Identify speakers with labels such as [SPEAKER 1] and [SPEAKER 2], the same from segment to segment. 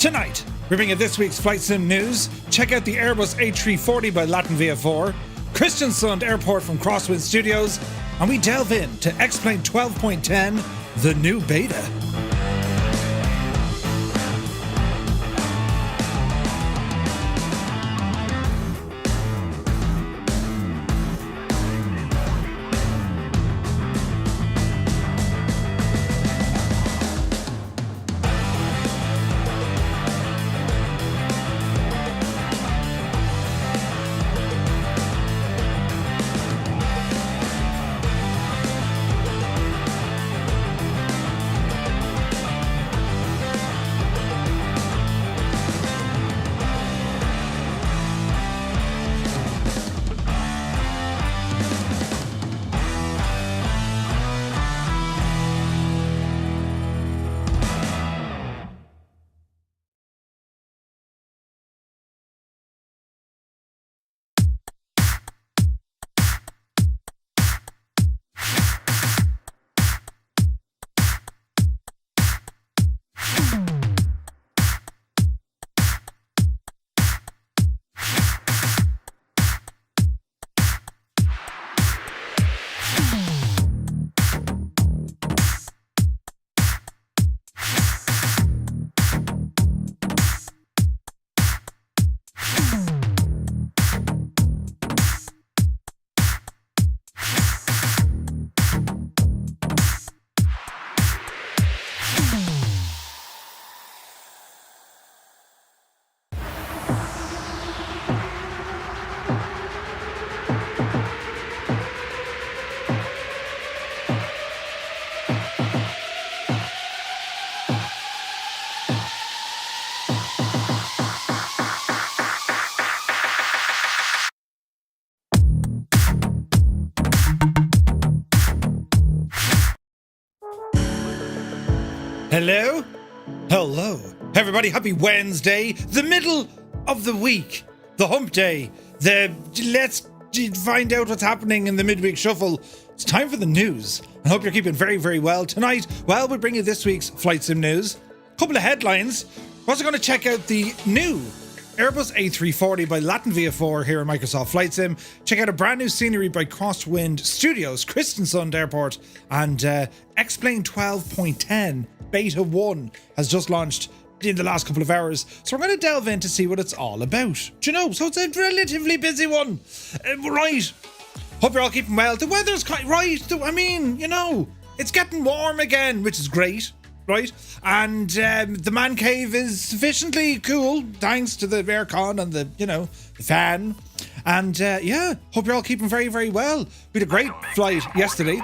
[SPEAKER 1] Tonight, we bring you this week's flight sim news. Check out the Airbus A340 by LatinVFR, Kristiansund Airport from XWind Studios, and we delve into XWind 12.10, the new beta. Hello? Hello. Everybody, happy Wednesday, the middle of the week, the hump day, let's find out what's happening in the midweek shuffle. It's time for the news. I hope you're keeping very, very well. Tonight, well, we bring you this week's flight sim news. A couple of headlines. We're also going to check out the new Airbus A340 by LatinVFR here in Microsoft Flight Sim. Check out a brand new scenery by XWind Studios, Kristiansund Airport, and XWind 12.10 Beta 1 has just launched in the last couple of hours. So we're going to delve in to see what it's all about. Do you know? So it's a relatively busy one. Right. Hope you're all keeping well. The weather's quite right. I mean, you know, it's getting warm again, which is great. Right, and the man cave is sufficiently cool thanks to the aircon and the fan, and yeah, hope you're all keeping very, very well. We had a great flight yesterday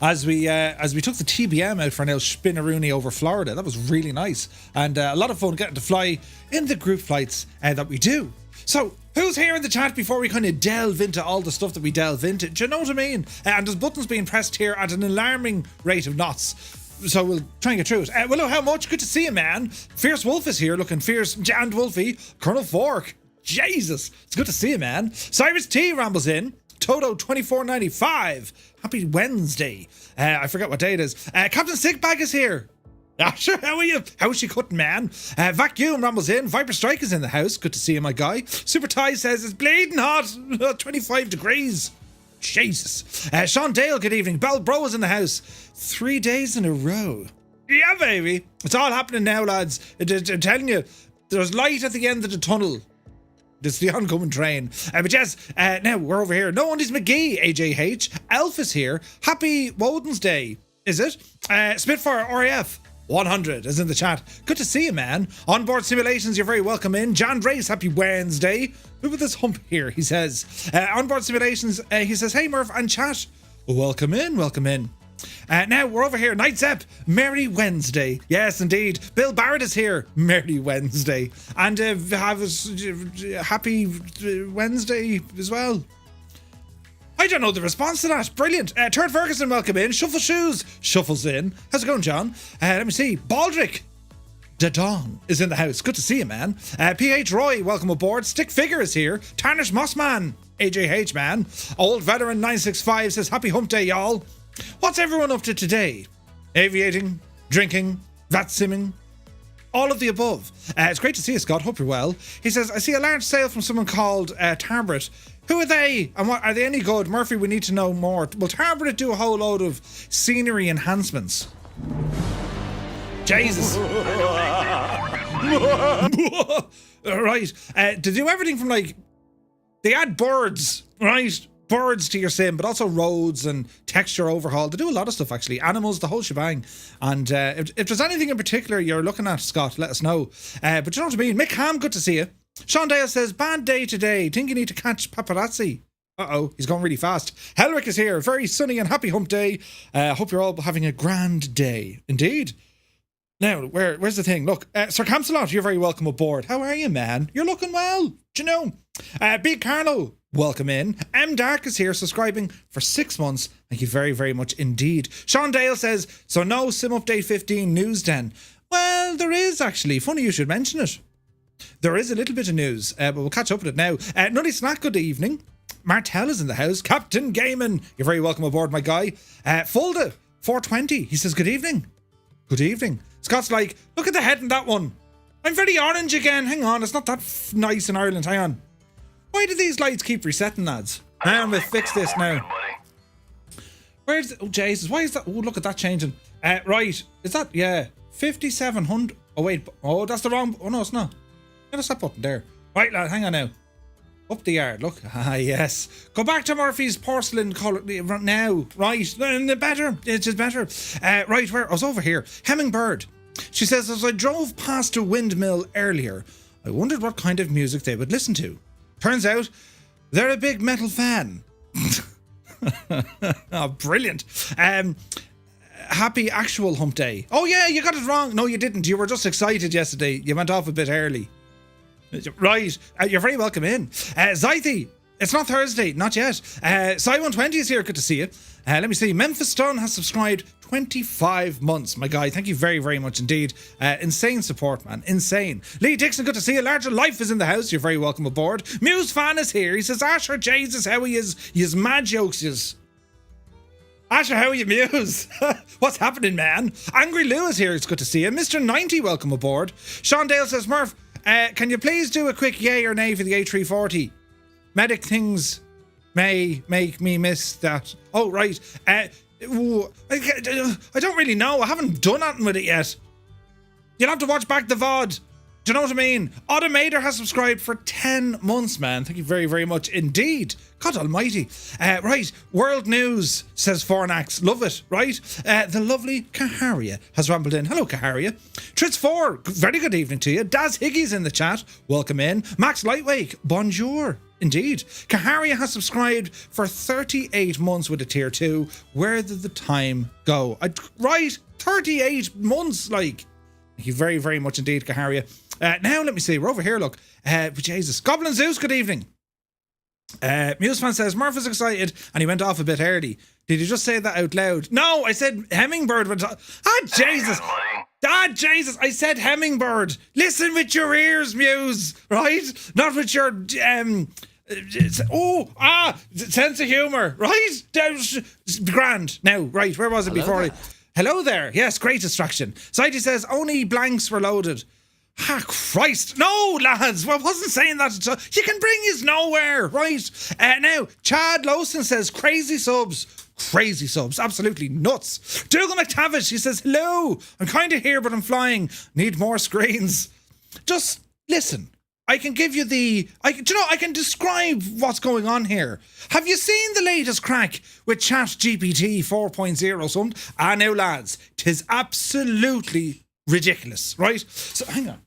[SPEAKER 1] as we took the TBM out for an El Spinaroonie over Florida. That was really nice, and a lot of fun getting to fly in the group flights that we do. So, who's here in the chat before we kind of delve into all the stuff that we delve into? Do you know what I mean? And there's buttons being pressed here at an alarming rate of knots. So we'll try and get through it. Well, hello, how much? Good to see you, man. Fierce Wolf is here, looking fierce and wolfy. Colonel Fork, Jesus, it's good to see you, man. Cyrus T rambles in. Toto 2495. Happy Wednesday. I forgot what day it is. Captain Sickbag is here. Sure, how are you? How's she cutting, man? Vacuum rambles in. Viper Strike is in the house. Good to see you, my guy. Super Ty says it's bleeding hot. 25 degrees. Jesus. Sean Dale, good evening. Bell Bro is in the house. 3 days in a row. Yeah, baby. It's all happening now, lads. I'm telling you, there's light at the end of the tunnel. It's the oncoming train. But yes, now we're over here. No Undies McGee, AJH. Elf is here. Happy Woden's Day, is it? Spitfire RAF 100 is in the chat. Good to see you, man. Onboard Simulations, you're very welcome in. John Drace, happy Wednesday. Look at this hump here, he says. Onboard Simulations, he says, hey, Murph and chat. Welcome in, welcome in. Now we're over here. Night Zep, Merry Wednesday. Yes, indeed. Bill Barrett is here. Merry Wednesday. And have a happy Wednesday as well. I don't know the response to that. Brilliant. Turd Ferguson, welcome in. Shuffle Shoes shuffles in. How's it going, John? Let me see. Baldrick Dadong is in the house. Good to see you, man. PH Roy, welcome aboard. Stick Figure is here. Tarnish Mossman, AJH, man. Old Veteran 965 says, happy hump day, y'all. What's everyone up to today? Aviating, drinking, vat simming, all of the above. It's great to see you, Scott. Hope you're well. He says, I see a large sale from someone called Tarbert. Who are they? And what are they any good? Murphy, we need to know more. Will Tarbert do a whole load of scenery enhancements? Jesus. Right. To do everything from like, they add birds, right? Birds to your sim, but also roads and texture overhaul. They do a lot of stuff, actually. Animals, the whole shebang. And if there's anything in particular you're looking at, Scott, let us know. But you know what I mean? Mick Ham, good to see you. Sean Dale says, bad day today. Think you need to catch paparazzi. Uh-oh, he's going really fast. Helrick is here. Very sunny and happy hump day. Hope you're all having a grand day. Indeed. Now, where's the thing? Look, Sir Camsalot, you're very welcome aboard. How are you, man? You're looking well. Do you know? Big Carlo, welcome in. M Dark is here, subscribing for 6 months. Thank you very, very much indeed. Sean Dale says, so no Sim Update 15 news then. Well, there is actually. Funny you should mention it. There is a little bit of news, but we'll catch up with it now. Nutty Snack, good evening. Martel is in the house. Captain Gaiman, you're very welcome aboard, my guy. Fulda, 420, he says, good evening. Good evening. Scott's like, look at the head in that one. I'm very orange again. Hang on, it's not that nice in Ireland. Hang on. Why do these lights keep resetting, lads? I'm gonna fix this now. Where's... Oh, Jesus, why is that... Oh, look at that changing. Right, is that... Yeah, 5700... Oh, wait. Oh, that's the wrong... Oh, no, it's not. Get that button there. Right, lad, hang on now. Up the yard, look. Ah, yes. Go back to Murphy's porcelain colour now. Right, better. It's just better. Right, where? I was over here. Hemmingbird. She says, as I drove past a windmill earlier, I wondered what kind of music they would listen to. Turns out, they're a big metal fan. Oh, brilliant. Happy actual hump day. Oh, yeah, you got it wrong. No, you didn't. You were just excited yesterday. You went off a bit early. Right, you're very welcome in. Zythi, it's not Thursday, not yet. Cy120 is here, good to see you. Let me see, Memphis Stone has subscribed 25 months, my guy. Thank you very, very much indeed. Insane support, man, insane. Lee Dixon, good to see you. Larger Life is in the house, you're very welcome aboard. Muse Fan is here, he says, Asher, Jesus, how he is. He is mad jokes, is. Asher, how are you, Muse? What's happening, man? Angry Lou is here, it's good to see you. Mr. 90, welcome aboard. Sean Dale says, Murph, can you please do a quick yay or nay for the A340? Medic things may make me miss that. Oh, right. I don't really know. I haven't done anything with it yet. You'll have to watch back the VOD. Do you know what I mean? Automator has subscribed for 10 months, man. Thank you very, very much indeed. God almighty. Right, world news, says Fornax. Love it, right? The lovely Kaharia has rambled in. Hello, Kaharia. Tritz4, very good evening to you. Daz Higgy's in the chat. Welcome in. Max Lightwake, bonjour. Indeed. Kaharia has subscribed for 38 months with a tier 2. Where did the time go? Right, 38 months, like. Thank you very, very much indeed, Kaharia. Now, let me see. We're over here, look. Jesus. Goblin Zeus, good evening. Musefan says, Murph is excited and he went off a bit early. Did you just say that out loud? No, I said Hemmingbird went off. Ah, Jesus. Ah, Jesus. I said Hemmingbird. Listen with your ears, Muse. Right? Not with your... sense of humour. Right? Grand. Now, right. Where was it before? Hello there. Yes, great distraction. Saidi says, only blanks were loaded. Ah, Christ. No, lads. Well, I wasn't saying that. You can bring his nowhere, right? Now, Chad Lawson says, crazy subs. Crazy subs. Absolutely nuts. Dougal McTavish, he says, hello. I'm kind of here, but I'm flying. Need more screens. Just listen. I can give you I can describe what's going on here. Have you seen the latest crack with ChatGPT 4.0 something? Ah, now, lads, 'tis absolutely ridiculous, right? So, hang on.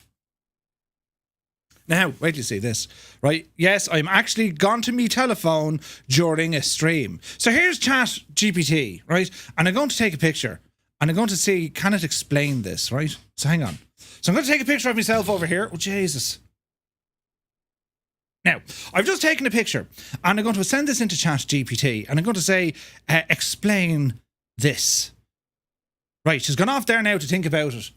[SPEAKER 1] Now, wait till you see this, right? Yes, I'm actually gone to me telephone during a stream. So here's ChatGPT, right? And I'm going to take a picture. And I'm going to see, can it explain this, right? So hang on. So I'm going to take a picture of myself over here. Oh, Jesus. Now, I've just taken a picture and I'm going to send this into ChatGPT and I'm going to say, explain this. Right, she's gone off there now to think about it.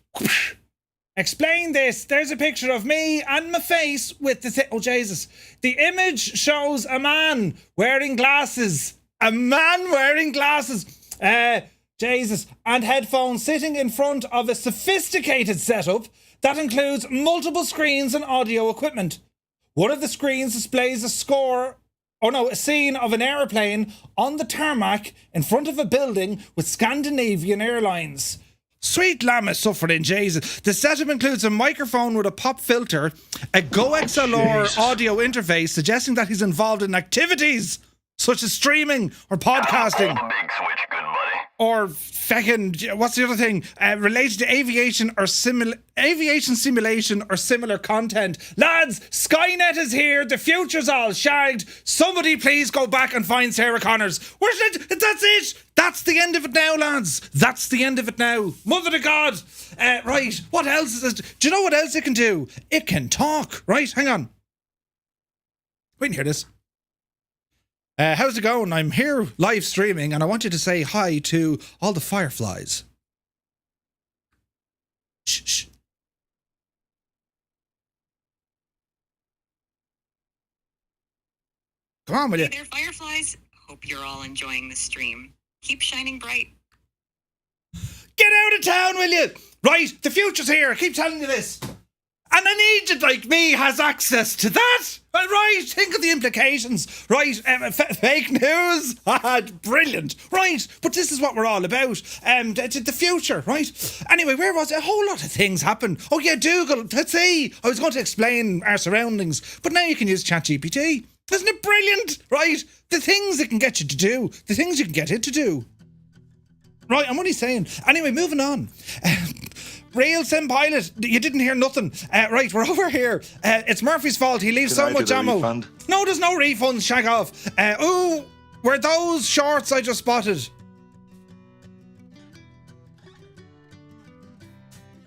[SPEAKER 1] Explain this. There's a picture of me and my face with the... Oh, Jesus. The image shows a man wearing glasses. A man wearing glasses. Jesus. And headphones sitting in front of a sophisticated setup That includes multiple screens and audio equipment. One of the screens displays a scene of an aeroplane on the tarmac in front of a building with Scandinavian Airlines. Sweet lamb is suffering, Jesus. The setup includes a microphone with a pop filter, a Go XLR audio interface suggesting that he's involved in activities such as streaming or podcasting.
[SPEAKER 2] Pull the big switch, good buddy.
[SPEAKER 1] Or feckin', what's the other thing? Related to aviation simulation or similar content. Lads, Skynet is here. The future's all shagged. Somebody please go back and find Sarah Connors. Where's it? That's it. That's the end of it now, lads. That's the end of it now. Mother to God. Right, what else is it? Do you know what else it can do? It can talk. Right, hang on. Wait and hear this. How's it going? I'm here live streaming and I want you to say hi to all the fireflies. Shh, shh. Come on, will you?
[SPEAKER 3] Hey there, fireflies. Hope you're all enjoying the stream. Keep shining bright.
[SPEAKER 1] Get out of town, will you? Right, the future's here. I keep telling you this. And an agent like me has access to that. Right, think of the implications. Right, fake news. Brilliant. Right, but this is what we're all about. The future, right? Anyway, where was it? A whole lot of things happen. Oh yeah, Dougal, let's see. I was going to explain our surroundings, but now you can use ChatGPT. Isn't it brilliant? Right, the things it can get you to do. The things you can get it to do. Right, I'm only saying. Anyway, moving on. Real sim pilot, you didn't hear nothing. Right, we're over here. It's Murphy's fault. He leaves so much ammo.
[SPEAKER 4] Refund?
[SPEAKER 1] No, there's no refunds. Shag off. Ooh, were those shorts I just spotted?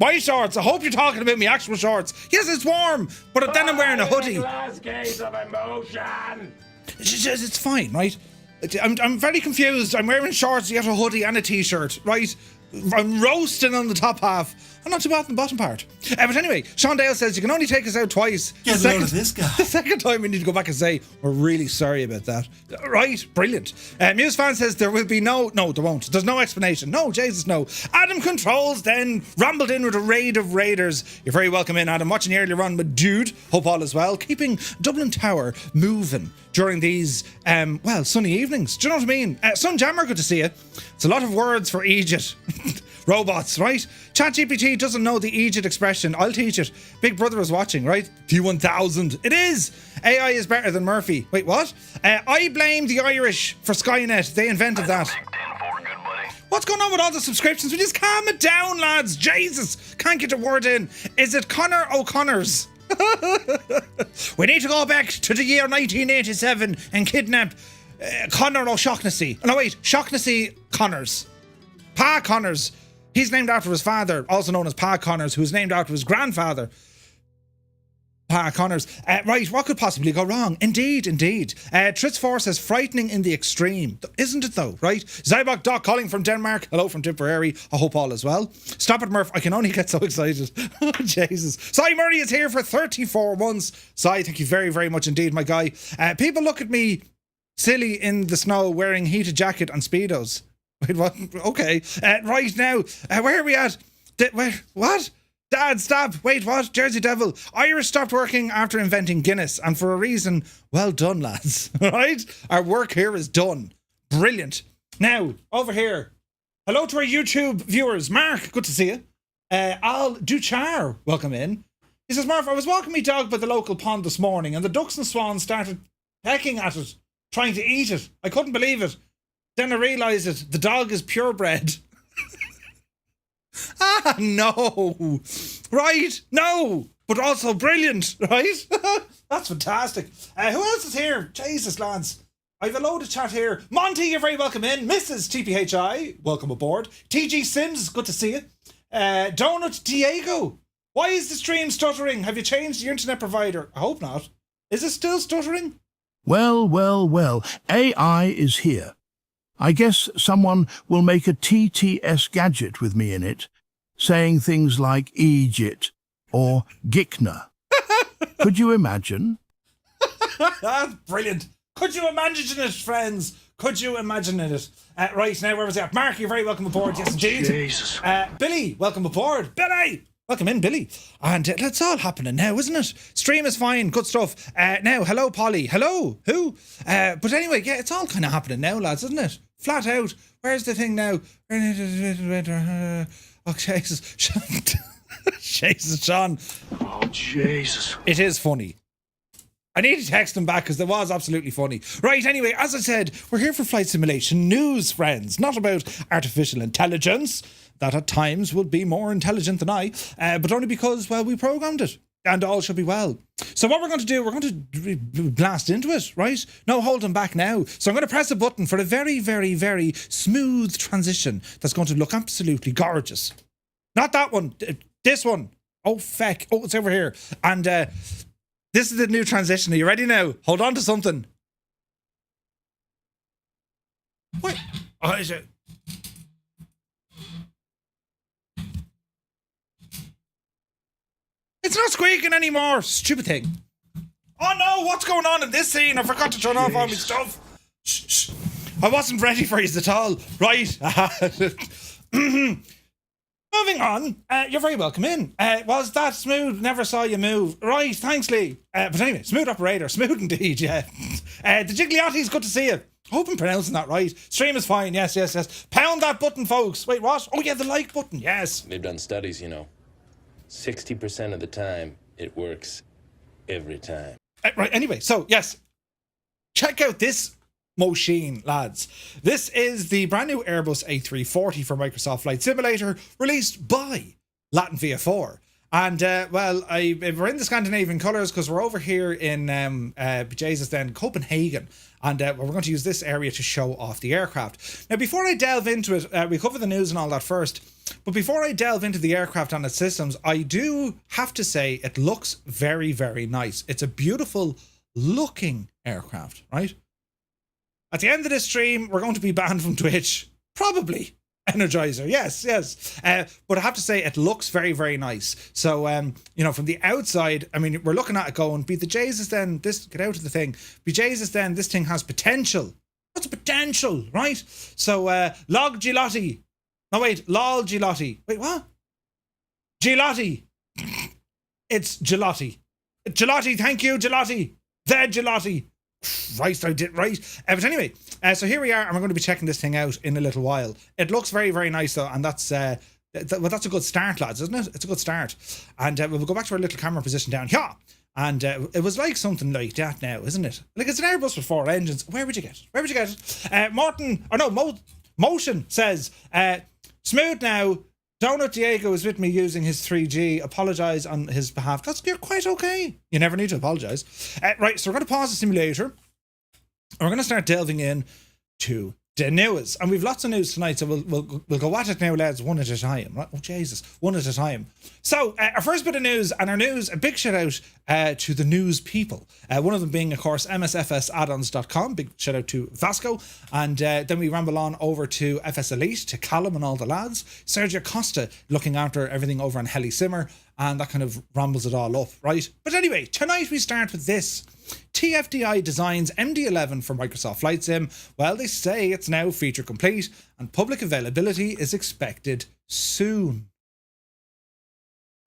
[SPEAKER 1] My shorts. I hope you're talking about me actual shorts. Yes, it's warm, but then I'm wearing a hoodie.
[SPEAKER 5] Last case of emotion.
[SPEAKER 1] It's fine, right? I'm very confused. I'm wearing shorts, yet a hoodie and a t-shirt, right? I'm roasting on the top half. I'm not too bad on the bottom part. But anyway, Sean Dale says you can only take us out twice.
[SPEAKER 4] Get out of this guy.
[SPEAKER 1] The second time we need to go back and say, we're really sorry about that. Right, brilliant. Muse fan says there will be no, there won't. There's no explanation. No, Jesus, no. Adam Controls then rambled in with a raid of raiders. You're very welcome in, Adam. Watching earlier on with Dude. Hope all is well. Keeping Dublin Tower moving during these, sunny evenings. Do you know what I mean? Sunjammer, good to see you. It's a lot of words for Egypt. Robots, right? ChatGPT doesn't know the Egypt expression. I'll teach it. Big Brother is watching, right? T1000. It is. AI is better than Murphy. Wait, what? I blame the Irish for Skynet. They invented that. What's going on with all the subscriptions? We just calm it down, lads. Jesus. Can't get a word in. Is it Connor O'Connor's? We need to go back to the year 1987 and kidnap Connor O'Shaughnessy. No, wait. Shaughnessy Connors. Pa Connors. He's named after his father, also known as Pa Connors, who's named after his grandfather. Pa Connors. Right, what could possibly go wrong? Indeed. Tris4 says frightening in the extreme. Isn't it though, right? Zybok Doc calling from Denmark. Hello from Tipperary. I hope all is well. Stop it, Murph. I can only get so excited. Oh, Jesus. Cy Murray is here for 34 months. Cy, thank you very, very much indeed, my guy. People look at me silly in the snow wearing heated jacket and Speedos. Wait, what? Okay. Right now, where are we at? What? Dad, stop. Wait, what? Jersey Devil. Irish stopped working after inventing Guinness, and for a reason, well done, lads. Right? Our work here is done. Brilliant. Now, over here. Hello to our YouTube viewers. Mark, good to see you. Al Duchar, welcome in. He says, Marv, I was walking my dog by the local pond this morning, and the ducks and swans started pecking at it, trying to eat it. I couldn't believe it. Then I realised it. The dog is purebred. No. Right? No. But also brilliant, right? That's fantastic. Who else is here? Jesus, lads. I've a load of chat here. Monty, you're very welcome in. Mrs. TPHI, welcome aboard. TG Sims, good to see you. Donut Diego. Why is the stream stuttering? Have you changed your internet provider? I hope not. Is it still stuttering?
[SPEAKER 6] Well. AI is here. I guess someone will make a TTS gadget with me in it, saying things like Egypt or Gickner. Could you imagine?
[SPEAKER 1] That's brilliant. Could you imagine it, friends? Could you imagine it? Right, now where was that? Mark, you're very welcome aboard. Yes, indeed.
[SPEAKER 4] Jesus.
[SPEAKER 1] Billy, welcome aboard. Billy! Welcome in, Billy. And it's all happening now, isn't it? Stream is fine, good stuff. Now, hello, Polly. Hello, who? But anyway, yeah, it's all kind of happening now, lads, isn't it? Flat out. Where's the thing now? Oh, Jesus. Jesus, Sean.
[SPEAKER 6] Oh, Jesus.
[SPEAKER 1] It is funny. I need to text him back because it was absolutely funny. Right, anyway, as I said, we're here for flight simulation news, friends. Not about artificial intelligence, that at times will be more intelligent than I, but only because, well, we programmed it. And all should be well. So what we're going to do, we're going to blast into it, right? No holding back now. So I'm going to press a button for a very, very, very smooth transition that's going to look absolutely gorgeous. Not that one. This one. Oh, feck. Oh, it's over here. And this is the new transition. Are you ready now? Hold on to something. What? Oh, is it? It's not squeaking anymore. Stupid thing. Oh no, what's going on in this scene? I forgot to turn off all my stuff. Shh, shh. I wasn't ready for you at all. Right. Moving on. You're very welcome in. Was that smooth? Never saw you move. Right, thanks, Lee. But anyway, smooth operator. Smooth indeed, yeah. The Jigliotti's good to see you. Hope I'm pronouncing that right. Stream is fine. Yes, yes, yes. Pound that button, folks. Wait, what? Oh, yeah, the like button. Yes.
[SPEAKER 2] They've done studies, 60% of the time, it works every time.
[SPEAKER 1] Right, anyway, so, yes. Check out this machine, lads. This is the brand new Airbus A340 for Microsoft Flight Simulator, released by LatinVFR. And, well, we're in the Scandinavian colours because we're over here in, Copenhagen. And we're going to use this area to show off the aircraft. Now, before I delve into it, we cover the news and all that first. But before I delve into the aircraft and its systems, I do have to say it looks very, very nice. It's a beautiful looking aircraft, right? At the end of this stream, we're going to be banned from Twitch. Probably. Energizer, yes, yes. But I have to say, it looks very, very nice. So, from the outside, I mean, we're looking at it going, be the Jesus then, this, get out of the thing. Be Jesus then, this thing has potential. What's potential, right? So, log Gilotti. No, wait, lol Gilotti. Wait, what? Gilotti. It's Gilotti. Gilotti, thank you, Gilotti. The Gilotti. Right, I did right. But anyway, so here we are, and we're going to be checking this thing out in a little while. It looks very, very nice, though, and that's well, that's a good start, lads, isn't it? It's a good start. And we'll go back to our little camera position down here. And it was like something like that now, isn't it? Like it's an Airbus with 4 engines. Where would you get it? Where would you get it? Motion says, smooth now. Donut Diego is with me using his 3G. Apologise on his behalf. You're quite okay. You never need to apologise. Right, so we're going to pause the simulator. And we're going to start delving in to the news. And we've lots of news tonight, so we'll go at it now, lads, one at a time. Right? Oh, Jesus. One at a time. So, our first bit of news, and our news, a big shout out to the news people. One of them being, of course, msfsaddons.com. Big shout out to Vasco. And then we ramble on over to FS Elite, to Callum and all the lads. Sergio Costa looking after everything over on Heli Simmer. And that kind of rambles it all up, right? But anyway, tonight we start with this. TFDI designs MD-11 for Microsoft Flight Sim. Well, they say it's now feature complete and public availability is expected soon.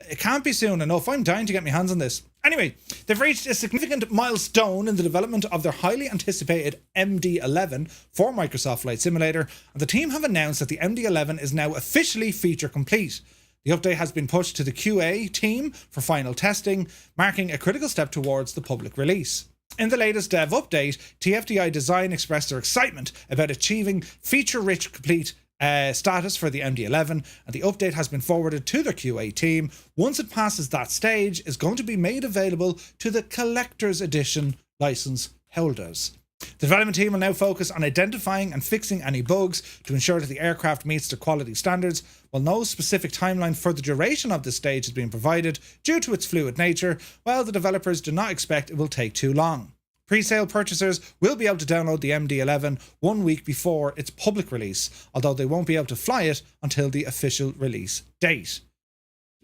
[SPEAKER 1] It can't be soon enough. I'm dying to get my hands on this. Anyway, they've reached a significant milestone in the development of their highly anticipated MD-11 for Microsoft Flight Simulator, and the team have announced that the MD-11 is now officially feature complete. The update has been pushed to the QA team for final testing, marking a critical step towards the public release. In the latest dev update, TFDI Design expressed their excitement about achieving feature-rich complete status for the MD-11, and the update has been forwarded to their QA team. Once it passes that stage, it's going to be made available to the Collector's Edition license holders. The development team will now focus on identifying and fixing any bugs to ensure that the aircraft meets the quality standards. While no specific timeline for the duration of this stage has been provided due to its fluid nature, the developers do not expect it will take too long. Pre-sale purchasers will be able to download the MD-11 1 week before its public release, although they won't be able to fly it until the official release date.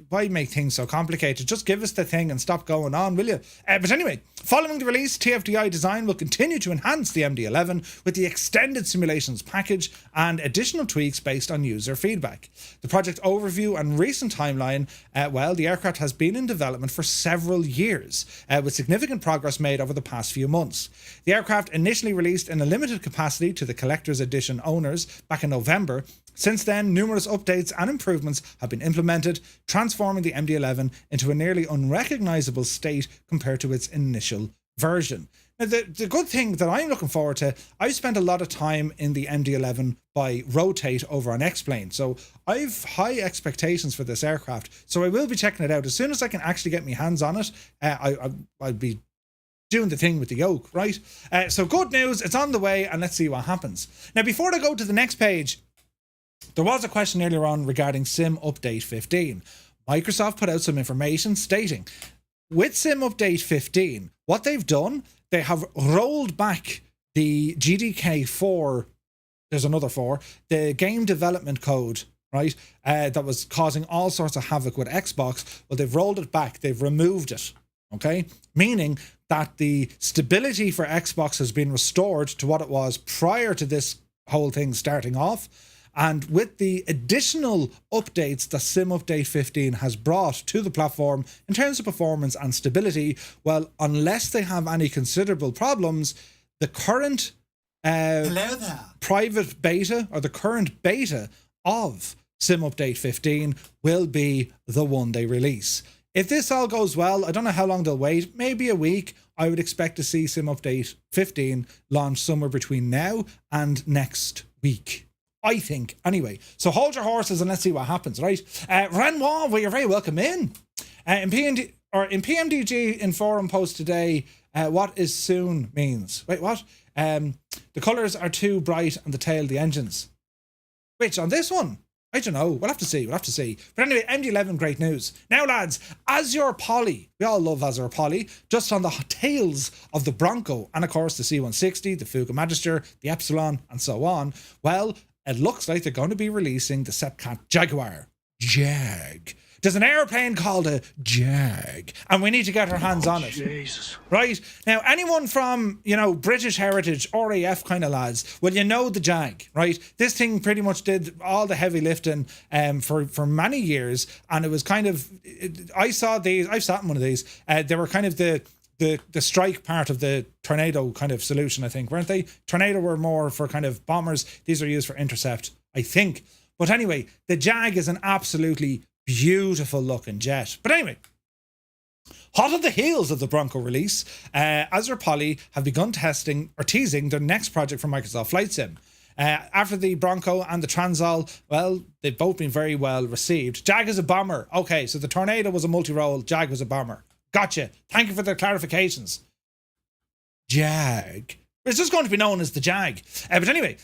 [SPEAKER 1] Why make things so complicated? Just give us the thing and stop going on, will you? But anyway, Following the release, TFDI Design will continue to enhance the MD-11 with the extended simulations package and additional tweaks based on user feedback. The project overview and recent timeline, the aircraft has been in development for several years, with significant progress made over the past few months. The aircraft initially released in a limited capacity to the Collector's Edition owners back in November. Since then, numerous updates and improvements have been implemented, transforming the MD-11 into a nearly unrecognisable state compared to its initial version. Now, the good thing that I'm looking forward to, I've spent a lot of time in the MD-11 by rotate over on X-Plane, so I've high expectations for this aircraft, so I will be checking it out. As soon as I can actually get my hands on it, I'll be doing the thing with the yoke, right? So good news, it's on the way, and let's see what happens. Now, before I go to the next page, there was a question earlier on regarding Sim Update 15. Microsoft put out some information stating, with Sim Update 15, what they've done, they have rolled back the GDK4, there's another 4, the game development code, right, that was causing all sorts of havoc with Xbox. Well, they've rolled it back, they've removed it, okay? Meaning that the stability for Xbox has been restored to what it was prior to this whole thing starting off. And with the additional updates that Sim Update 15 has brought to the platform in terms of performance and stability, well, unless they have any considerable problems, the current private beta or the current beta of Sim Update 15 will be the one they release. If this all goes well, I don't know how long they'll wait, maybe a week. I would expect to see Sim Update 15 launch somewhere between now and next week, I think. Anyway, so hold your horses and let's see what happens, right? Renoir, well, you're very welcome in. In PMDG in forum post today, what is soon means. Wait, what? The colours are too bright and the tail the engines. Which, on this one? I don't know. We'll have to see. But anyway, MD-11, great news. Now, lads, Azure Poly. We all love Azure Poly. Just on the tails of the Bronco and, of course, the C-160, the Fuga Magister, the Epsilon, and so on. Well, it looks like they're going to be releasing the Sepcat Jaguar. Jag. There's an airplane called a Jag, and we need to get our hands on it. Jesus. Right? Now, anyone from, British Heritage, RAF kind of lads, well, you know the Jag, right? This thing pretty much did all the heavy lifting for many years, and it was kind of, I've sat in one of these, they were kind of the strike part of the Tornado kind of solution, I think, weren't they? Tornado were more for kind of bombers. These are used for intercept, I think. But anyway, the Jag is an absolutely beautiful looking jet. But anyway, hot on the heels of the Bronco release, Azure Poly have begun teasing their next project for Microsoft FlightSim. After the Bronco and the Transall, well, they've both been very well received. Jag is a bomber. Okay, so the Tornado was a multi-role, Jag was a bomber. Gotcha. Thank you for the clarifications. Jag. It's just going to be known as the Jag. But anyway,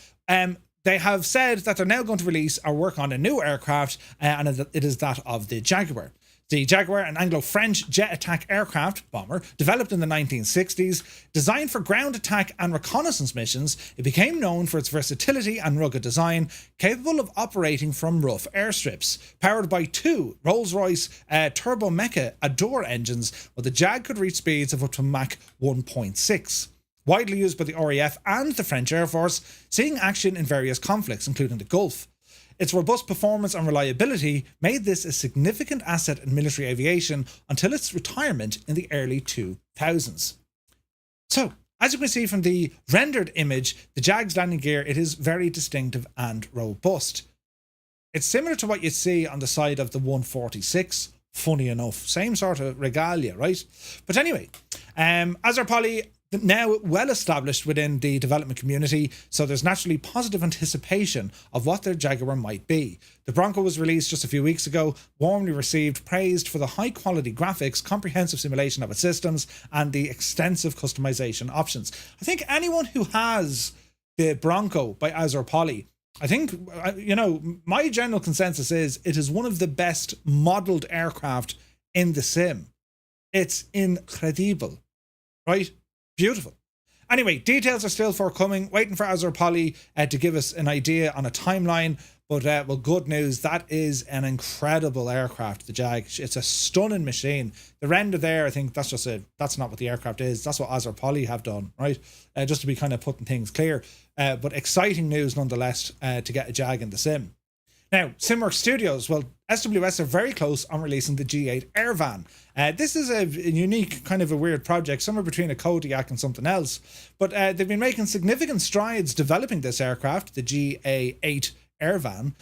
[SPEAKER 1] they have said that they're now going to release or work on a new aircraft, and it is that of the Jaguar. The Jaguar, an Anglo-French jet attack aircraft bomber developed in the 1960s, designed for ground attack and reconnaissance missions, it became known for its versatility and rugged design, capable of operating from rough airstrips. Powered by 2 Rolls-Royce Turbomeca Adore engines, the Jag could reach speeds of up to Mach 1.6. Widely used by the RAF and the French Air Force, seeing action in various conflicts, including the Gulf. Its robust performance and reliability made this a significant asset in military aviation until its retirement in the early 2000s. So, as you can see from the rendered image, the Jag's landing gear, it is very distinctive and robust. It's similar to what you see on the side of the 146, funny enough. Same sort of regalia, right? But anyway, Azure Poly, now well established within the development community, so there's naturally positive anticipation of what their Jaguar might be. The Bronco was released just a few weeks ago, warmly received, praised for the high quality graphics, comprehensive simulation of its systems, and the extensive customization options. I think anyone who has the Bronco by Azure Poly, I think, my general consensus is it is one of the best modeled aircraft in the sim. It's incredible, right? Beautiful. Anyway, details are still forthcoming, waiting for Azure Poly to give us an idea on a timeline. But well, good news. That is an incredible aircraft, the Jag. It's a stunning machine. The render there, I think that's not what the aircraft is. That's what A340 have done, right? Just to be kind of putting things clear. But exciting news nonetheless to get a Jag in the sim. Now, SimWorks Studios, well, SWS are very close on releasing the G8 Airvan. This is a unique, kind of a weird project, somewhere between a Kodiak and something else. But they've been making significant strides developing this aircraft, the GA8 Airvan,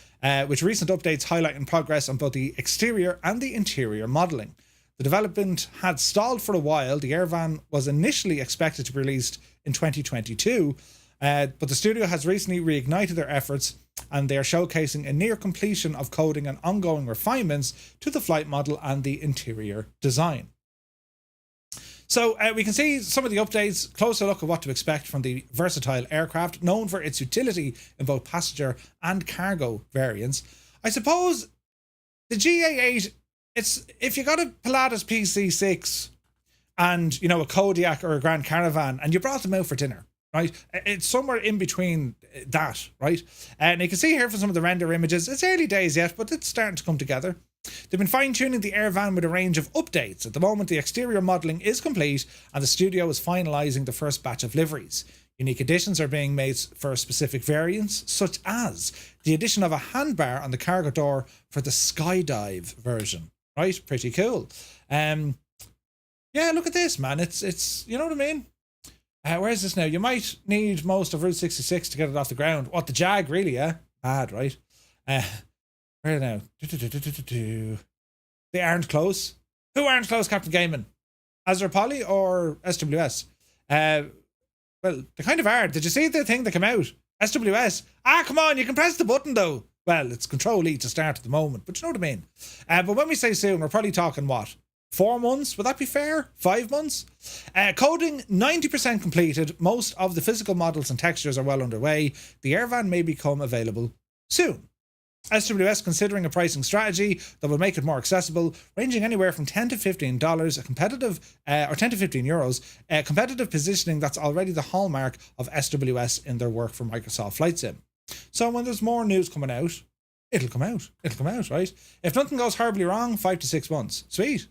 [SPEAKER 1] with recent updates highlighting progress on both the exterior and the interior modelling. The development had stalled for a while. The Airvan was initially expected to be released in 2022, but the studio has recently reignited their efforts, and they are showcasing a near completion of coding and ongoing refinements to the flight model and the interior design. So we can see some of the updates, closer look at what to expect from the versatile aircraft, known for its utility in both passenger and cargo variants. I suppose the GA8, it's if you got a Pilatus PC6 and, you know, a Kodiak or a Grand Caravan and you brought them out for dinner, right? It's somewhere in between that, right? And you can see here from some of the render images, it's early days yet, but it's starting to come together. They've been fine-tuning the Airvan with a range of updates. At the moment, the exterior modelling is complete and the studio is finalising the first batch of liveries. Unique additions are being made for specific variants, such as the addition of a handbar on the cargo door for the skydive version. Right? Pretty cool. Yeah, look at this, man. It's you know what I mean? Where is this now? You might need most of Route 66 to get it off the ground. What, the Jag, really, yeah? Bad, right? Where now? They aren't close. Who aren't close, Captain Gaiman? A340 or SWS? Well, they kind of are. Did you see the thing that came out? SWS. Ah, come on, you can press the button though. Well, it's Control-E to start at the moment, but you know what I mean. But when we say soon, we're probably talking what? 4 months? Would that be fair? 5 months? Coding 90% completed. Most of the physical models and textures are well underway. The Airvan may become available soon. SWS considering a pricing strategy that will make it more accessible, ranging anywhere from $10 to $15, a competitive, or 10 to 15 euros, competitive positioning that's already the hallmark of SWS in their work for Microsoft Flight Sim. So when there's more news coming out, it'll come out. It'll come out, right? If nothing goes horribly wrong, 5 to 6 months. Sweet.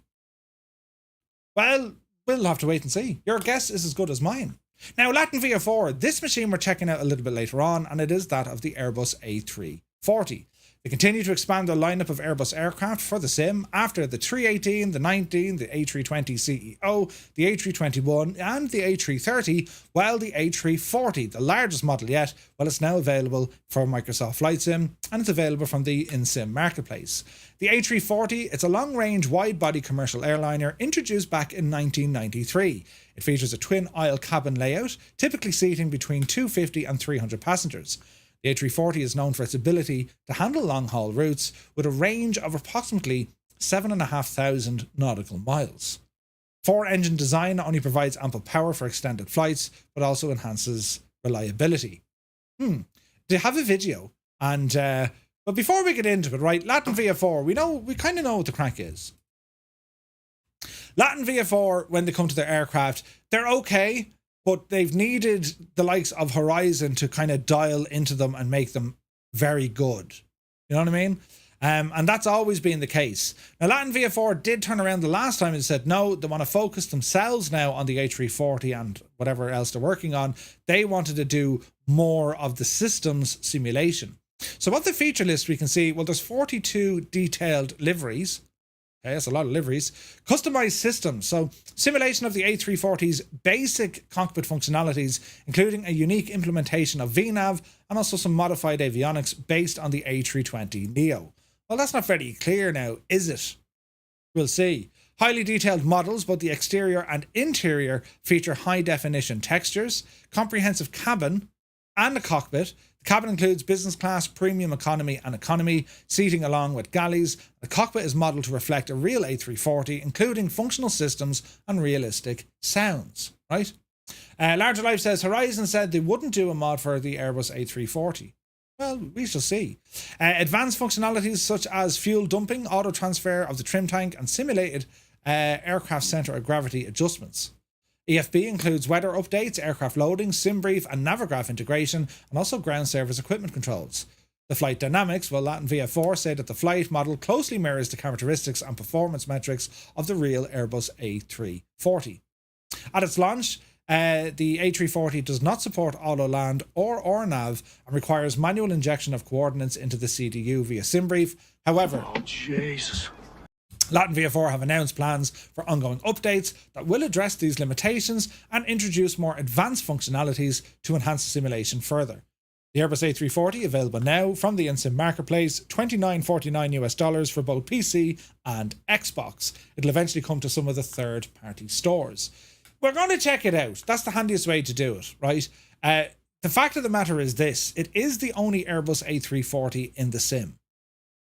[SPEAKER 1] Well, we'll have to wait and see. Your guess is as good as mine. Now, LatinVFR, this machine we're checking out a little bit later on, and it is that of the Airbus A340. They continue to expand their lineup of Airbus aircraft for the sim after the 318, the 19, the A320 CEO, the A321 and the A330, while the A340, the largest model yet, well, it's now available for Microsoft Flight Sim and it's available from the InSim marketplace. The A340, it's a long-range wide-body commercial airliner introduced back in 1993. It features a twin-aisle cabin layout, typically seating between 250 and 300 passengers. The A340 is known for its ability to handle long-haul routes with a range of approximately 7,500 nautical miles. 4-engine design not only provides ample power for extended flights, but also enhances reliability. They have a video, and but before we get into it, right, LatinVFR, we kind of know what the crack is. LatinVFR, when they come to their aircraft, they're okay, but they've needed the likes of Horizon to kind of dial into them and make them very good. You know what I mean? And that's always been the case. Now, LatinVFR did turn around the last time and said, no, they want to focus themselves now on the A340 and whatever else they're working on. They wanted to do more of the systems simulation. So what the feature list we can see, well, there's 42 detailed liveries. Okay, that's a lot of liveries. Customized systems. So simulation of the A340's basic cockpit functionalities, including a unique implementation of VNAV and also some modified avionics based on the A320neo. Well, that's not very clear now, is it? We'll see. Highly detailed models, both the exterior and interior, feature high-definition textures, comprehensive cabin and a cockpit. The cabin includes business class, premium economy and economy, seating along with galleys. The cockpit is modelled to reflect a real A340, including functional systems and realistic sounds, right? Larger Life says, Horizon said they wouldn't do a mod for the Airbus A340. Well, we shall see. Advanced functionalities such as fuel dumping, auto transfer of the trim tank and simulated aircraft centre of gravity adjustments. EFB includes weather updates, aircraft loading, sim brief and Navigraph integration, and also ground service equipment controls. the flight dynamics, well, LatinVFR say that the flight model closely mirrors the characteristics and performance metrics of the real Airbus A340. At its launch, the A340 does not support auto-land or RNAV and requires manual injection of coordinates into the CDU via SimBrief. However,
[SPEAKER 6] Jesus.
[SPEAKER 1] LatinVFR have announced plans for ongoing updates that will address these limitations and introduce more advanced functionalities to enhance the simulation further. The Airbus A340 available now from the InSim marketplace, $29.49 for both PC and Xbox. It'll eventually come to some of the third-party stores. We're going to check it out. That's the handiest way to do it, right? The fact of the matter is this: it is the only Airbus A340 in the sim,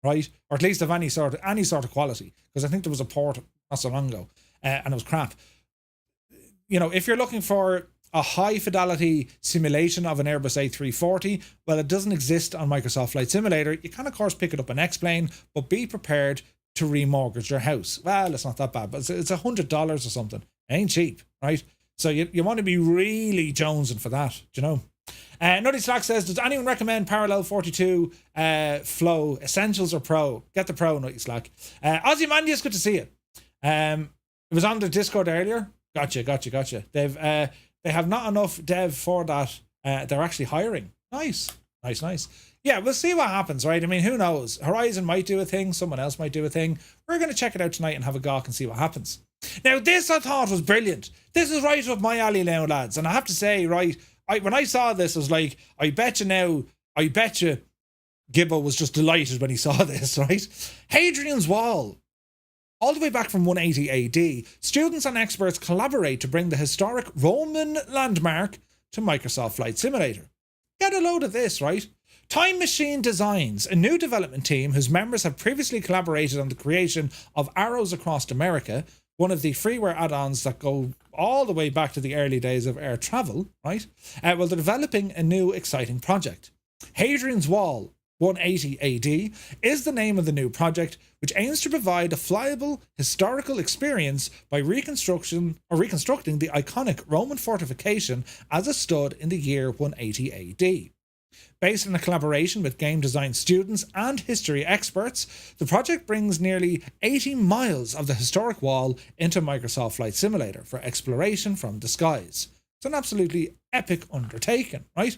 [SPEAKER 1] right? Or at least of any sort of quality, because I think there was a port not so long ago, and it was crap. You know, if you're looking for a high fidelity simulation of an Airbus A340, well, it doesn't exist on Microsoft Flight Simulator. You can of course pick it up on X-Plane, but be prepared to remortgage your house. Well, it's not that bad, but it's $100 or something. It ain't cheap, right? So you want to be really jonesing for that, do you know? Nutty Slack says, does anyone recommend Parallel 42 Flow Essentials or Pro? Get the Pro, Nutty Slack. Ozymandias, good to see you. It was on the Discord earlier. Gotcha. They have not enough dev for that. They're actually hiring. Nice. Yeah, we'll see what happens, right? I mean, who knows? Horizon might do a thing. Someone else might do a thing. We're going to check it out tonight and have a gawk and see what happens. Now, this I thought was brilliant. This is right up my alley now, lads. And I have to say, right, when I saw this, I was like, I bet you Gibbo was just delighted when he saw this, right? Hadrian's Wall. All the way back from 180 AD, students and experts collaborate to bring the historic Roman landmark to Microsoft Flight Simulator. Get a load of this, right? Time Machine Designs, a new development team whose members have previously collaborated on the creation of Arrows Across America, one of the freeware add-ons that go all the way back to the early days of air travel, right? Well, they're developing a new exciting project. Hadrian's Wall 180 AD is the name of the new project, which aims to provide a flyable historical experience by reconstructing the iconic Roman fortification as it stood in the year 180 AD. Based on a collaboration with game design students and history experts, the project brings nearly 80 miles of the historic wall into Microsoft Flight Simulator for exploration from the skies. It's an absolutely epic undertaking, right?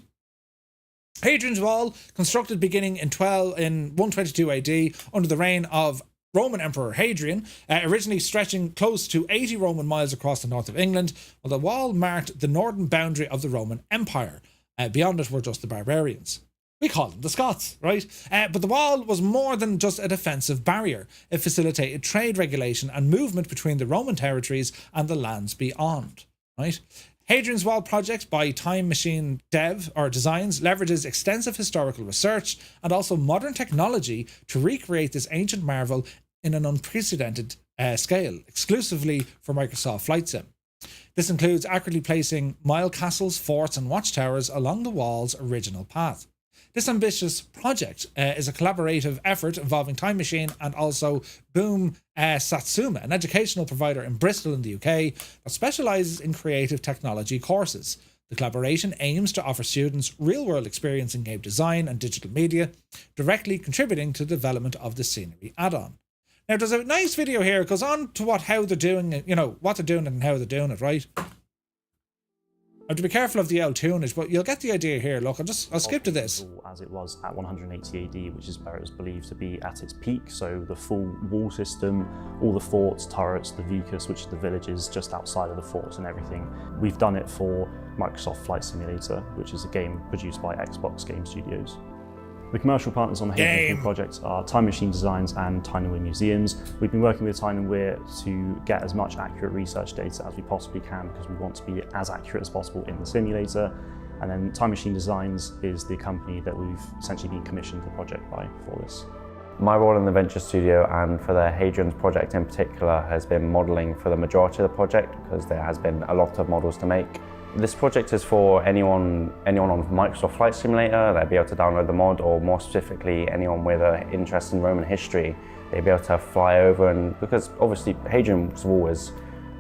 [SPEAKER 1] Hadrian's Wall, constructed beginning in 122 AD under the reign of Roman Emperor Hadrian, originally stretching close to 80 Roman miles across the north of England, while the wall marked the northern boundary of the Roman Empire. Beyond it were just the barbarians. We call them the Scots, right? But the wall was more than just a defensive barrier. It facilitated trade regulation and movement between the Roman territories and the lands beyond, right? Hadrian's Wall project by Time Machine Designs leverages extensive historical research and also modern technology to recreate this ancient marvel in an unprecedented scale, exclusively for Microsoft Flight Sim. This includes accurately placing mile castles, forts and watchtowers along the wall's original path. This ambitious project is a collaborative effort involving Time Machine and also Boom Satsuma, an educational provider in Bristol in the UK that specialises in creative technology courses. The collaboration aims to offer students real-world experience in game design and digital media, directly contributing to the development of the scenery add-on. Now, there's a nice video here. It goes on to how they're doing it, what they're doing and how they're doing it, right? I have to be careful of the L-tunage, but you'll get the idea here. Look, I'll skip to this.
[SPEAKER 4] As it was at 180 AD, which is where it was believed to be at its peak. So the full wall system, all the forts, turrets, the vicus, which are the villages just outside of the forts and everything. We've done it for Microsoft Flight Simulator, which is a game produced by XWind Studios. The commercial partners on the Hadrian project are Time Machine Designs and Tyne&Wear Museums. We've been working with Tyne&Wear to get as much accurate research data as we possibly can because we want to be as accurate as possible in the simulator. And then Time Machine Designs is the company that we've essentially been commissioned the project by for this.
[SPEAKER 7] My role in the Venture Studio and for the Hadrian's project in particular has been modelling for the majority of the project because there has been a lot of models to make. This project is for anyone on Microsoft Flight Simulator. They'll be able to download the mod, or more specifically anyone with an interest in Roman history. They'll be able to fly over, and because obviously Hadrian's Wall is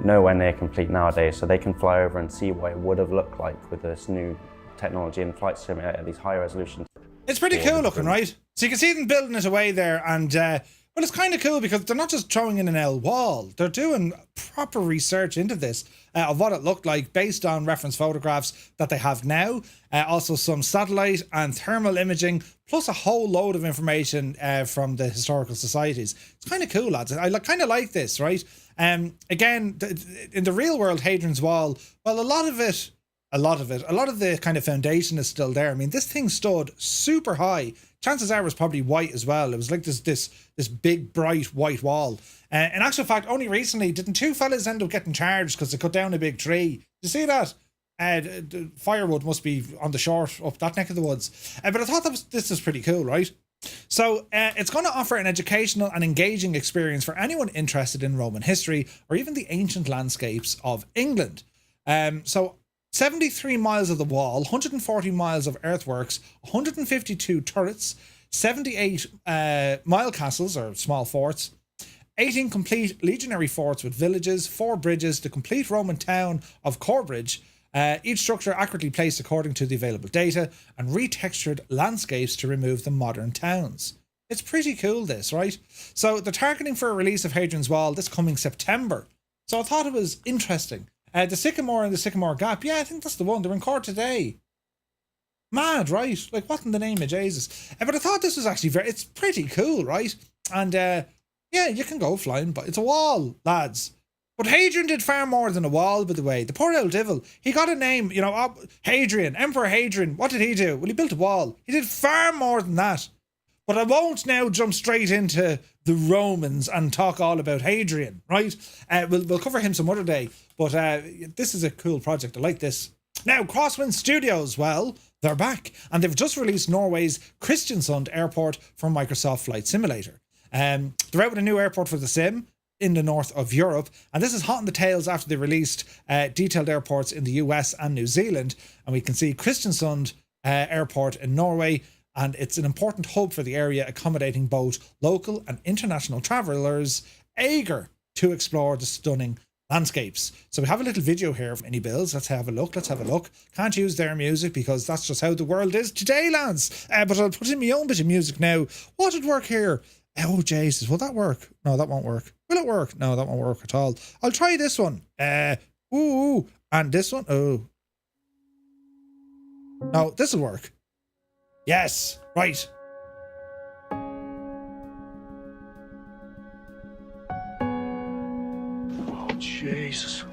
[SPEAKER 7] nowhere near complete nowadays, so they can fly over and see what it would have looked like with this new technology in Flight Simulator, these high resolution.
[SPEAKER 1] It's pretty cool looking, right? So you can see them building it away there, and well, it's kind of cool because they're not just throwing in an L wall. They're doing proper research into this of what it looked like based on reference photographs that they have now. Also some satellite and thermal imaging, plus a whole load of information from the historical societies. It's kind of cool, lads. I kind of like this, right? Again, in the real world, Hadrian's Wall, well, a lot of the kind of foundation is still there. I mean, this thing stood super high. Chances are it was probably white as well. It was like this big, bright white wall. In actual fact, only recently, didn't two fellas end up getting charged because they cut down a big tree? Did you see that? The firewood must be on the short up that neck of the woods. But I thought this was pretty cool, right? So it's going to offer an educational and engaging experience for anyone interested in Roman history or even the ancient landscapes of England. So 73 miles of the wall, 140 miles of earthworks, 152 turrets, 78 mile castles or small forts, 18 complete legionary forts with villages, 4 bridges, the complete Roman town of Corbridge, each structure accurately placed according to the available data, and retextured landscapes to remove the modern towns. It's pretty cool, this, right? So they're targeting for a release of Hadrian's Wall this coming September. So I thought it was interesting. The Sycamore and the Sycamore Gap, yeah, I think that's the one. They're in court today. Mad, right? Like, what in the name of Jesus? But I thought this was actually it's pretty cool, right? And yeah, you can go flying, but it's a wall, lads. But Hadrian did far more than a wall, by the way. The poor old devil, he got a name, Hadrian, Emperor Hadrian. What did he do? Well, he built a wall. He did far more than that. But I won't now jump straight into the Romans and talk all about Hadrian, right? We'll cover him some other day. But this is a cool project. I like this. Now, XWind Studios, well, they're back. And they've just released Norway's Kristiansund Airport for Microsoft Flight Simulator. They're out with a new airport for the sim in the north of Europe. And this is hot on the tails after they released detailed airports in the US and New Zealand. And we can see Kristiansund Airport in Norway. And it's an important hub for the area, accommodating both local and international travellers eager to explore the stunning landscapes. So we have a little video here from Any Bills. Let's have a look. Can't use their music because that's just how the world is today, lads. But I'll put in my own bit of music now. What would work here? Oh, Jesus, will that work? No, that won't work. Will it work? No, that won't work at all. I'll try this one. Ooh, and this one. Oh. No, this will work. Yes, right.
[SPEAKER 6] Oh, Jesus.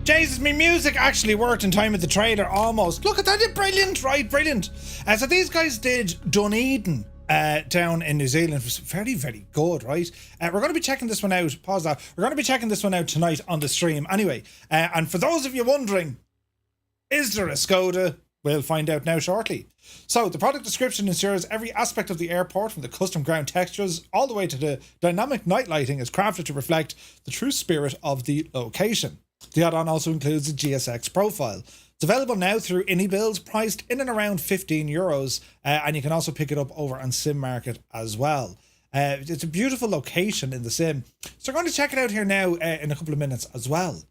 [SPEAKER 1] Jesus, my music actually worked in time with the trailer, almost. Look at that, brilliant, right, brilliant. So these guys did Dunedin, down in New Zealand was very, very good, right? We're going to be checking this one out. Pause that. We're going to be checking this one out tonight on the stream anyway. And for those of you wondering, is there a Skoda? We'll find out now shortly. So the product description ensures every aspect of the airport, from the custom ground textures all the way to the dynamic night lighting, is crafted to reflect the true spirit of the location. The add-on also includes a GSX profile. It's available now through IndyBuilds, priced in and around €15, and you can also pick it up over on Sim Market as well. It's a beautiful location in the sim. So we're going to check it out here now in a couple of minutes as well.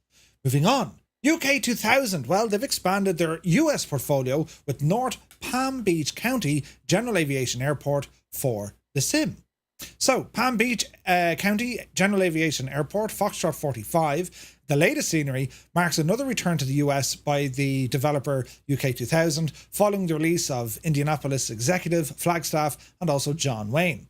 [SPEAKER 1] Moving on. UK 2000, well, they've expanded their US portfolio with North Palm Beach County General Aviation Airport for the sim. So, Palm Beach County General Aviation Airport, Foxtrot 45, the latest scenery marks another return to the US by the developer UK 2000, following the release of Indianapolis Executive, Flagstaff, and also John Wayne.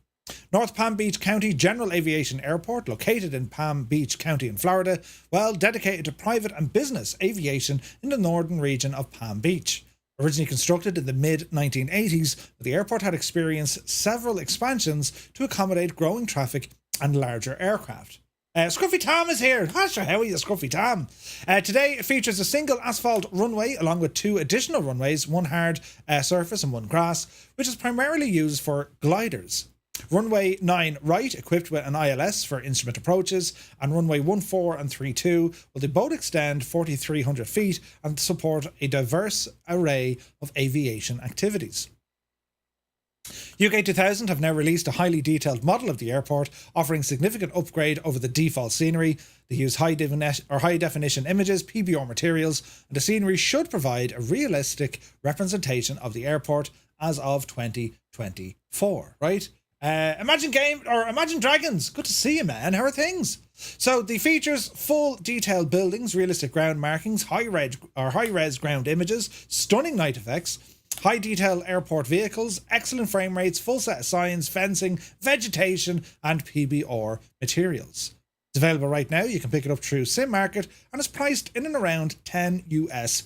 [SPEAKER 1] North Palm Beach County General Aviation Airport, located in Palm Beach County in Florida, well, dedicated to private and business aviation in the northern region of Palm Beach. Originally constructed in the mid-1980s, the airport had experienced several expansions to accommodate growing traffic and larger aircraft. Scruffy Tom is here. How are you, Scruffy Tom? Today it features a single asphalt runway along with 2 additional runways, one hard surface and one grass, which is primarily used for gliders. Runway 9 right, equipped with an ILS for instrument approaches, and runway 14 and 32, well, they both extend 4,300 feet and support a diverse array of aviation activities. UK 2000 have now released a highly detailed model of the airport, offering significant upgrade over the default scenery. They use high definition images, PBR materials, and the scenery should provide a realistic representation of the airport as of 2024, right? Imagine Dragons. Good to see you, man. How are things? So the features full detailed buildings, realistic ground markings, high-res ground images, stunning night effects, high detail airport vehicles, excellent frame rates, full set of signs, fencing, vegetation, and PBR materials. It's available right now. You can pick it up through Sim Market, and it's priced in and around $10.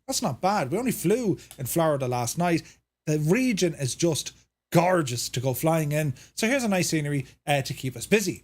[SPEAKER 1] That's not bad. We only flew in Florida last night. The region is just gorgeous to go flying in. So here's a nice scenery to keep us busy.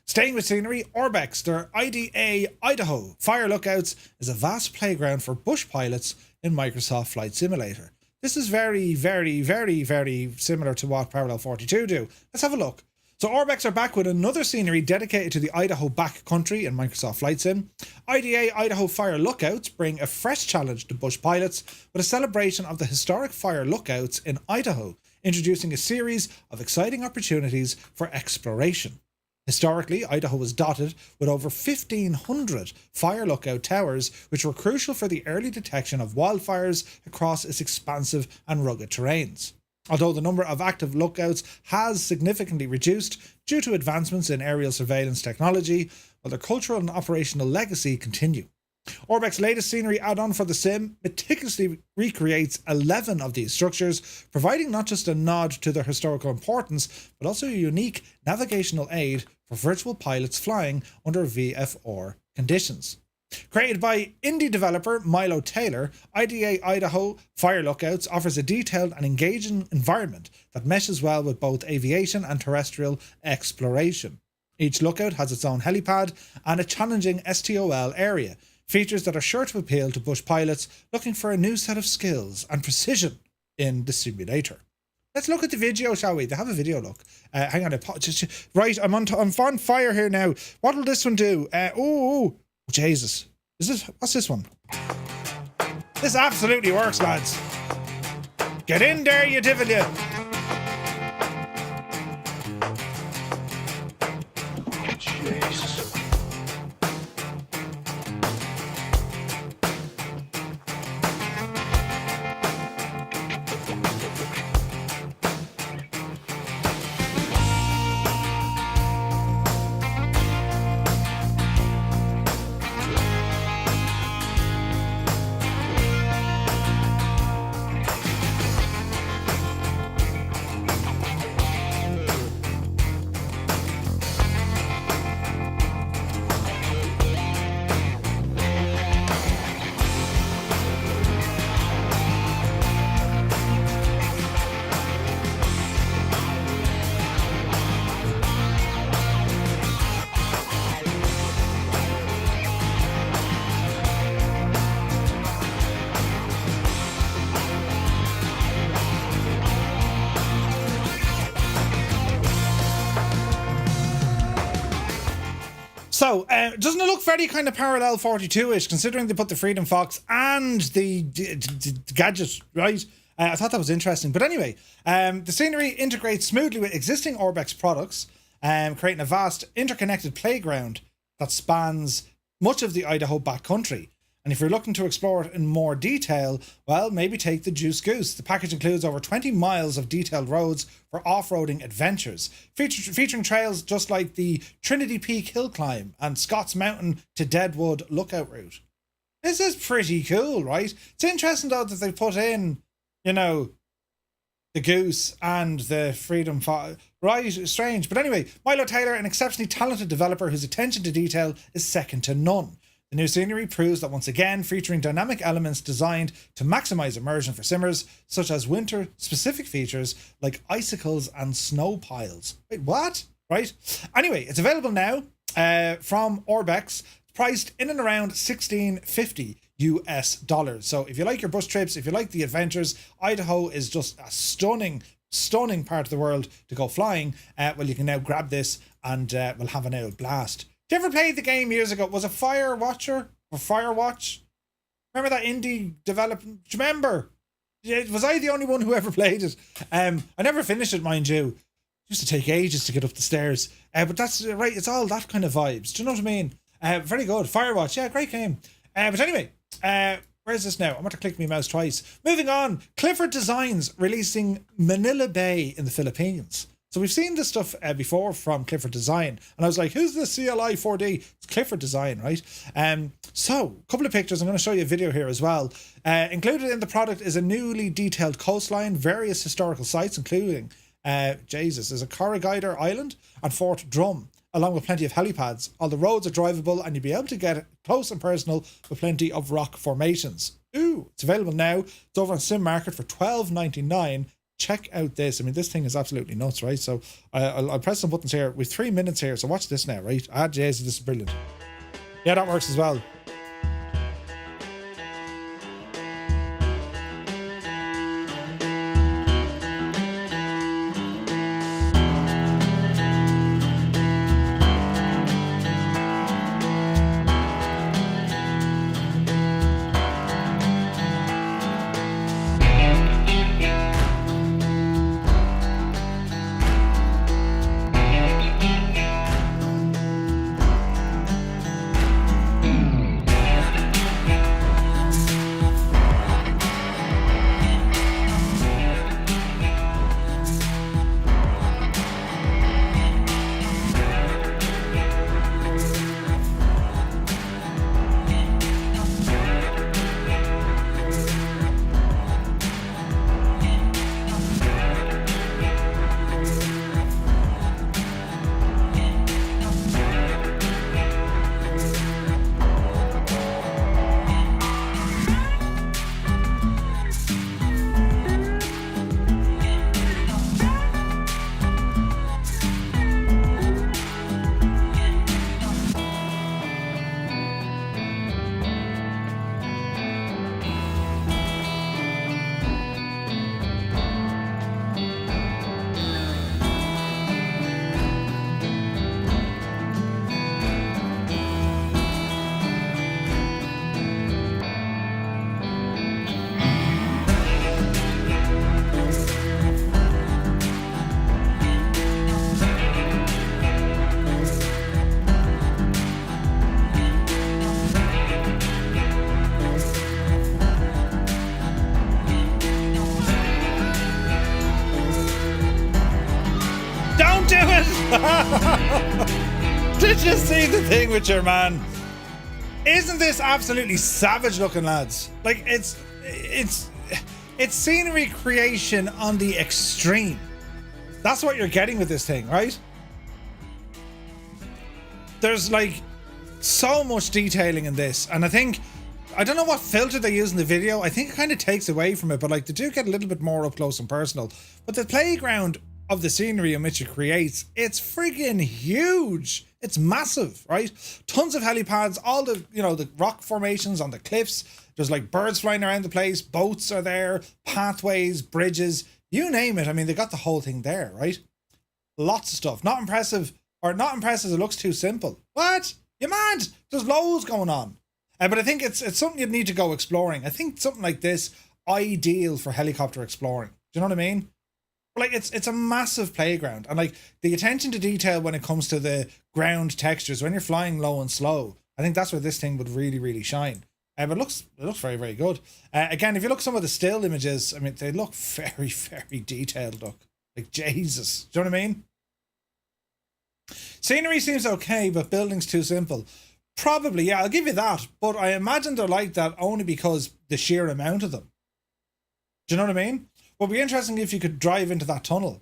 [SPEAKER 1] Staying with scenery, Orbex, their IDA Idaho Fire Lookouts, is a vast playground for bush pilots in Microsoft Flight Simulator. This is very, very, very, very similar to what Parallel 42 do. Let's have a look. So Orbex are back with another scenery dedicated to the Idaho backcountry in Microsoft Flight Sim. IDA Idaho Fire Lookouts bring a fresh challenge to bush pilots with a celebration of the historic fire lookouts in Idaho, introducing a series of exciting opportunities for exploration. Historically, Idaho was dotted with over 1,500 fire lookout towers, which were crucial for the early detection of wildfires across its expansive and rugged terrains. Although the number of active lookouts has significantly reduced due to advancements in aerial surveillance technology, while their cultural and operational legacy continue. Orbex's latest scenery add-on for the sim meticulously recreates 11 of these structures, providing not just a nod to their historical importance, but also a unique navigational aid for virtual pilots flying under VFR conditions. Created by indie developer Milo Taylor, IDA Idaho Fire Lookouts offers a detailed and engaging environment that meshes well with both aviation and terrestrial exploration. Each lookout has its own helipad and a challenging STOL area, features that are sure to appeal to bush pilots looking for a new set of skills and precision in the simulator. Let's look at the video, shall we? They have a video, look. Hang on. Right, I'm on fire here now. What will this one do? Oh, Jesus. What's this one? This absolutely works, lads. Get in there, you divil, you. Jesus. So, doesn't it look very kind of parallel 42-ish, considering they put the Freedom Fox and the gadget, right? I thought that was interesting. But anyway, the scenery integrates smoothly with existing Orbex products, creating a vast interconnected playground that spans much of the Idaho backcountry. And if you're looking to explore it in more detail, well, maybe take the Juice Goose. The package includes over 20 miles of detailed roads for off-roading adventures, featuring trails just like the Trinity Peak Hill Climb and Scott's Mountain to Deadwood Lookout route. This is pretty cool, right? It's interesting, though, that they put in, you know, the Goose and the Freedom Fox. Right, strange. But anyway, Milo Taylor, an exceptionally talented developer whose attention to detail is second to none. The new scenery proves that once again, featuring dynamic elements designed to maximize immersion for simmers, such as winter-specific features like icicles and snow piles. Wait, what? Right? Anyway, it's available now from Orbex, priced in and around $16.50 US. So if you like your bus trips, if you like the adventures, Idaho is just a stunning part of the world to go flying. Well, you can now grab this and we'll have an old blast. Did you ever play the game years ago? Was it Firewatcher or Firewatch? Remember that indie development? Do you remember? Was I the only one who ever played it? I never finished it, mind you. It used to take ages to get up the stairs. But that's right. It's all that kind of vibes. Do you know what I mean? Very good. Firewatch. Yeah, great game. But anyway, where's this now? I'm going to click my mouse twice. Moving on. Clifford Designs releasing Manila Bay in the Philippines. So we've seen this stuff before from Clifford Design. And I was like, who's the CLI 4D? It's Clifford Design, right? So, a couple of pictures. I'm going to show you a video here as well. Included in the product is a newly detailed coastline, various historical sites, including, there's a Corrigider Island and Fort Drum, along with plenty of helipads. All the roads are drivable and you'll be able to get close and personal with plenty of rock formations. Ooh, it's available now. It's over on Sim Market for $12.99. Check out this. I mean, this thing is absolutely nuts, right? So I'll press some buttons here. We've 3 minutes here, so watch this now, right? Jesus, this is brilliant. Yeah, that works as well. Did you see the thing with your man? Isn't this absolutely savage looking, lads? Like, it's scenery creation on the extreme. That's what you're getting with this thing, right? There's like so much detailing in this, and I don't know what filter they use in the video. I think it kind of takes away from it, but like they do get a little bit more up close and personal. But the playground of the scenery in which it creates, it's friggin' huge. It's massive, right? Tons of helipads, all the, the rock formations on the cliffs. There's like birds flying around the place, boats are there, pathways, bridges, you name it. I mean, they got the whole thing there, right? Lots of stuff. Not impressive, or not impressive, it looks too simple. What? You mad? There's loads going on. But I think it's something you'd need to go exploring. I think something like this, ideal for helicopter exploring. Do you know what I mean? Like it's a massive playground, and like the attention to detail when it comes to the ground textures when you're flying low and slow, I think that's where this thing would really, really shine. But it looks very, very good. Again, if you look at some of the still images, I mean, they look very, very detailed. Look, like Jesus. Do you know what I mean? Scenery seems okay, but buildings too simple. Probably, yeah, I'll give you that. But I imagine they're like that only because the sheer amount of them. Do you know what I mean? Would be interesting if you could drive into that tunnel.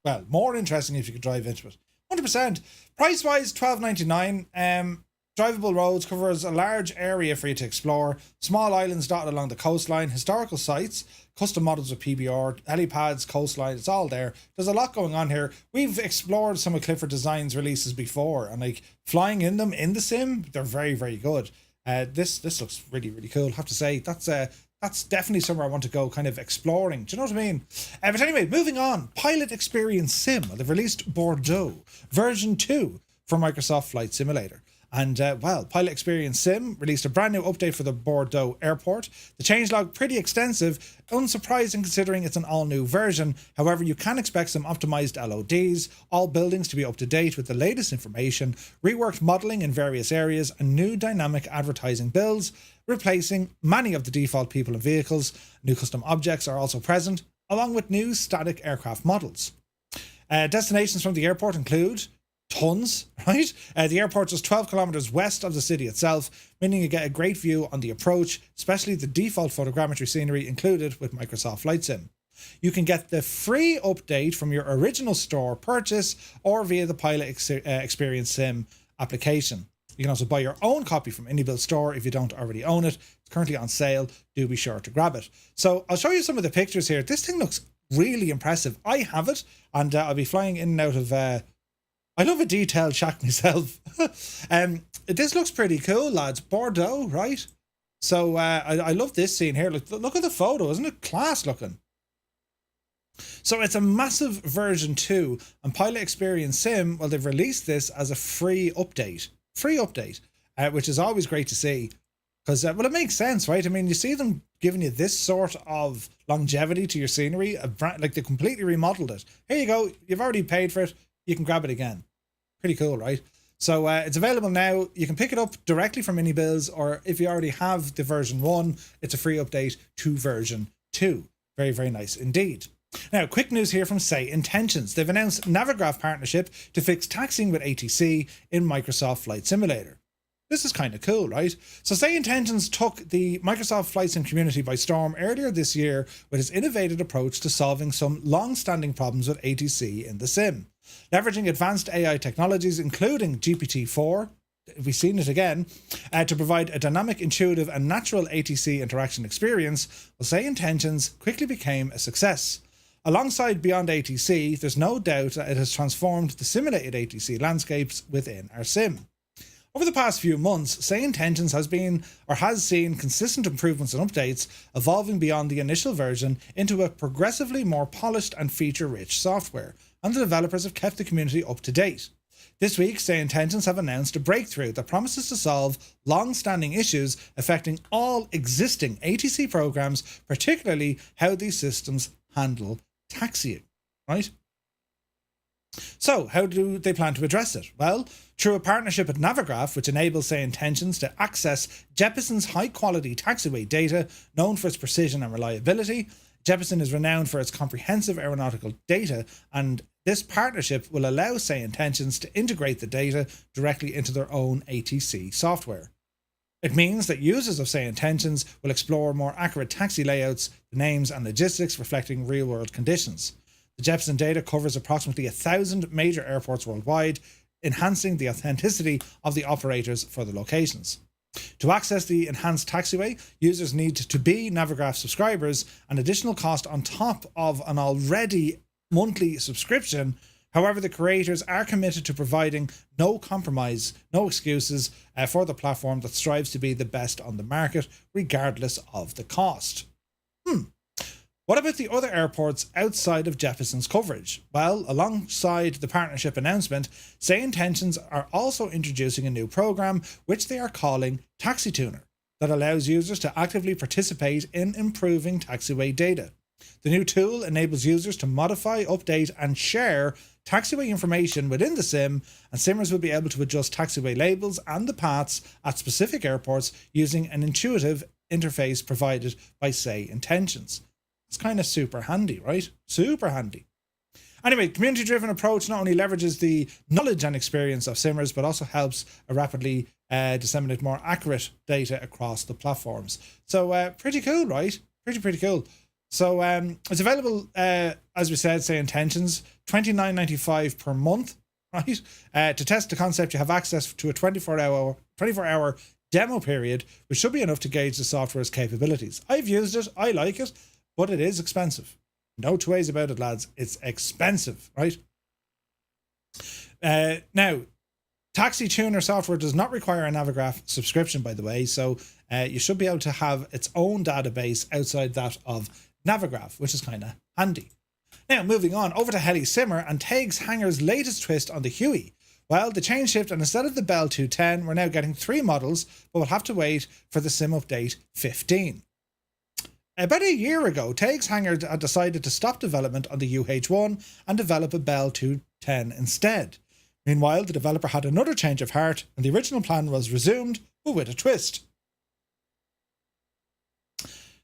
[SPEAKER 1] Well, more interesting if you could drive into it. 100%. Price-wise, $12.99. Drivable roads covers a large area for you to explore. Small islands dotted along the coastline. Historical sites. Custom models with PBR. Helipads, coastline. It's all there. There's a lot going on here. We've explored some of Clifford Design's releases before. And like flying in them in the sim, they're very, very good. This looks really, really cool. I have to say, that's definitely somewhere I want to go kind of exploring. Do you know what I mean? But anyway, moving on. Pilot Experience Sim. They've released Bordeaux version 2 for Microsoft Flight Simulator. And, well, Pilot Experience Sim released a brand new update for the Bordeaux Airport. The changelog pretty extensive, unsurprising considering it's an all-new version. However, you can expect some optimized LODs, all buildings to be up to date with the latest information, reworked modeling in various areas, and new dynamic advertising builds, replacing many of the default people and vehicles. New custom objects are also present, along with new static aircraft models. Destinations from the airport include tons, right? The airport is 12 kilometers west of the city itself, meaning you get a great view on the approach, especially the default photogrammetry scenery included with Microsoft Flight Sim. You can get the free update from your original store purchase or via the Pilot Experience Sim application. You can also buy your own copy from IndieBuild store if you don't already own it. It's currently on sale. Do be sure to grab it. So I'll show you some of the pictures here. This thing looks really impressive. I have it, and I'll be flying in and out of... I love a detailed shack myself. This looks pretty cool, lads. Bordeaux, right? So I love this scene here. Look at the photo. Isn't it class looking? So it's a massive version 2, and Pilot Experience Sim, well, they've released this as a free update. Which is always great to see. Because, well, it makes sense, right? I mean, you see them giving you this sort of longevity to your scenery. Like, they completely remodeled it. Here you go. You've already paid for it. You can grab it again. Pretty cool, right? So it's available now. You can pick it up directly from IndieBuilds, or if you already have the version 1, it's a free update to version 2. Very, very nice indeed. Now, quick news here from SayIntentions. They've announced Navigraph partnership to fix taxiing with ATC in Microsoft Flight Simulator. This is kind of cool, right? So SayIntentions took the Microsoft Flight Sim community by storm earlier this year with its innovative approach to solving some long-standing problems with ATC in the sim. Leveraging advanced AI technologies, including GPT-4, we've seen it again, to provide a dynamic, intuitive, and natural ATC interaction experience, well, SayIntentions quickly became a success. Alongside Beyond ATC, there's no doubt that it has transformed the simulated ATC landscapes within our sim. Over the past few months, SayIntentions has seen consistent improvements and updates, evolving beyond the initial version into a progressively more polished and feature-rich software, and the developers have kept the community up to date. This week, SayIntentions have announced a breakthrough that promises to solve long-standing issues affecting all existing ATC programs, particularly how these systems handle taxiing, right? So, how do they plan to address it? Well, through a partnership with Navigraph, which enables SayIntentions to access Jeppeson's high-quality taxiway data, known for its precision and reliability. Jeppesen is renowned for its comprehensive aeronautical data, and this partnership will allow SayIntentions to integrate the data directly into their own ATC software. It means that users of SayIntentions will explore more accurate taxi layouts, the names and logistics reflecting real-world conditions. The Jeppesen data covers approximately 1,000 major airports worldwide, enhancing the authenticity of the operators for the locations. To access the enhanced taxiway, users need to be Navigraph subscribers, an additional cost on top of an already monthly subscription. However, the creators are committed to providing no compromise, no excuses for the platform that strives to be the best on the market, regardless of the cost. What about the other airports outside of Jefferson's coverage? Well, alongside the partnership announcement, SayIntentions are also introducing a new program which they are calling Taxi Tuner, that allows users to actively participate in improving taxiway data. The new tool enables users to modify, update and share taxiway information within the sim, and simmers will be able to adjust taxiway labels and the paths at specific airports using an intuitive interface provided by SayIntentions. It's kind of super handy, right? Super handy. Anyway, community-driven approach not only leverages the knowledge and experience of simmers, but also helps rapidly disseminate more accurate data across the platforms. So pretty cool, right? Pretty cool. So it's available, as we said, SayIntentions, $29.95 per month, right? To test the concept, you have access to a 24-hour demo period, which should be enough to gauge the software's capabilities. I've used it, I like it, but it is expensive. No two ways about it, lads. It's expensive, right? Now, Taxi Tuner software does not require a Navigraph subscription, by the way, so you should be able to have its own database outside that of Navigraph, which is kind of handy. Now, moving on over to HeliSimmer and Taig's Hangar's latest twist on the Huey. Well, the change shift, and instead of the Bell 210, we're now getting 3 models, but we'll have to wait for the sim update 15. About a year ago, Taig's Hangar had decided to stop development on the UH1 and develop a Bell 210 instead. Meanwhile, the developer had another change of heart, and the original plan was resumed, but with a twist.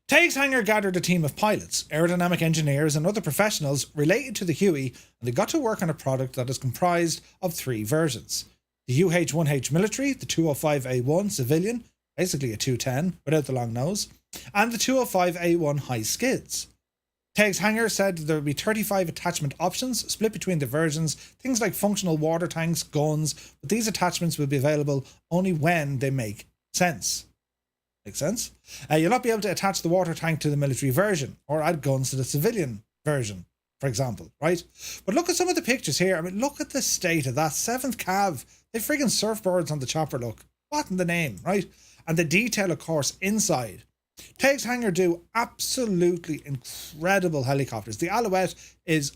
[SPEAKER 1] Taig's Hangar gathered a team of pilots, aerodynamic engineers and other professionals related to the Huey, and they got to work on a product that is comprised of 3 versions. The UH-1H military, the 205A1 civilian, basically a 210 without the long nose, and the 205A1 high skids. Taig's Hangar said there would be 35 attachment options split between the versions, things like functional water tanks, guns, but these attachments will be available only when they make sense. Makes sense? You'll not be able to attach the water tank to the military version or add guns to the civilian version, for example, right? But look at some of the pictures here. I mean, look at the state of that 7th Cav. They friggin' surfboards on the chopper, look. What in the name, right? And the detail, of course, inside. Taig's Hangar do absolutely incredible helicopters. The Alouette is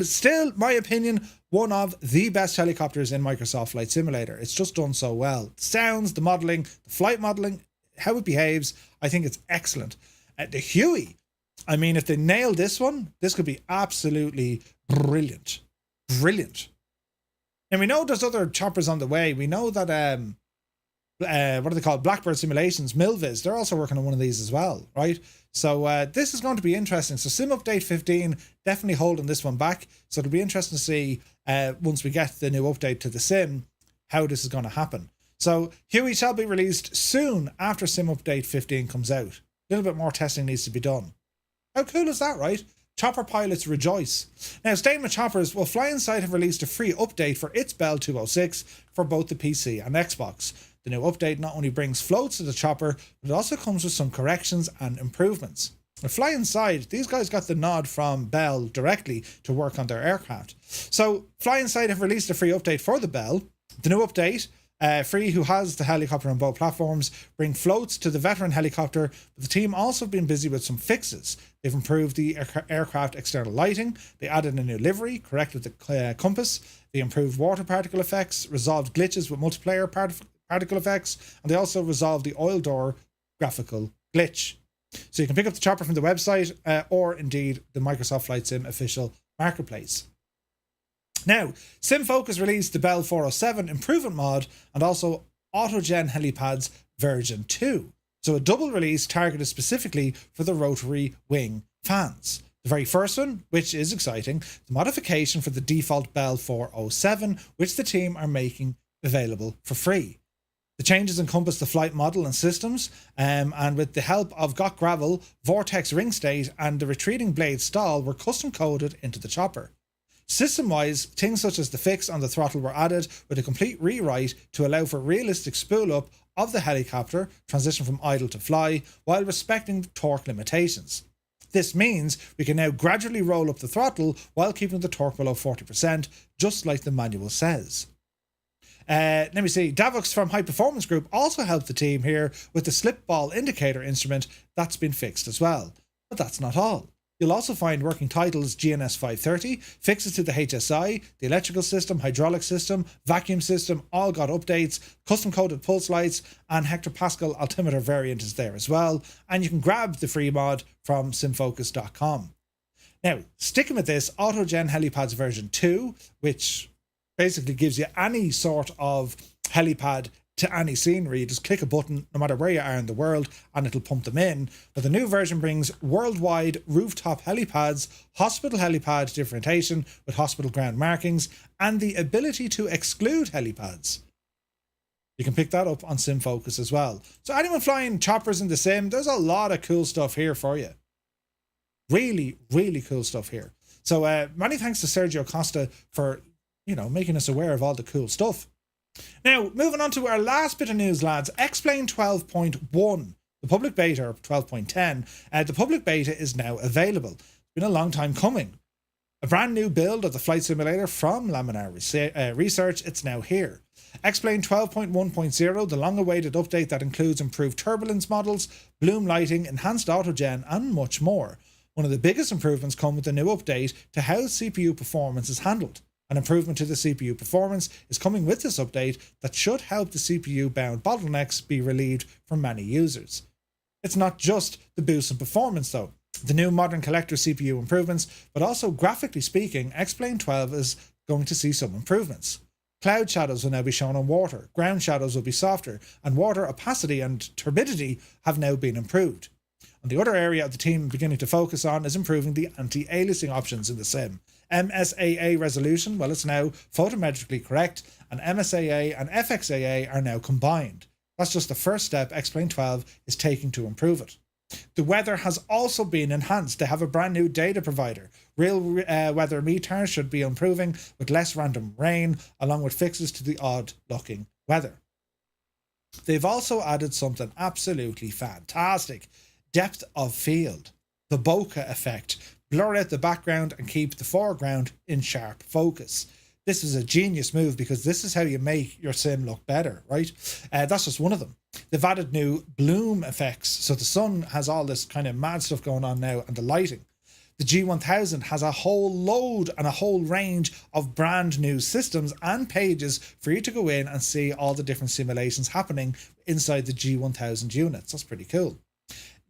[SPEAKER 1] still, my opinion, one of the best helicopters in Microsoft Flight Simulator. It's just done so well. The sounds, the modelling, the flight modelling, how it behaves, I think it's excellent. The Huey, I mean, if they nail this one, this could be absolutely brilliant. Brilliant. And we know there's other choppers on the way. We know that, what are they called? Blackbird Simulations, Milviz, they're also working on one of these as well, right? So this is going to be interesting. So Sim Update 15, definitely holding this one back. So it'll be interesting to see, once we get the new update to the Sim, how this is going to happen. So Huey shall be released soon after Sim Update 15 comes out. A little bit more testing needs to be done. How cool is that, right? Chopper pilots rejoice. Now, staying with choppers, well, Flyinsight have released a free update for its Bell 206 for both the PC and Xbox. The new update not only brings floats to the chopper, but it also comes with some corrections and improvements. Now, Flyinsight, these guys got the nod from Bell directly to work on their aircraft. So Flyinsight have released a free update for the Bell. The new update, Free, who has the helicopter on both platforms, bring floats to the veteran helicopter, but the team also have been busy with some fixes. They've improved the aircraft external lighting, they added a new livery, corrected the compass, they improved water particle effects, resolved glitches with multiplayer particle effects, and they also resolved the oil door graphical glitch. So you can pick up the chopper from the website or indeed the Microsoft Flight Sim official marketplace. Now, SimFocus released the Bell 407 improvement mod and also Autogen Helipads version 2. So a double release targeted specifically for the rotary wing fans. The very first one, which is exciting, the modification for the default Bell 407, which the team are making available for free. The changes encompass the flight model and systems, and with the help of Got Gravel, Vortex Ring State and the retreating blade stall were custom coded into the chopper. System-wise, things such as the fix on the throttle were added with a complete rewrite to allow for realistic spool-up of the helicopter, transition from idle to fly, while respecting torque limitations. This means we can now gradually roll up the throttle while keeping the torque below 40%, just like the manual says. Let me see, Davux from High Performance Group also helped the team here with the slip ball indicator instrument that's been fixed as well. But that's not all. You'll also find working titles GNS 530, fixes to the HSI, the electrical system, hydraulic system, vacuum system, all got updates, custom coded pulse lights, and hectopascal altimeter variant is there as well. And you can grab the free mod from simfocus.com. Now, sticking with this, AutoGen Helipads version 2, which basically gives you any sort of helipad to any scenery. You just click a button no matter where you are in the world and it'll pump them in. But the new version brings worldwide rooftop helipads, hospital helipad differentiation with hospital ground markings, and the ability to exclude helipads. You can pick that up on SimFocus as well. So anyone flying choppers in the sim, there's a lot of cool stuff here for you. Really, really cool stuff here. So many thanks to Sergio Costa for, making us aware of all the cool stuff. Now, moving on to our last bit of news, lads. X-Plane 12.1, the public beta, or 12.10, the public beta is now available. It's been a long time coming. A brand new build of the flight simulator from Laminar Research, it's now here. X-Plane 12.1.0, the long-awaited update that includes improved turbulence models, bloom lighting, enhanced autogen, and much more. One of the biggest improvements come with the new update to how CPU performance is handled. An improvement to the CPU performance is coming with this update that should help the CPU-bound bottlenecks be relieved for many users. It's not just the boost in performance though. The new modern collector CPU improvements, but also graphically speaking, X-Plane 12 is going to see some improvements. Cloud shadows will now be shown on water, ground shadows will be softer, and water opacity and turbidity have now been improved. And the other area of the team beginning to focus on is improving the anti-aliasing options in the sim. MSAA resolution, well, it's now photometrically correct, and MSAA and FXAA are now combined. That's just the first step X-Plane 12 is taking to improve it. The weather has also been enhanced. They have a brand new data provider. Real weather meters should be improving with less random rain, along with fixes to the odd-looking weather. They've also added something absolutely fantastic. Depth of field. The bokeh effect. Blur out the background and keep the foreground in sharp focus. This is a genius move because this is how you make your sim look better, right? That's just one of them. They've added new bloom effects. So the sun has all this kind of mad stuff going on now, and the lighting. The G1000 has a whole load and a whole range of brand new systems and pages for you to go in and see all the different simulations happening inside the G1000 units. That's pretty cool.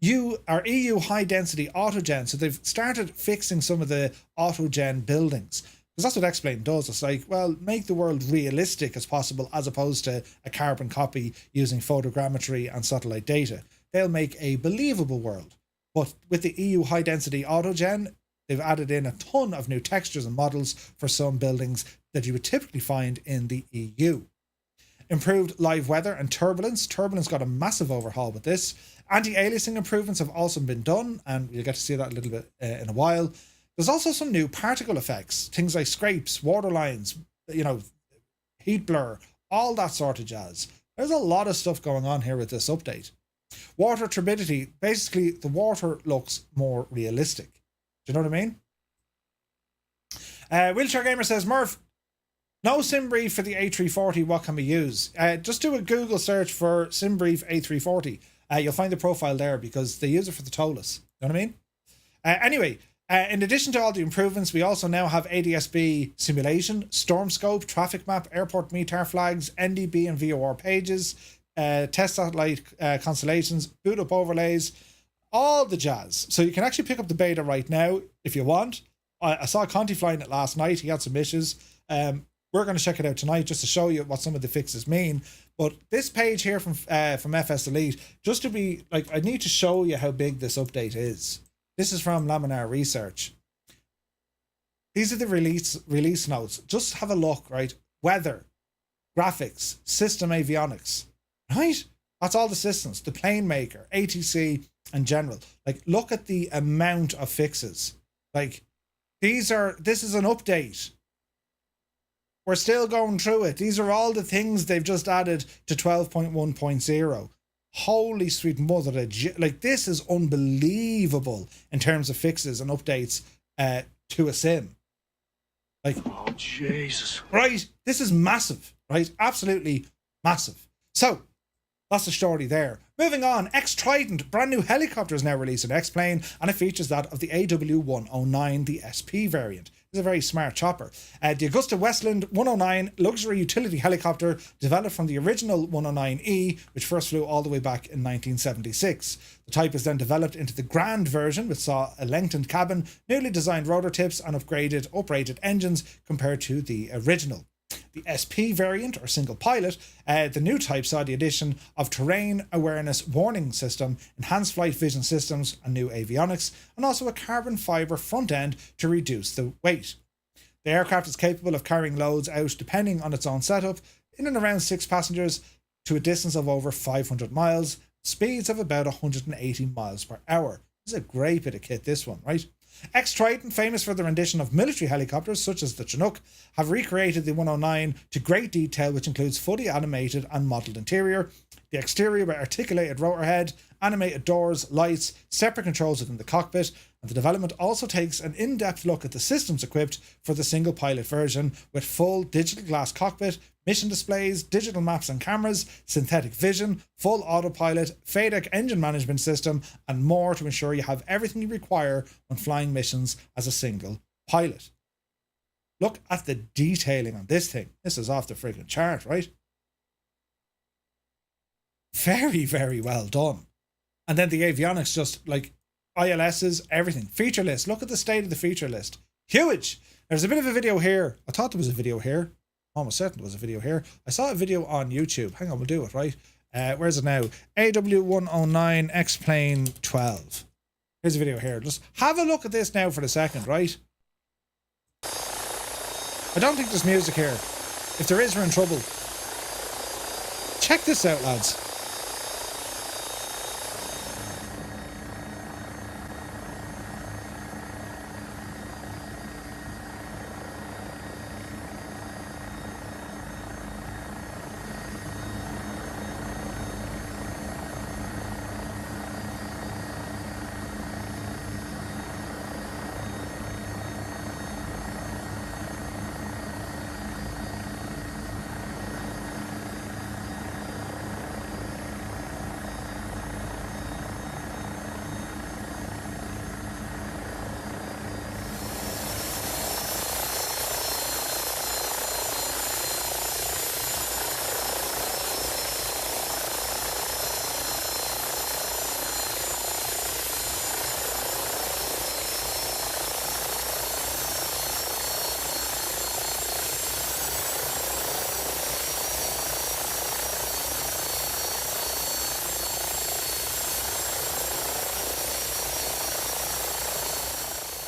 [SPEAKER 1] EU high density autogen. So they've started fixing some of the autogen buildings. Because that's what X-Plane does. It's like, well, make the world realistic as possible as opposed to a carbon copy using photogrammetry and satellite data. They'll make a believable world. But with the EU high density autogen, they've added in a ton of new textures and models for some buildings that you would typically find in the EU. Improved live weather and turbulence. Turbulence got a massive overhaul with this. Anti-aliasing improvements have also been done, and you'll get to see that a little bit in a while. There's also some new particle effects, things like scrapes, water lines, heat blur, all that sort of jazz. There's a lot of stuff going on here with this update. Water turbidity, basically the water looks more realistic. Do you know what I mean? Wheelchair Gamer says, Murph, no SimBrief for the A340, what can we use? Just do a Google search for SimBrief A340. You'll find the profile there because they use it for the TOLUS. You know what I mean? Anyway, in addition to all the improvements, we also now have ADS-B simulation, storm scope, traffic map, airport METAR flags, NDB and VOR pages, test satellite constellations, boot up overlays, all the jazz. So you can actually pick up the beta right now if you want. I saw Conti flying it last night. He had some issues. We're going to check it out tonight just to show you what some of the fixes mean. But this page here from FS Elite, just to be like, I need to show you how big this update is. This is from Laminar Research. These are the release notes. Just have a look, right? Weather, graphics, system avionics, right? That's all the systems. The plane maker, ATC, and general. Like, look at the amount of fixes. Like, this is an update. We're still going through it. These are all the things they've just added to 12.1.0. Holy sweet mother, like, this is unbelievable in terms of fixes and updates to a sim. Like, oh Jesus, right? This is massive, right? Absolutely massive. So That's the story there. Moving on, X-Trident, brand new helicopter is now released in X-Plane, and it features that of the AW109, the SP variant. It's a very smart chopper. The Augusta Westland 109 luxury utility helicopter developed from the original 109E, which first flew all the way back in 1976. The type was then developed into the Grand version, which saw a lengthened cabin, newly designed rotor tips, and upgraded, uprated engines compared to the original. The SP variant, or single pilot, the new type saw the addition of terrain awareness warning system, enhanced flight vision systems and new avionics, and also a carbon fibre front end to reduce the weight. The aircraft is capable of carrying loads out, depending on its own setup, in and around 6 passengers to a distance of over 500 miles, speeds of about 180 miles per hour. This is a great bit of kit, this one, right? X-Trident, famous for the rendition of military helicopters such as the Chinook, have recreated the 109 to great detail, which includes fully animated and modelled interior, the exterior with articulated rotor head, animated doors, lights, separate controls within the cockpit, and the development also takes an in-depth look at the systems equipped for the single pilot version with full digital glass cockpit, mission displays, digital maps and cameras, synthetic vision, full autopilot, FADEC engine management system, and more to ensure you have everything you require when flying missions as a single pilot. Look at the detailing on this thing. This is off the freaking chart, right? Very, very well done. And then the avionics, just like ILSs, everything. Feature list. Look at the state of the feature list. Huge. There's a bit of a video here. I thought there was a video here. Almost certain there was a video here. I saw a video on YouTube. Hang on, we'll do it, right? Where's it now? AW109 X-Plane 12. Here's a video here. Just have a look at this now for a second, right? I don't think there's music here. If there is, we're in trouble. Check this out, lads.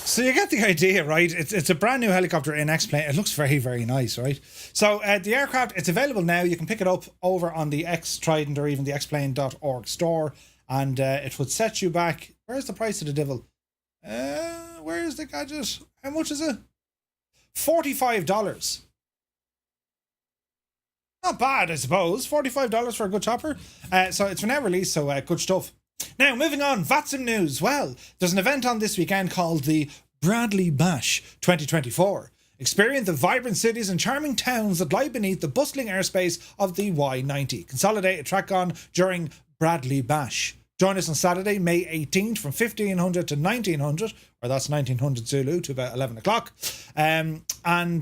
[SPEAKER 1] So you get the idea, right? It's a brand new helicopter in X-Plane. It looks very, very nice, right? So the aircraft, it's available now. You can pick it up over on the X-Trident or even the xplane.org store. And it would set you back. Where's the price of the devil? Where's the gadget? How much is it? $45. Not bad, I suppose. $45 for a good chopper. So it's for now released, so good stuff. Now, moving on, flightsim news. Well, there's an event on this weekend called the Bradley Bash 2024. Experience the vibrant cities and charming towns that lie beneath the bustling airspace of the Y90. Consolidate a track on during Bradley Bash. Join us on Saturday, May 18th from 1500 to 1900, or that's 1900 Zulu to about 11 o'clock. And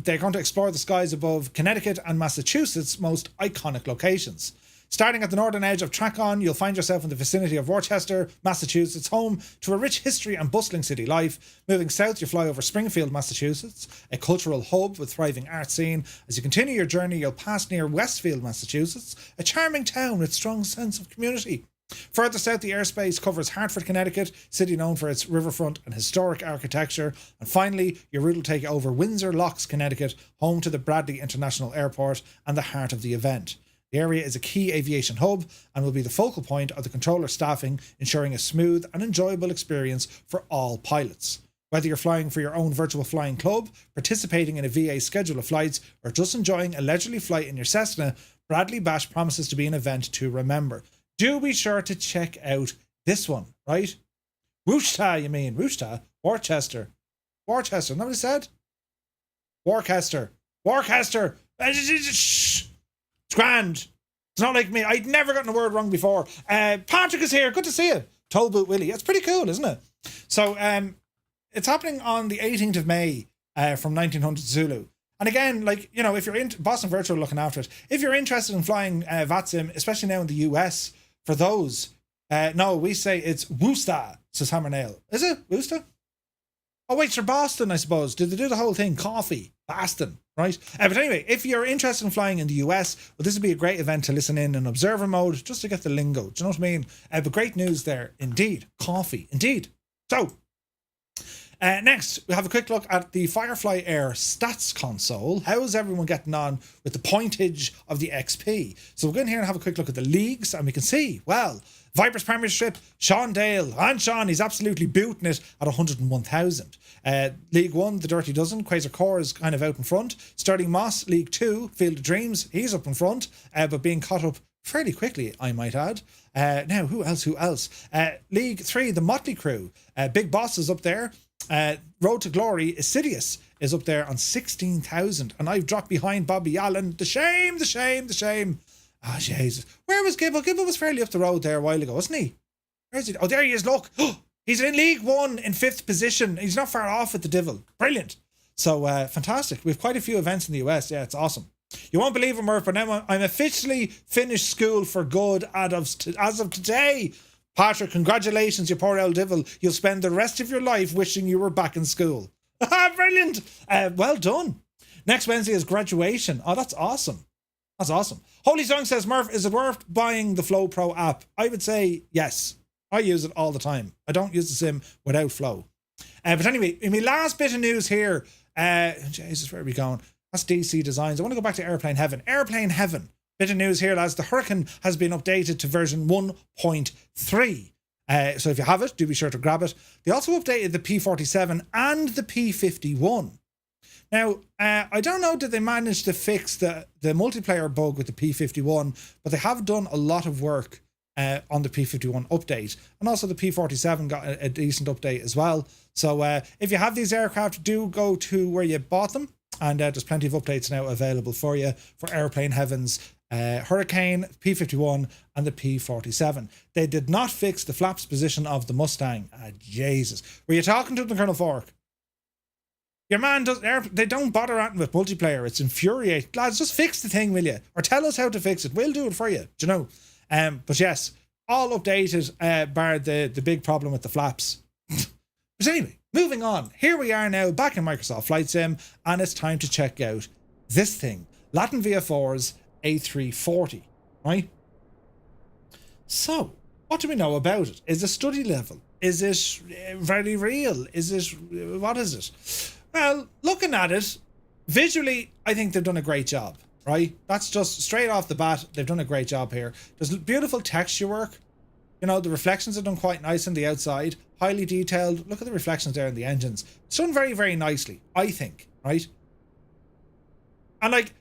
[SPEAKER 1] they're going to explore the skies above Connecticut and Massachusetts' most iconic locations. Starting at the northern edge of Track-On, you'll find yourself in the vicinity of Worcester, Massachusetts, home to a rich history and bustling city life. Moving south, you fly over Springfield, Massachusetts, a cultural hub with thriving art scene. As you continue your journey, you'll pass near Westfield, Massachusetts, a charming town with strong sense of community. Further south, the airspace covers Hartford, Connecticut, city known for its riverfront and historic architecture. And finally, your route will take you over Windsor Locks, Connecticut, home to the Bradley International Airport and the heart of the event. The area is a key aviation hub and will be the focal point of the controller staffing, ensuring a smooth and enjoyable experience for all pilots. Whether you're flying for your own virtual flying club, participating in a VA schedule of flights, or just enjoying a leisurely flight in your Cessna, Bradley Bash promises to be an event to remember. Do be sure to check out this one, right? Worcester, you mean? Worcester? Worcester. Worcester. Nobody said? Worcester. Worcester. Shh. It's grand. not like me. I'd never gotten a word wrong before. Patrick is here. Good to see you. Tollboot Willie. It's pretty cool, isn't it? So it's happening on the 18th of May from 1900 Zulu. And again, like, you know, if you're in Boston Virtual looking after it, if you're interested in flying VATSIM, especially now in the US, for those, no, we say it's Worcester, says Hammer Nail. Is it Worcester? Oh, wait, for Boston, I suppose. Did they do the whole thing? Coffee. Boston, right? But anyway, if you're interested in flying in the US, well, this would be a great event to listen in observer mode, just to get the lingo. Do you know what I mean? But great news there, indeed. Coffee, indeed. So, next, we have a quick look at the FireFly Air stats console. How's everyone getting on with the pointage of the XP? So we'll go in here and have a quick look at the leagues, and we can see, well, Vipers Premiership, Sean Dale, and Sean, he's absolutely booting it at 101,000. League 1, the Dirty Dozen, Quasar Core is kind of out in front. Sterling Moss, League 2, Field of Dreams, he's up in front, but being caught up fairly quickly, I might add. Now, who else? League 3, the Motley Crew, Big Boss is up there. Road to Glory, Assidious is up there on 16,000, and I've dropped behind Bobby Allen. The shame. Ah, Jesus. Where was Gibble? Gibble was fairly up the road there a while ago, wasn't he? Where's he? Oh, there he is, look. He's in League 1 in 5th position. He's not far off with the Devil. Brilliant. So, fantastic. We have quite a few events in the US. Yeah, it's awesome. You won't believe it, Murph, but now I'm officially finished school for good as of today. Patrick, congratulations, you poor old devil. You'll spend the rest of your life wishing you were back in school. Brilliant. Well done. Next Wednesday is graduation. Oh, that's awesome. That's awesome. Holy Song says, Murph, is it worth buying the Flow Pro app? I would say yes. I use it all the time. I don't use the sim without Flow. But anyway, in my last bit of news here, Jesus, where are we going? That's DC Designs. I want to go back to Airplane Heaven. Airplane Heaven. Bit of news here, lads. The Hurricane has been updated to version 1.3. So if you have it, do be sure to grab it. They also updated the P47 and the P51. Now, I don't know did they manage to fix the multiplayer bug with the P51, but they have done a lot of work on the P51 update. And also the P47 got a decent update as well. So if you have these aircraft, do go to where you bought them. And there's plenty of updates now available for you for Airplane Heaven's Hurricane, P51 and the P47. They did not fix the flaps position of the Mustang. Jesus. Were you talking to them, Colonel Fork? Your man does. They don't bother acting with multiplayer. It's infuriating. Lads, just fix the thing, will you? Or tell us how to fix it. We'll do it for you. Do you know? But yes, all updated, bar the big problem with the flaps. But anyway, moving on. Here we are now back in Microsoft Flight Sim, and it's time to check out this thing, LatinVFR's A340, right? So, what do we know about it? Is it study level? Is it very real? What is it? Well, looking at it, visually, I think they've done a great job, right? That's just straight off the bat, they've done a great job here. There's beautiful texture work. You know, the reflections are done quite nice on the outside, highly detailed. Look at the reflections there in the engines. It's done very, very nicely, I think, right? And like,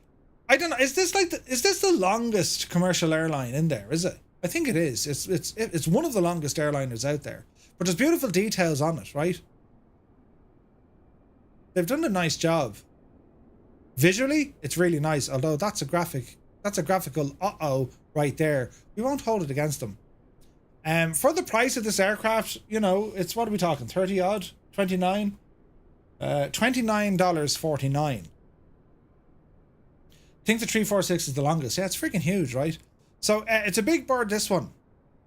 [SPEAKER 1] I don't know, is this the longest commercial airline in there, is it? I think it is. It's one of the longest airliners out there. But there's beautiful details on it, right? They've done a nice job. Visually, it's really nice, although that's a graphical right there. We won't hold it against them. For the price of this aircraft, you know, it's, what are we talking, 30 odd? 29? $29.49. I think the 346 is the longest. Yeah, it's freaking huge, right? So it's a big bird, this one.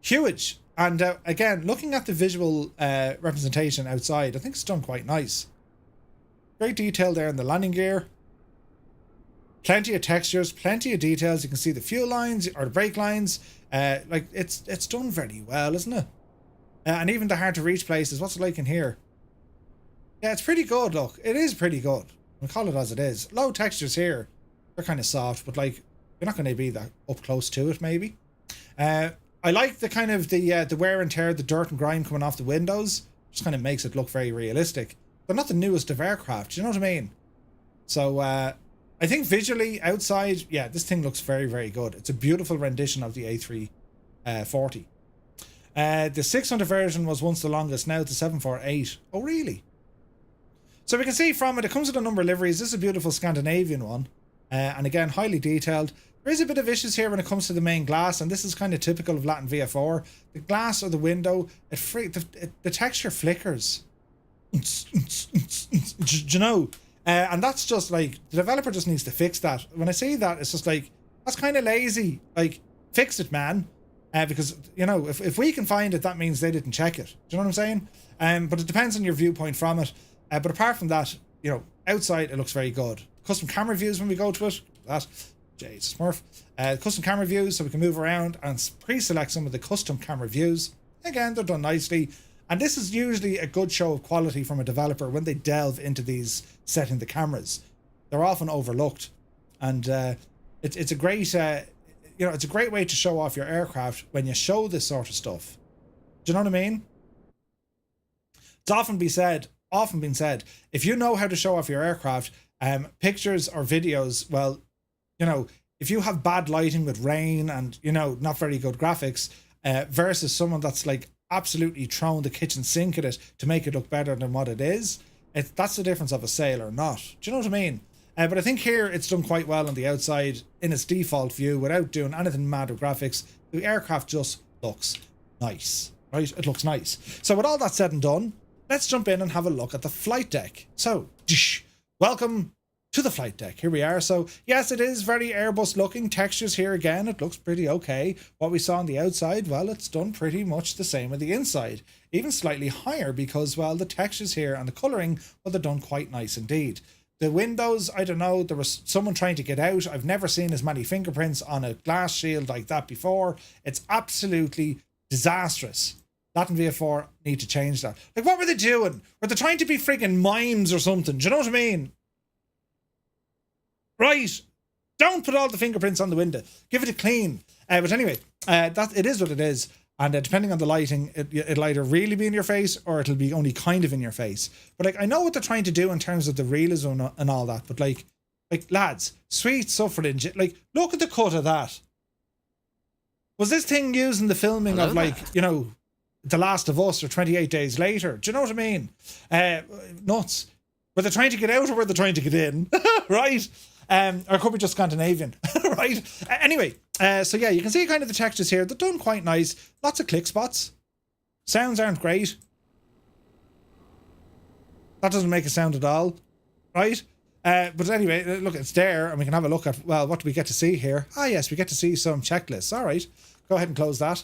[SPEAKER 1] Huge. And again, looking at the visual representation outside, I think it's done quite nice. Great detail there in the landing gear. Plenty of textures, plenty of details. You can see the fuel lines or the brake lines. Like it's done very well, isn't it? And even the hard to reach places. What's it like in here? Yeah, it's pretty good. Look, it is pretty good. We'll call it as it is. Low textures here. They're kind of soft, but like you're not going to be that up close to it. Maybe. I like the kind of the wear and tear, the dirt and grime coming off the windows. Just kind of makes it look very realistic. They're not the newest of aircraft. Do you know what I mean? So I think visually outside, yeah, this thing looks very, very good. It's a beautiful rendition of the A340. The 600 version was once the longest. Now it's the 748. Oh, really? So we can see from it, it comes with a number of liveries. This is a beautiful Scandinavian one. And again, highly detailed. There is a bit of issues here when it comes to the main glass, and this is kind of typical of LatinVFR. The glass or the window, the texture flickers. Do you know? And that's just like, the developer just needs to fix that. When I see that, it's just like, that's kind of lazy. Like, fix it, man. Because, you know, if we can find it, that means they didn't check it. Do you know what I'm saying? But it depends on your viewpoint from it. But apart from that, you know, outside it looks very good. Custom camera views when we go to it. That, Jesus Smurf. Custom camera views, so we can move around and pre-select some of the custom camera views. Again, they're done nicely. And this is usually a good show of quality from a developer when they delve into these setting the cameras. They're often overlooked. And it's a great, you know, it's a great way to show off your aircraft when you show this sort of stuff. Do you know what I mean? It's often been said, if you know how to show off your aircraft, pictures or videos, well, you know, if you have bad lighting with rain and, you know, not very good graphics, versus someone that's like absolutely thrown the kitchen sink at it to make it look better than what it is, that's the difference of a sale or not. Do you know what I mean? But I think here it's done quite well on the outside in its default view without doing anything mad with graphics. The aircraft just looks nice, right? It looks nice. So with all that said and done, let's jump in and have a look at the flight deck. So, welcome to the flight deck. Here we are. So yes, it is very Airbus looking. Textures here again, it looks pretty okay. What we saw on the outside, well, it's done pretty much the same with the inside. Even slightly higher because, well, the textures here and the colouring, well, they're done quite nice indeed. The windows, I don't know, there was someone trying to get out. I've never seen as many fingerprints on a glass shield like that before. It's absolutely disastrous. LatinVFR need to change that. Like, what were they doing? Were they trying to be freaking mimes or something? Do you know what I mean? Right. Don't put all the fingerprints on the window. Give it a clean. But anyway, it is what it is. And depending on the lighting, it'll either really be in your face or it'll be only kind of in your face. But like, I know what they're trying to do in terms of the realism and all that. But like lads, sweet suffering. Like, look at the cut of that. Was this thing used in the filming of, like, you know, The Last of Us or 28 Days Later? Do you know what I mean? Nuts. Were they trying to get out or were they trying to get in? Right? Or it could be just Scandinavian. Right? Anyway, so yeah, you can see kind of the textures here. They're done quite nice. Lots of click spots. Sounds aren't great. That doesn't make a sound at all. Right? But anyway, look, it's there and we can have a look at, well, what do we get to see here? Ah, yes, we get to see some checklists. All right. Go ahead and close that.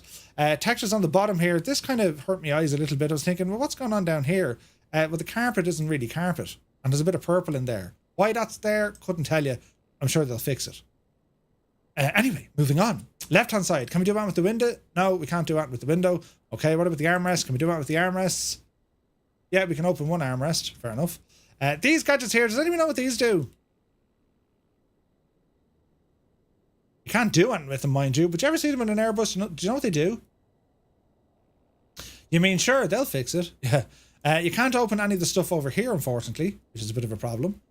[SPEAKER 1] Textures on the bottom here. This kind of hurt my eyes a little bit. I was thinking, well, what's going on down here? Well, the carpet isn't really carpet. And there's a bit of purple in there. Why that's there, couldn't tell you. I'm sure they'll fix it. Anyway, moving on. Left-hand side. Can we do that with the window? No, we can't do that with the window. Okay, what about the armrest? Can we do that with the armrests? Yeah, we can open one armrest. Fair enough. These gadgets here, does anyone know what these do? You can't do anything with them, mind you. But do you ever see them in an Airbus? Do you know what they do? You mean, sure, they'll fix it. Yeah. You can't open any of the stuff over here, unfortunately, which is a bit of a problem.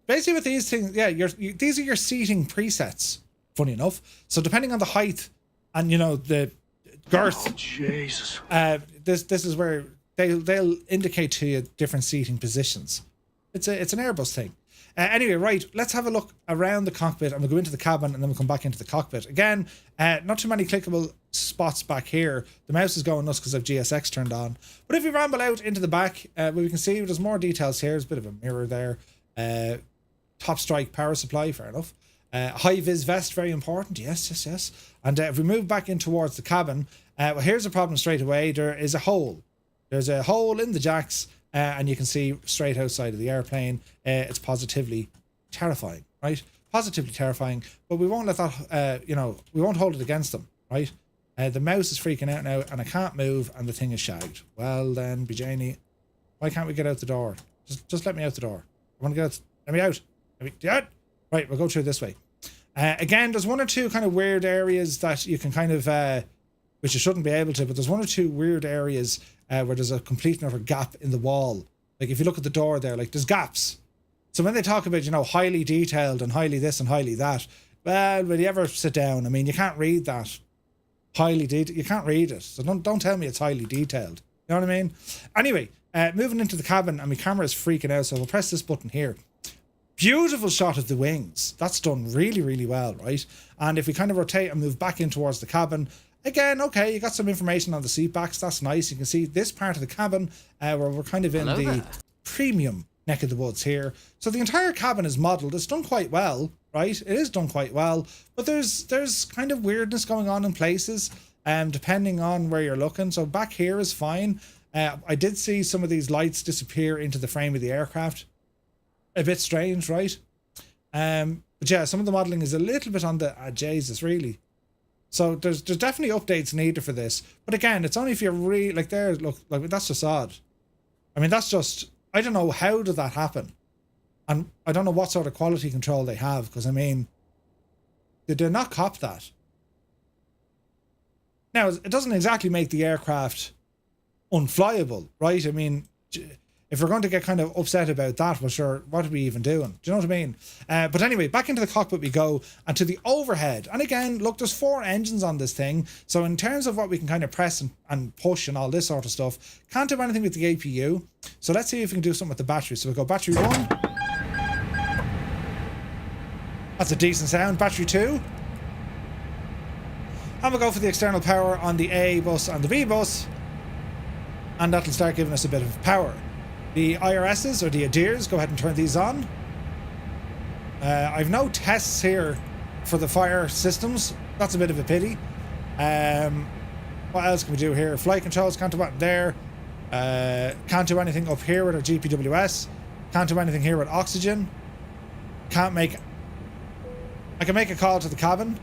[SPEAKER 1] Basically with these things, yeah, these are your seating presets, funny enough. So depending on the height and, you know, the girth,
[SPEAKER 6] Oh, Jesus.
[SPEAKER 1] this is where they'll indicate to you different seating positions. It's an Airbus thing. Anyway, right, let's have a look around the cockpit and we'll go into the cabin and then we'll come back into the cockpit. Again, not too many clickable spots back here. The mouse is going nuts because I've GSX turned on. But if we ramble out into the back, we can see there's more details here. There's a bit of a mirror there. Top strike power supply, fair enough. High vis vest, very important. Yes. And if we move back in towards the cabin, well, here's a problem straight away. There is a hole. There's a hole in the jacks. And you can see straight outside of the airplane. It's positively terrifying, right? Positively terrifying. But we won't let that, you know, we won't hold it against them, right? The mouse is freaking out now and I can't move and the thing is shagged. Well then, Bijani, why can't we get out the door? Just let me out the door. I want to get out. Let me out. Let me out. Right, we'll go through this way. Again, there's one or two kind of weird areas that you can kind of, which you shouldn't be able to, but there's one or two weird areas where there's a complete and utter gap in the wall. Like if you look at the door there, like there's gaps. So when they talk about, you know, highly detailed and highly this and highly that, well, will you ever sit down? I mean, you can't read that. Highly detailed, you can't read it. So don't tell me it's highly detailed. You know what I mean? Anyway, moving into the cabin and my camera is freaking out. So we'll press this button here. Beautiful shot of the wings. That's done really, really well, right? And if we kind of rotate and move back in towards the cabin, again, okay, you got some information on the seat backs. That's nice. You can see this part of the cabin where we're kind of in the premium neck of the woods here. So the entire cabin is modelled. It's done quite well, right? It is done quite well, but there's kind of weirdness going on in places, depending on where you're looking. So back here is fine. I did see some of these lights disappear into the frame of the aircraft. A bit strange, right? But yeah, some of the modelling is a little bit on the Jesus, really. So there's definitely updates needed for this. But again, it's only if you're really like there. Look, like that's just odd. I mean, that's just, I don't know how did that happen, and I don't know what sort of quality control they have, because I mean, did they not cop that? Now it doesn't exactly make the aircraft unflyable, right? I mean, if we're going to get kind of upset about that, well, sure, what are we even doing? Do you know what I mean? But anyway, back into the cockpit we go, and to the overhead. And again, look, there's 4 engines on this thing. So in terms of what we can kind of press and push and all this sort of stuff, can't do anything with the APU. So let's see if we can do something with the battery. So we'll go battery 1. That's a decent sound. Battery 2. And we'll go for the external power on the A bus and the B bus. And that'll start giving us a bit of power. The IRSs, or the ADIRs, go ahead and turn these on. I've no tests here for the fire systems. That's a bit of a pity. What else can we do here? Flight controls, can't do that there. Can't do anything up here with our GPWS. Can't do anything here with oxygen. Can't make... I can make a call to the cabin.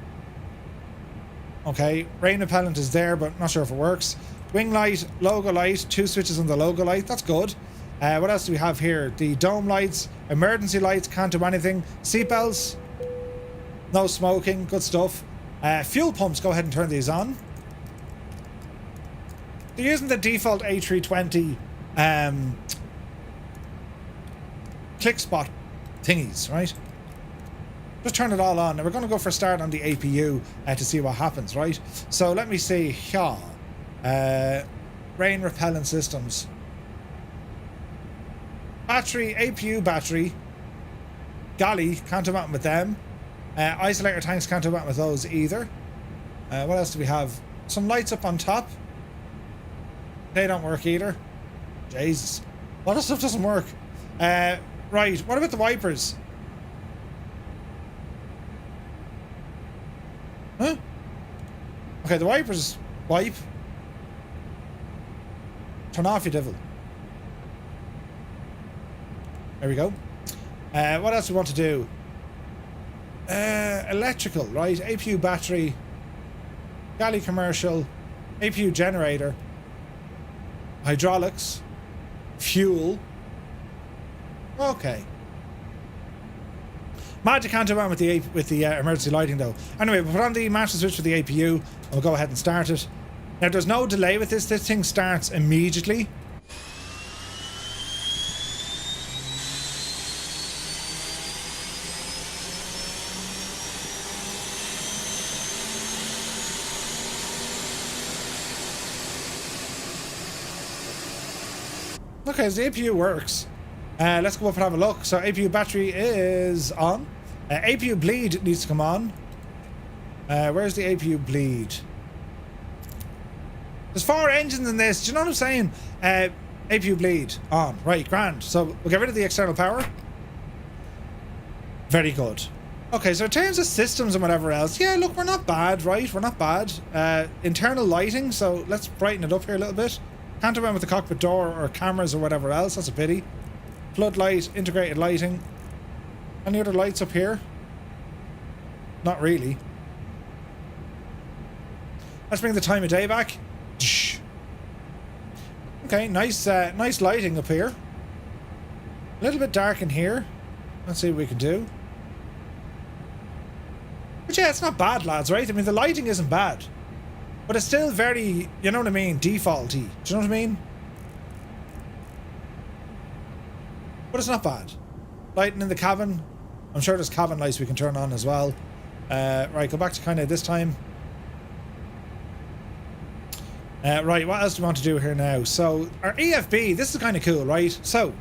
[SPEAKER 1] Okay, rain repellent is there, but not sure if it works. Wing light, logo light, 2 switches on the logo light. That's good. What else do we have here? The dome lights, emergency lights, can't do anything. Seatbelts, no smoking, good stuff. Fuel pumps, go ahead and turn these on. They're using the default A320 click spot thingies, right? Just turn it all on. Now we're going to go for a start on the APU to see what happens, right? So let me see here. Rain repellent systems. Battery, APU battery. Galley, can't do anything with them. Isolator tanks, can't do anything with those either. What else do we have? Some lights up on top. They don't work either. Jesus. A lot of stuff doesn't work. Right, what about the wipers? Huh? Okay, the wipers wipe. Turn off, you devil. There we go. What else do we want to do? Electrical, right? APU battery. Galley commercial. APU generator. Hydraulics. Fuel. Okay. Magic can't do one with the emergency lighting though. Anyway, we'll put on the master switch for the APU and we'll go ahead and start it. Now there's no delay with this. This thing starts immediately. Okay, so the APU works. Let's go up and have a look. So APU battery is on. APU bleed needs to come on. Where's the APU bleed? There's 4 engines in this. Do you know what I'm saying? APU bleed on. Right, grand. So we'll get rid of the external power. Very good. Okay, so in terms of systems and whatever else, yeah, look, we're not bad, right? We're not bad. Internal lighting, so let's brighten it up here a little bit. Can't do with the cockpit door or cameras or whatever else. That's a pity. Floodlight, integrated lighting. Any other lights up here? Not really. Let's bring the time of day back. Okay, nice nice lighting up here. A little bit dark in here. Let's see what we can do. But yeah, it's not bad, lads, right? I mean, the lighting isn't bad. But it's still very, you know what I mean, defaulty. Do you know what I mean? But it's not bad. Lighting in the cabin. I'm sure there's cabin lights we can turn on as well. Right, go back to kind of this time. Right, what else do we want to do here now? So, our EFB, this is kind of cool, right? So,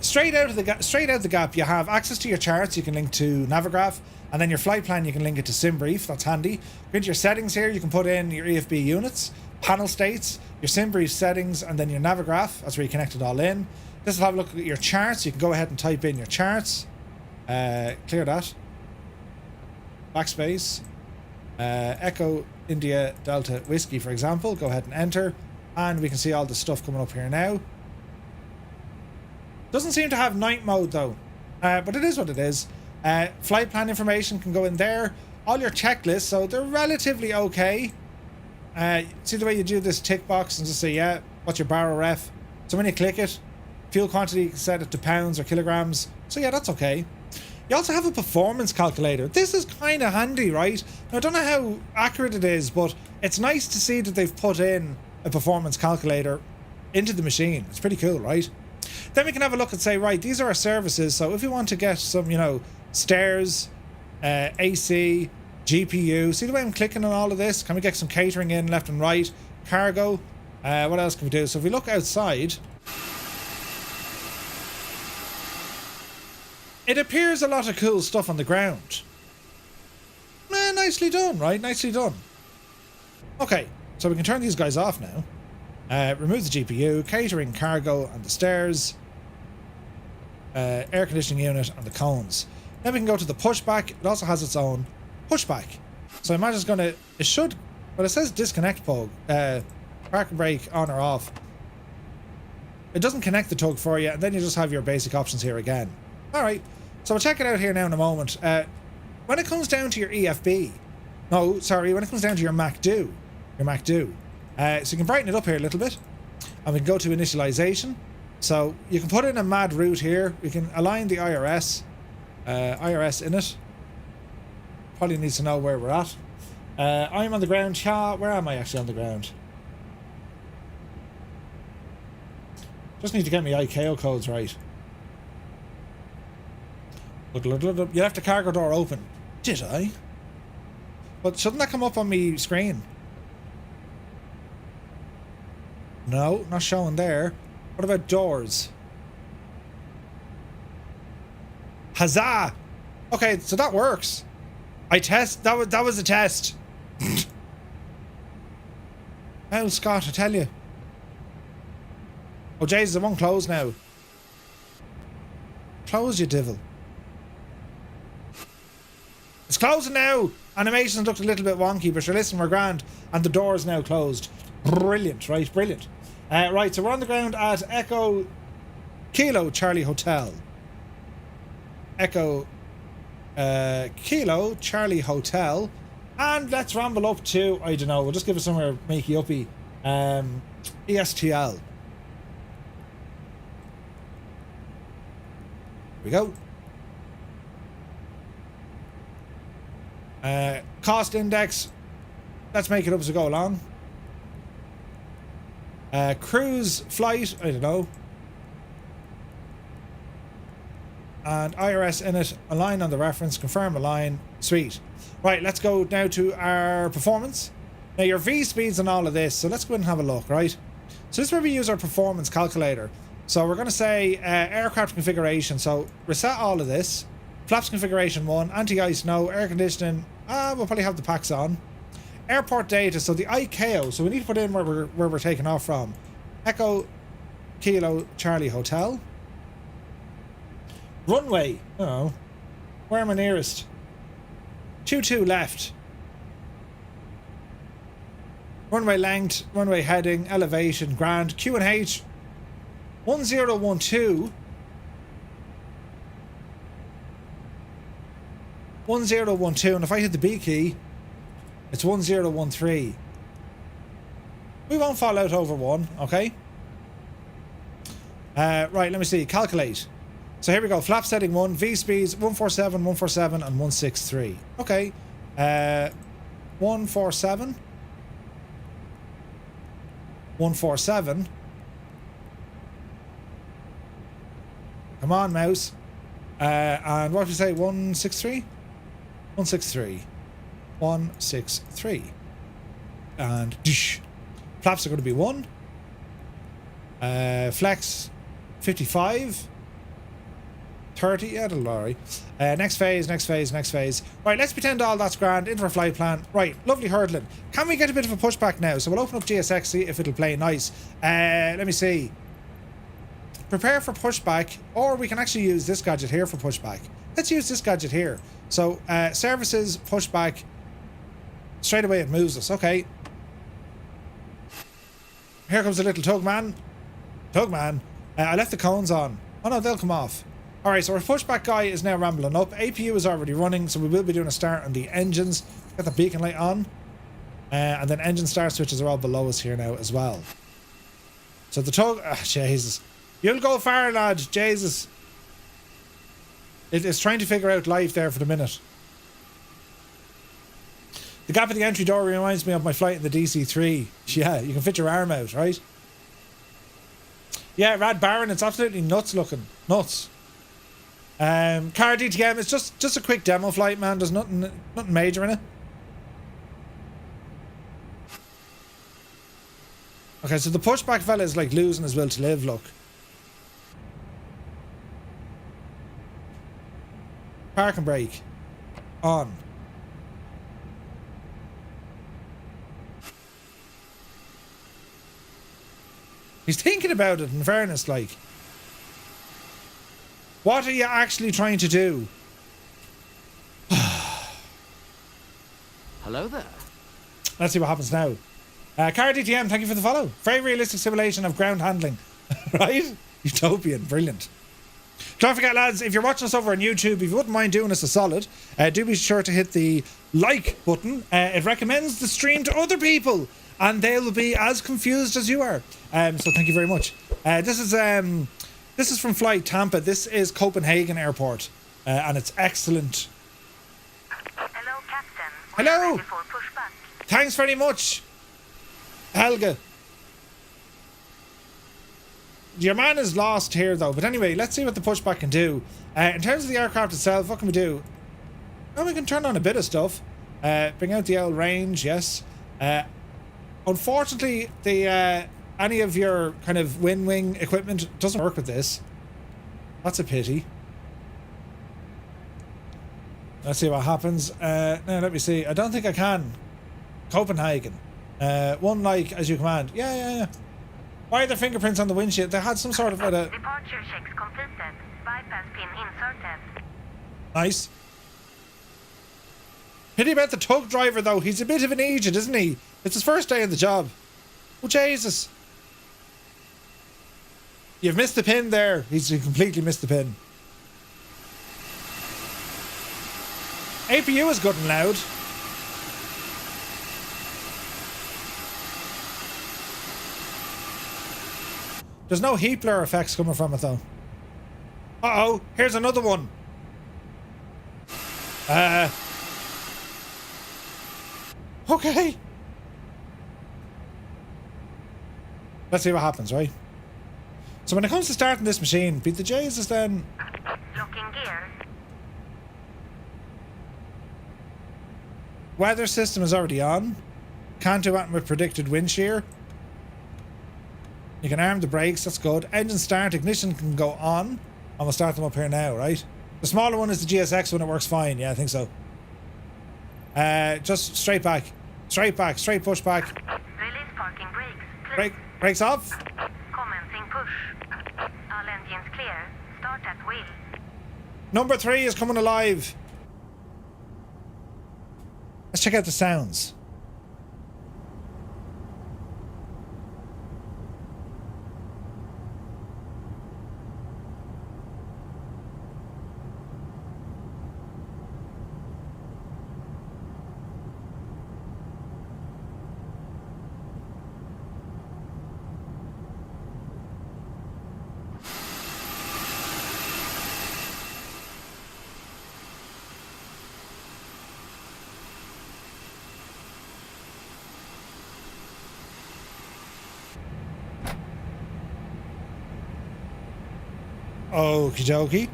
[SPEAKER 1] Straight out of the gap, you have access to your charts. You can link to Navigraph, and then your flight plan. You can link it to SimBrief. That's handy. Go into your settings here. You can put in your EFB units, panel states, your SimBrief settings, and then your Navigraph. That's where you connect it all in. This will have a look at your charts. You can go ahead and type in your charts. Clear that. Backspace. Echo India Delta Whiskey, for example. Go ahead and enter, and we can see all the stuff coming up here now. Doesn't seem to have night mode though, but it is what it is. Flight plan information can go in there. All your checklists, so they're relatively okay. See the way you do this tick box and just say, yeah, what's your baro ref? So when you click it, fuel quantity, you can set it to pounds or kilograms. So yeah, that's okay. You also have a performance calculator. This is kind of handy, right? Now, I don't know how accurate it is, but it's nice to see that they've put in a performance calculator into the machine. It's pretty cool, right? Then we can have a look and say, right, these are our services. So if we want to get some, you know, stairs, AC, GPU. See the way I'm clicking on all of this? Can we get some catering in left and right? Cargo. What else can we do? So if we look outside, it appears a lot of cool stuff on the ground. Nicely done, right? Nicely done. Okay, so we can turn these guys off now. Remove the GPU, catering, cargo, and the stairs. Air conditioning unit and the cones. Then we can go to the pushback. It also has its own pushback. So I imagine it's going to... It should... Well, it says disconnect plug. Park and brake on or off. It doesn't connect the tug for you, and then you just have your basic options here again. Alright, so we'll check it out here now in a moment. When it comes down to your EFB... No, sorry, when it comes down to your MacDo. So you can brighten it up here a little bit. And we can go to initialization. So you can put in a mad route here. We can align the IRS. IRS in it. Probably needs to know where we're at. I'm on the ground. Where am I actually on the ground? Just need to get my ICAO codes right. Look. You left the cargo door open. Did I? But shouldn't that come up on my screen? No, not showing there. What about doors? Huzzah! Okay, so that works. That was a test. Oh, Scott, I tell you. Oh, Jesus, it won't close now. Close, you devil. It's closing now. Animations looked a little bit wonky, but sure, listen, we're grand. And the door is now closed. Brilliant, right? Brilliant. Right, so we're on the ground at Echo Kilo Charlie Hotel. Echo Kilo Charlie Hotel. And let's ramble up to, I don't know, we'll just give it somewhere makey uppy. ESTL. Here we go. Cost index. Let's make it up as we go along. Cruise flight, I don't know. And IRS in it, align on the reference, confirm align, sweet. Right, let's go now to our performance. Now your V speeds and all of this, so let's go ahead and have a look, right? So this is where we use our performance calculator. So we're going to say aircraft configuration, so reset all of this. Flaps configuration 1, anti-ice no, air conditioning, we'll probably have the packs on. Airport data, so the ICAO, so we need to put in where we're taking off from. Echo Kilo Charlie Hotel. Runway, oh, where am I nearest? 22 left. Runway length, runway heading, elevation, grand, Q&H 1012. 1012, and if I hit the B key, it's 1013. We won't fall out over 1, okay? Right, let me see. Calculate. So here we go. Flap setting 1, V speeds 147, 147, and 163. Okay. 147. 147. Come on, mouse. And what did we say? 163? 163. 163. And dish. Flaps are going to be 1. Flex 55. 30, yeah, that'll alright. Next phase. Right, let's pretend all that's grand, into our flight plan. Right, lovely hurdling. Can we get a bit of a pushback now? So we'll open up GSX, see if it'll play nice. Let me see. Prepare for pushback, or we can actually use this gadget here for pushback. Let's use this gadget here. So, services, pushback. Straight away it moves us, okay. Here comes the little tugman. I left the cones on. Oh no, they'll come off. Alright, so our pushback guy is now rambling up. APU is already running, so we will be doing a start on the engines. Got the beacon light on. And then engine start switches are all below us here now as well. So the tug... Ah, Jesus. You'll go far, lad. Jesus. It's trying to figure out life there for the minute. The gap at the entry door reminds me of my flight in the DC-3. Yeah, you can fit your arm out, right? Yeah, Rad Baron, it's absolutely nuts looking. Nuts. Car DTM, it's just a quick demo flight, man. There's nothing major in it. Okay, so the pushback fella is like losing his will to live, look. Park and brake. On. He's thinking about it, in fairness, like. What are you actually trying to do?
[SPEAKER 8] Hello there.
[SPEAKER 1] Let's see what happens now. Car DTM, thank you for the follow. Very realistic simulation of ground handling. Right? Utopian. Brilliant. Don't forget, lads, if you're watching us over on YouTube, if you wouldn't mind doing us a solid, do be sure to hit the like button. It recommends the stream to other people, and they'll be as confused as you are. So thank you very much. This is from Flight Tampa. This is Copenhagen Airport, and it's excellent.
[SPEAKER 9] Hello, Captain.
[SPEAKER 1] Hello.
[SPEAKER 9] Ready for pushback.
[SPEAKER 1] Thanks very much, Helga. Your man is lost here, though. But anyway, let's see what the pushback can do. In terms of the aircraft itself, what can we do? Well, we can turn on a bit of stuff. Bring out the L range, yes. Unfortunately, the any of your kind of wing equipment doesn't work with this. That's a pity. Let's see what happens. Now, let me see. I don't think I can. Copenhagen. One like as you command. Yeah. Why are there fingerprints on the windshield? They had some sort of...
[SPEAKER 9] Departure checks completed. Bypass pin inserted.
[SPEAKER 1] Nice. Pity about the tug driver, though. He's a bit of an agent, isn't he? It's his first day on the job. Oh, Jesus. You've missed the pin there. He's completely missed the pin. APU is good and loud. There's no heat blur effects coming from it, though. Uh-oh, here's another one. Okay. Let's see what happens, right? So when it comes to starting this machine, beat the J's is then...
[SPEAKER 9] Locking gear.
[SPEAKER 1] Weather system is already on. Can't do anything with predicted wind shear. You can arm the brakes, that's good. Engine start, ignition can go on. And we'll start them up here now, right? The smaller one is the GSX one, it works fine. Yeah, I think so. Just straight back. Straight push back.
[SPEAKER 9] Release parking brakes.
[SPEAKER 1] Brakes off.
[SPEAKER 9] Commencing push. All engines clear. Start at wheel.
[SPEAKER 1] Number 3 is coming alive. Let's check out the sounds. Okie dokie.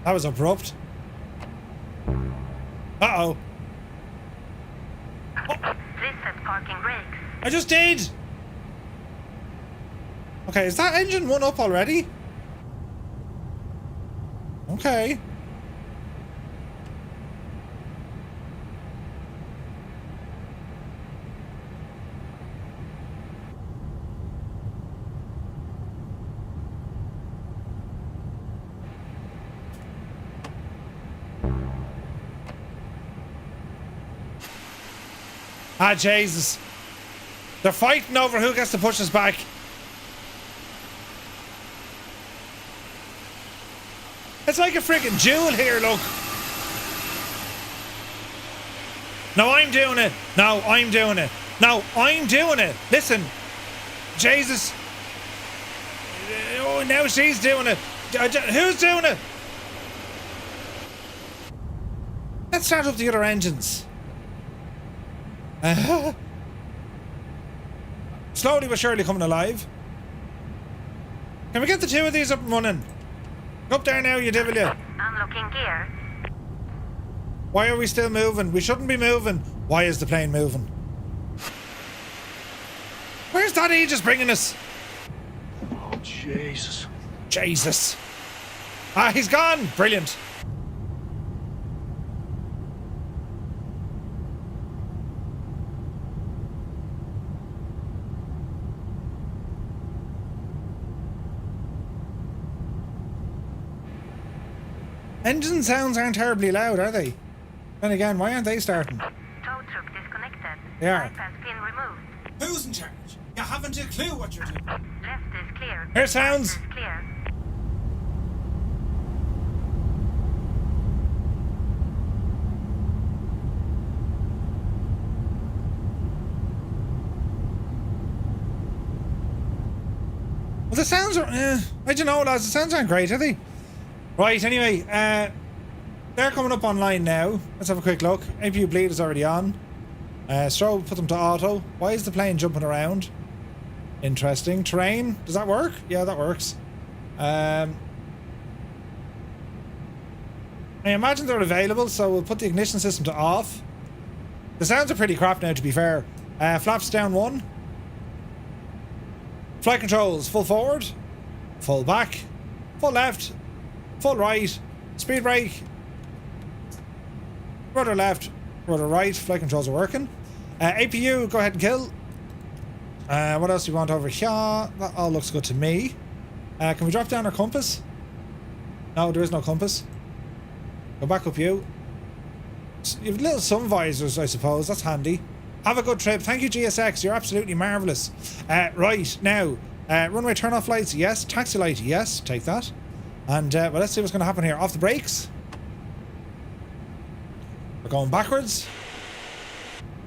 [SPEAKER 1] That was abrupt. Uh-oh.
[SPEAKER 9] Reset parking brakes.
[SPEAKER 1] I just did! Okay, is that engine one up already? Okay. Ah, Jesus. They're fighting over who gets to push us back. It's like a freaking duel here, look. No, I'm doing it. No, I'm doing it. No, I'm doing it. Listen. Jesus. Oh, now she's doing it. Who's doing it? Let's start up the other engines. Slowly but surely coming alive. Can we get the two of these up and running? Go up there now, you devil, you.
[SPEAKER 9] Unlocking gear.
[SPEAKER 1] Why are we still moving? We shouldn't be moving. Why is the plane moving? Where's that Aegis bringing us?
[SPEAKER 6] Oh, Jesus.
[SPEAKER 1] Jesus. Ah, he's gone. Brilliant. Engine sounds aren't terribly loud, are they? Then again, why aren't they starting?
[SPEAKER 9] Tow truck disconnected.
[SPEAKER 1] They are.
[SPEAKER 9] Bypass pin removed.
[SPEAKER 1] Who's in charge? You haven't a clue what you're doing.
[SPEAKER 9] Left is clear.
[SPEAKER 1] Here sounds.
[SPEAKER 9] Right is clear.
[SPEAKER 1] Well, the sounds are... I don't know, lads. The sounds aren't great, are they? Right, anyway. They're coming up online now. Let's have a quick look. APU bleed is already on. Strobe, put them to auto. Why is the plane jumping around? Interesting. Terrain. Does that work? Yeah, that works. I imagine they're available, so we'll put the ignition system to off. The sounds are pretty crap now, to be fair. Flaps down 1. Flight controls, full forward, full back, full left, full right, speed brake, rudder left, rudder right. Flight controls are working. APU, go ahead and kill. What else do we want over here? That all looks good to me. Can we drop down our compass? No, there is no compass. Go back up, you. You have little sun visors, I suppose. That's handy. Have a good trip. Thank you, GSX. You're absolutely marvellous. Right, now. Runway turn off lights, yes. Taxi light, yes. Take that. And, well, let's see what's going to happen here. Off the brakes. We're going backwards.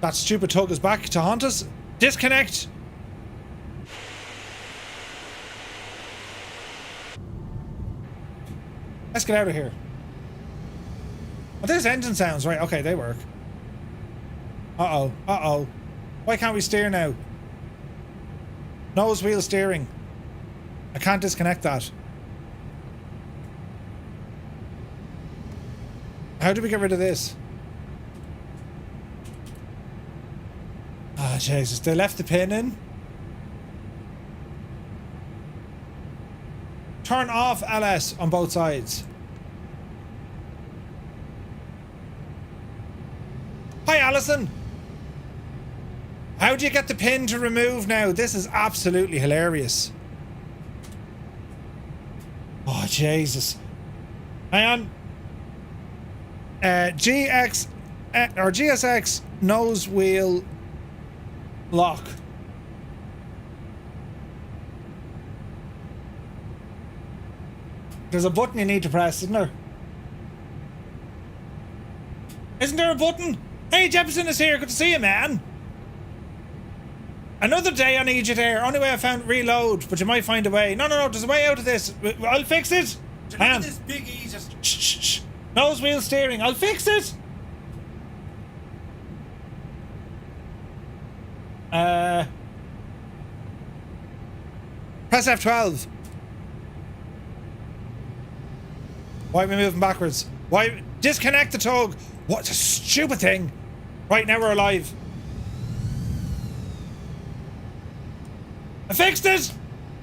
[SPEAKER 1] That stupid tug is back to haunt us. Disconnect. Let's get out of here. Oh, there's engine sounds. Right, okay, they work. Uh-oh, uh-oh. Why can't we steer now? Nose wheel steering. I can't disconnect that. How do we get rid of this? Ah, Jesus, they left the pin in. Turn off LS on both sides. Hi, Alison. How do you get the pin to remove now? This is absolutely hilarious. Oh, Jesus. Hang on. GSX nose wheel lock. There's a button you need to press, isn't there? Isn't there a button? Hey, Jefferson is here. Good to see you, man. Another day on Egypt Air. Only way I found reload, but you might find a way. No, there's a way out of this. I'll fix it. Hang on. This big Egypt. Shh. Nose wheel steering. I'll fix it. Press F12. Why are we moving backwards? Why? Disconnect the tug. What a stupid thing. Right, now we're alive. I fixed it!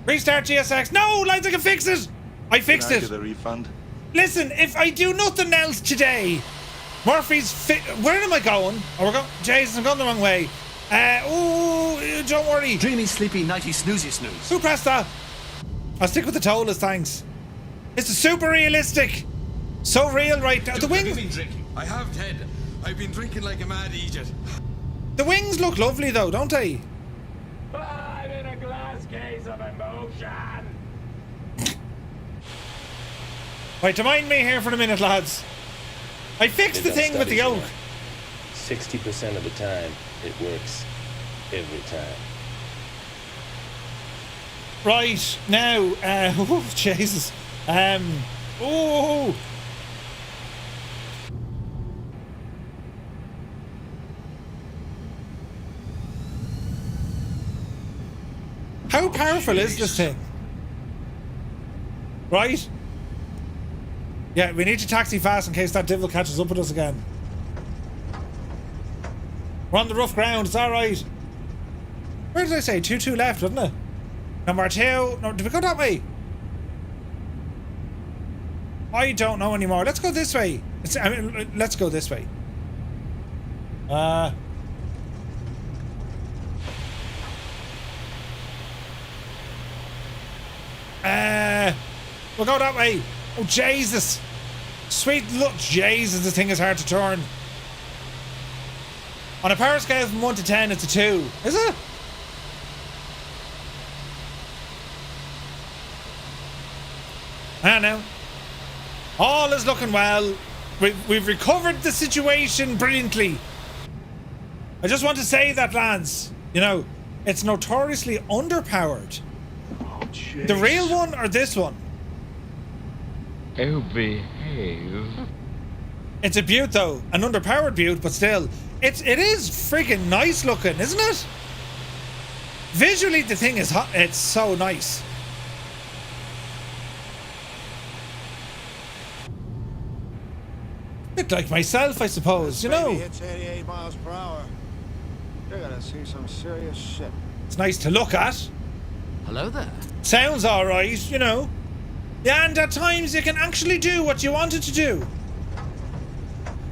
[SPEAKER 1] Restart GSX. No, lads, I can fix it. I fixed
[SPEAKER 8] Can I
[SPEAKER 1] it.
[SPEAKER 8] get a refund?
[SPEAKER 1] Listen, if I do nothing else today, where am I going? Oh, we're going. Jesus, I'm going the wrong way. Don't worry.
[SPEAKER 10] Dreamy, sleepy, nighty, snoozy, snooze.
[SPEAKER 1] Who pressed that? I'll stick with the tollers, thanks. It's super realistic. So real right now. The
[SPEAKER 11] Have you
[SPEAKER 1] wings.
[SPEAKER 11] been drinking? I have, Ted. I've been drinking like a mad idiot.
[SPEAKER 1] The wings look lovely though, don't they?
[SPEAKER 5] I'm in a glass case of emotion.
[SPEAKER 1] Right, to mind me here for a minute, lads. I fixed the
[SPEAKER 2] They've done
[SPEAKER 1] thing with the
[SPEAKER 2] studies on
[SPEAKER 1] yoke.
[SPEAKER 2] it. 60% of the time, it works every time.
[SPEAKER 1] Right, now, oh, Jesus. Oh. How powerful is this thing? Right? Yeah, we need to taxi fast in case that devil catches up with us again. We're on the rough ground, it's alright. Where did I say? 2-2 left, wasn't it? Number 2. No, did we go that way? I don't know anymore. Let's go this way. Let's go this way. We'll go that way. Oh, Jesus. Sweet look. Jesus, this thing is hard to turn. On a power scale from 1 to 10, it's a 2. Is it? I don't know. All is looking well. We've recovered the situation brilliantly. I just want to say that, lads, you know, it's notoriously underpowered.
[SPEAKER 8] Oh, jeez.
[SPEAKER 1] The real one or this one?
[SPEAKER 5] Oh, behave.
[SPEAKER 1] It's a beaut though, an underpowered beaut, but still, it is freaking nice looking, isn't it? Visually, the thing is hot. It's so nice. Bit like myself, I suppose. You know,
[SPEAKER 12] It's 88 miles per hour. You're gonna see some serious shit.
[SPEAKER 1] it's nice to look at.
[SPEAKER 10] Hello there.
[SPEAKER 1] Sounds all right, you know. Yeah, and at times you can actually do what you wanted to do.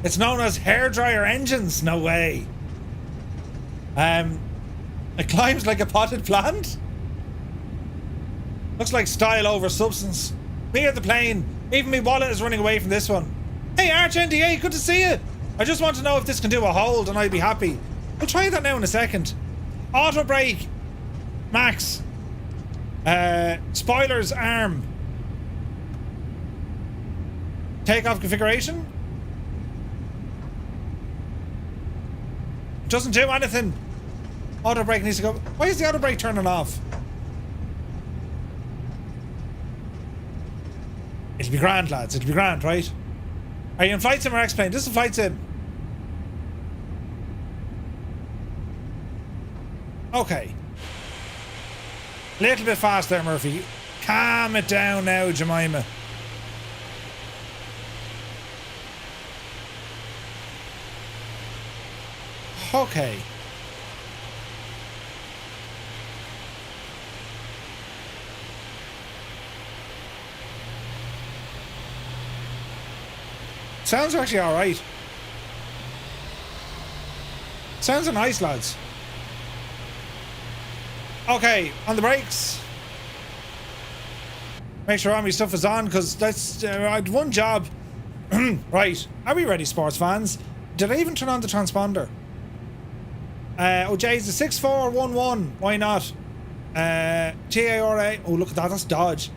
[SPEAKER 1] It's known as hairdryer engines. No way. It climbs like a potted plant. Looks like style over substance. Me or the plane. Even my wallet is running away from this one. Hey, Arch NDA, good to see you. I just want to know if this can do a hold and I'd be happy. We'll try that now in a second. Auto brake. Max. Spoilers arm. Takeoff configuration. Doesn't do anything. Auto brake needs to go. Why is the auto brake turning off? It'll be grand, lads. It'll be grand, right? Are you in flight sim or X-plane? This is a flight sim. Okay. Little bit fast there, Murphy. Calm it down now, Jemima. Okay. Sounds actually alright. Sounds are nice, lads. Okay, on the brakes. Make sure all my stuff is on, because that's I had one job. Right, are we ready, sports fans? Did I even turn on the transponder? Oh, Jay's the 6411. Why not? TARA. Oh, look at that. That's Dodge.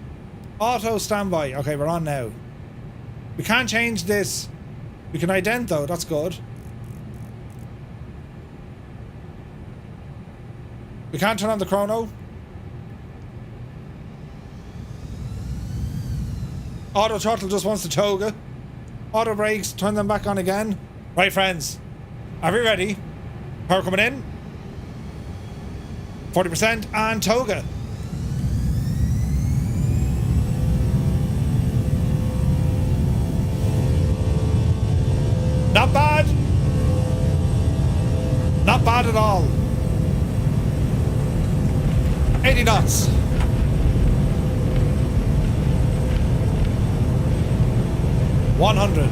[SPEAKER 1] Auto standby. Okay, we're on now. We can't change this. We can ident though. That's good. We can't turn on the chrono. Auto throttle just wants the toga. Auto brakes. Turn them back on again. Right, friends. Are we ready? Power coming in. 40% and toga. Not bad. Not bad at all. 80 knots. 100.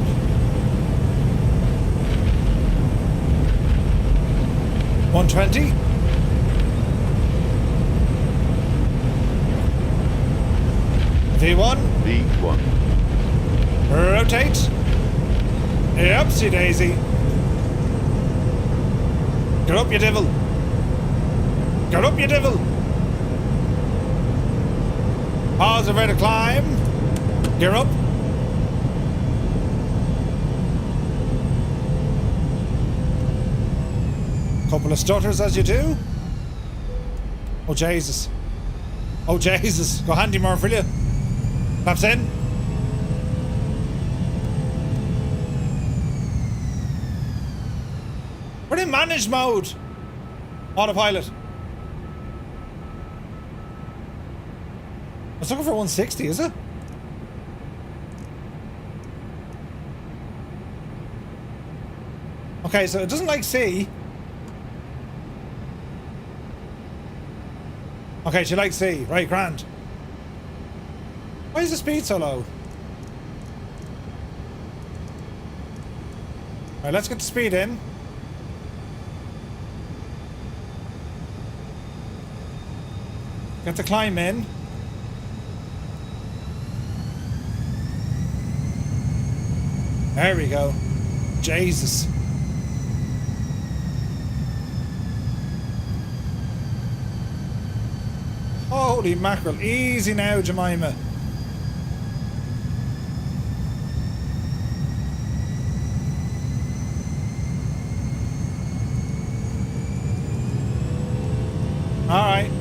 [SPEAKER 1] 120. V1.
[SPEAKER 8] V1.
[SPEAKER 1] Rotate. Upsy daisy. Get up, you devil. Get up, you devil. Pause the rate of climb. Gear up. Couple of stutters as you do. Oh Jesus. Oh Jesus. Go handy more, will you? Flaps in. We're in managed mode. Autopilot. I was looking for 160, is it? Okay, so it doesn't like C. Okay, she likes C. Right, grand. Why is the speed so low? Alright, let's get the speed in. Get the climb in. There we go. Jesus. Holy mackerel. Easy now, Jemima. Alright.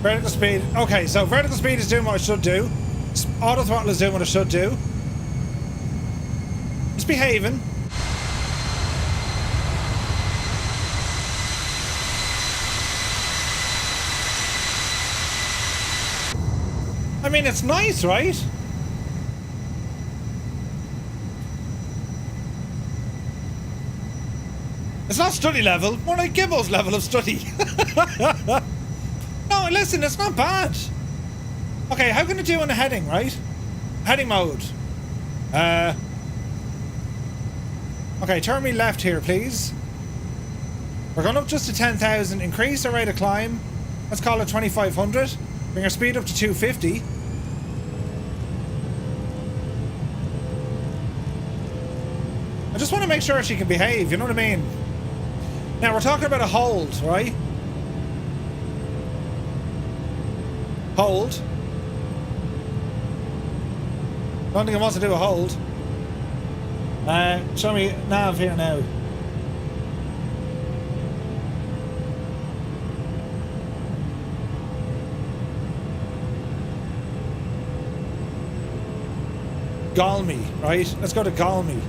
[SPEAKER 1] Vertical speed. Okay, so vertical speed is doing what it should do. Auto throttle is doing what it should do. It's behaving. I mean, it's nice, right? It's not study level, more like Gibbo's level of study. No, listen, it's not bad. Okay, how can it do on a heading, right? Heading mode. Okay, turn me left here, please. We're going up just to 10,000. Increase our rate of climb. Let's call it 2,500. Bring our speed up to 250. I just want to make sure she can behave, you know what I mean? Now, we're talking about a hold, right? Hold. Don't think it wants to do a hold. Show me nav here now. Galmi, right? Let's go to Galmi.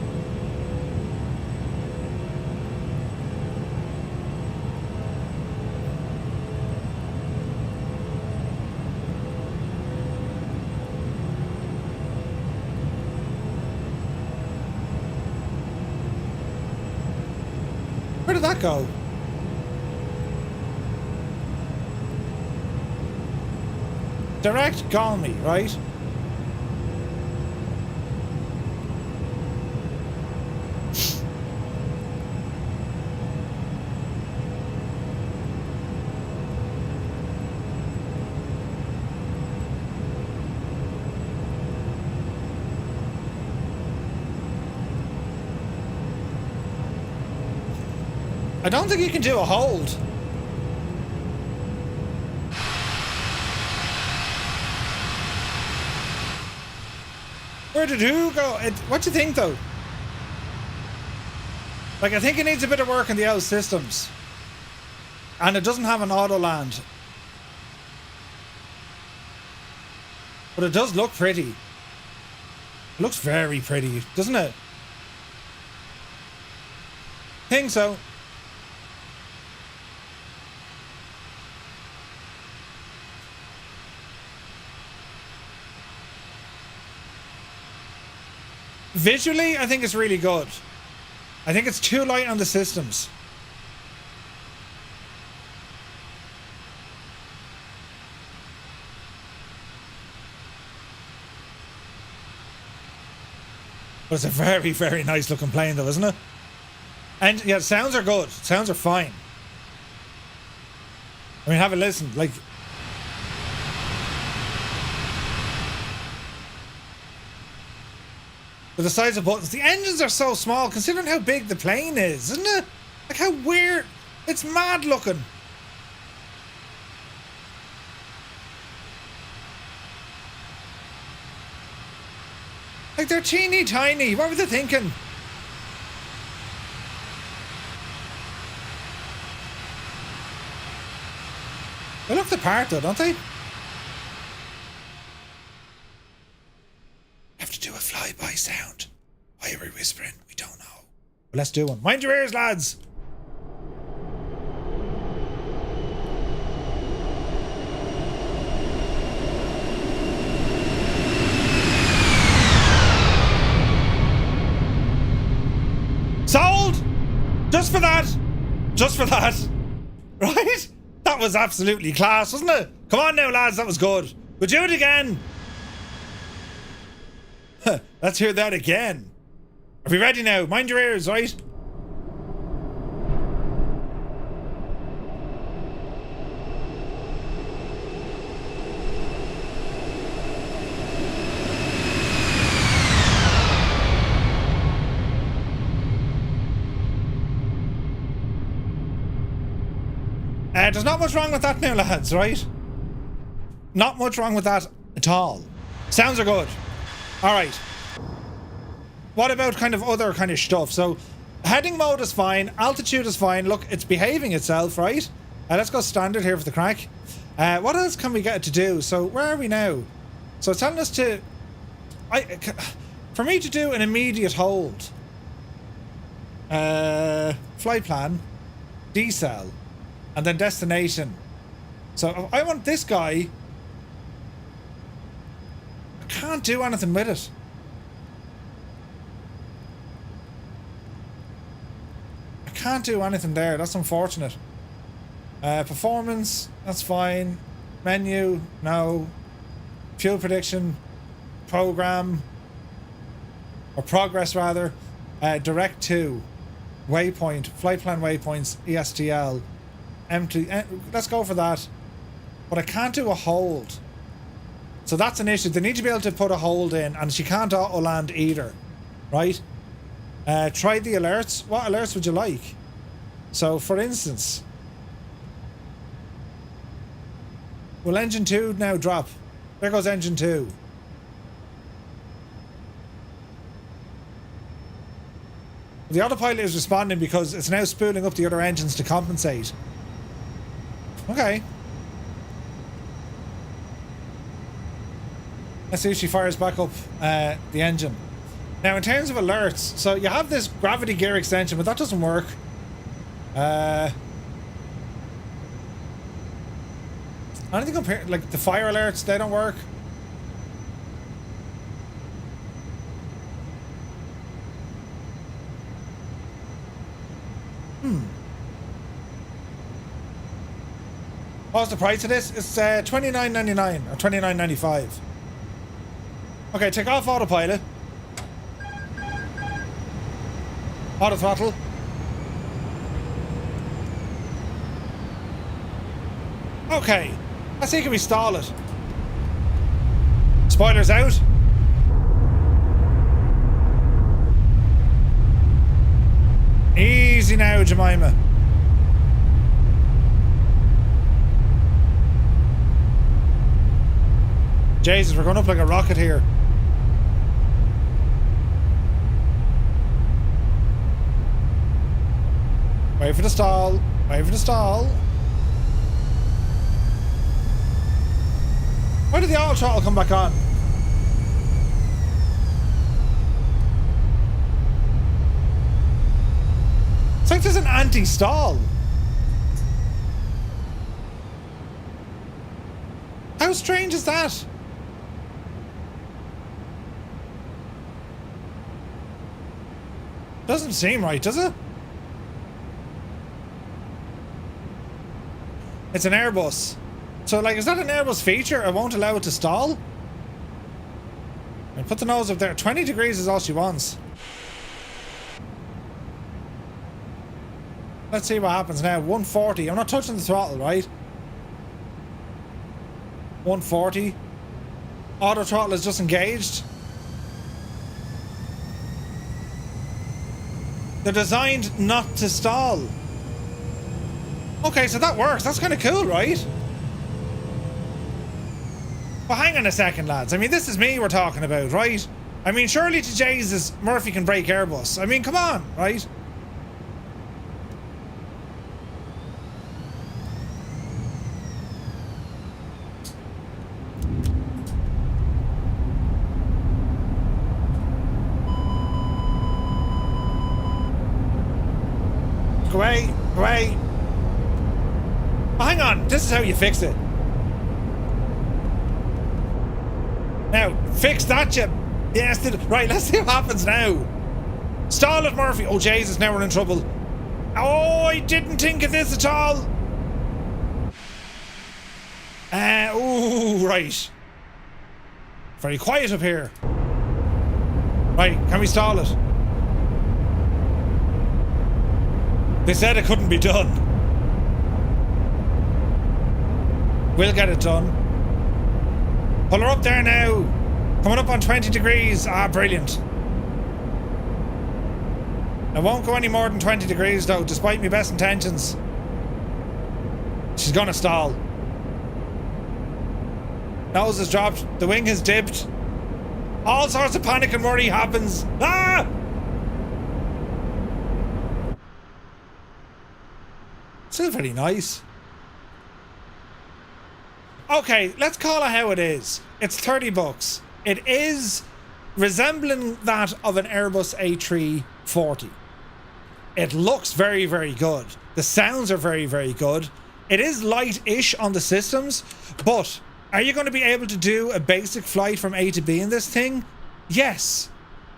[SPEAKER 1] Where did that go? Direct Galmi, right? I don't think you can do a hold. Where did who go? What do you think, though? Like, I think it needs a bit of work in the old systems. And it doesn't have an auto land. But it does look pretty. It looks very pretty, doesn't it? Think so. Visually, I think it's really good. I think it's too light on the systems. But it's a very, very nice looking plane though, isn't it? And yeah, sounds are good. Sounds are fine. I mean, have a listen. Like, with the size of buttons, the engines are so small considering how big the plane is, isn't it? Like how weird. It's mad looking. Like they're teeny tiny. What were they thinking? They look the part though, don't they? Have to do a flyby sound. Why are we whispering? We don't know. But let's do one. Mind your ears, lads! Sold! Just for that! Just for that! Right? That was absolutely class, wasn't it? Come on now, lads, that was good. We'll do it again. Let's hear that again. Are we ready now? Mind your ears, right? There's not much wrong with that now, lads, right? Not much wrong with that at all. Sounds are good. Alright. What about kind of other kind of stuff? So, heading mode is fine. Altitude is fine. Look, it's behaving itself, right? Let's go standard here for the crack. What else can we get it to do? So, where are we now? So, it's telling us to... for me to do an immediate hold. Flight plan. Decel. And then destination. So I want this guy. I can't do anything with it. I can't do anything there. That's unfortunate. Performance, that's fine. Menu, no. Fuel prediction, program, or progress rather. Direct to, waypoint, flight plan waypoints, ESTL. Empty. Let's go for that. But I can't do a hold. So that's an issue. They need to be able to put a hold in, and she can't auto land either. Right? Try the alerts. What alerts would you like? So, for instance, will engine 2 now drop? There goes engine 2. The autopilot is responding because it's now spooling up the other engines to compensate. Okay. Let's see if she fires back up the engine. Now, in terms of alerts, so you have this gravity gear extension, but that doesn't work. Anything compared, like the fire alerts, they don't work. What's the price of this? It's $29.99 or $29.95. Okay, take off autopilot. Auto throttle. Okay, let's see, can we stall it? Spoilers out. Easy now, Jemima. Jesus, we're going up like a rocket here. Wait for the stall. Wait for the stall. Why did the auto throttle come back on? It's like there's an anti-stall. How strange is that? Doesn't seem right, does it? It's an Airbus. So, like, is that an Airbus feature? I won't allow it to stall? And put the nose up there. 20 degrees is all she wants. Let's see what happens now. 140. I'm not touching the throttle, right? 140. Auto throttle is just engaged. They're designed not to stall. Okay, so that works. That's kind of cool, right? But hang on a second, lads. I mean, this is me we're talking about, right? I mean, surely to Jesus, Murphy can break Airbus. I mean, come on, right? Go away, go away. Oh, hang on, this is how you fix it. Now, fix that, you bastard. Right, let's see what happens now. Stall it, Murphy. Oh, Jesus, now we're in trouble. Oh, I didn't think of this at all. Oh, right. Very quiet up here. Right, can we stall it? They said it couldn't be done. We'll get it done. Pull her up there now. Coming up on 20 degrees. Ah, brilliant. I won't go any more than 20 degrees though, despite my best intentions. She's gonna stall. Nose has dropped. The wing has dipped. All sorts of panic and worry happens. Ah! Still very nice. Okay, let's call it how it is. It's 30 bucks. It is resembling that of an Airbus A340. It looks very, very good. The sounds are very, very good. It is light-ish on the systems, but are you going to be able to do a basic flight from A to B in this thing? Yes.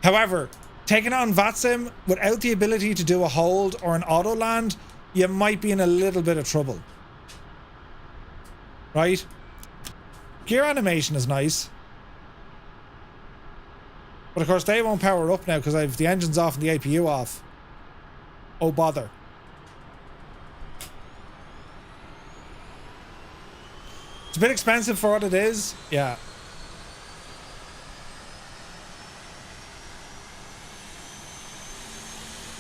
[SPEAKER 1] However, taking it on VATSIM without the ability to do a hold or an auto land, you might be in a little bit of trouble. Right? Gear animation is nice. But of course they won't power up now because I have the engines off and the APU off. Oh bother. It's a bit expensive for what it is. Yeah.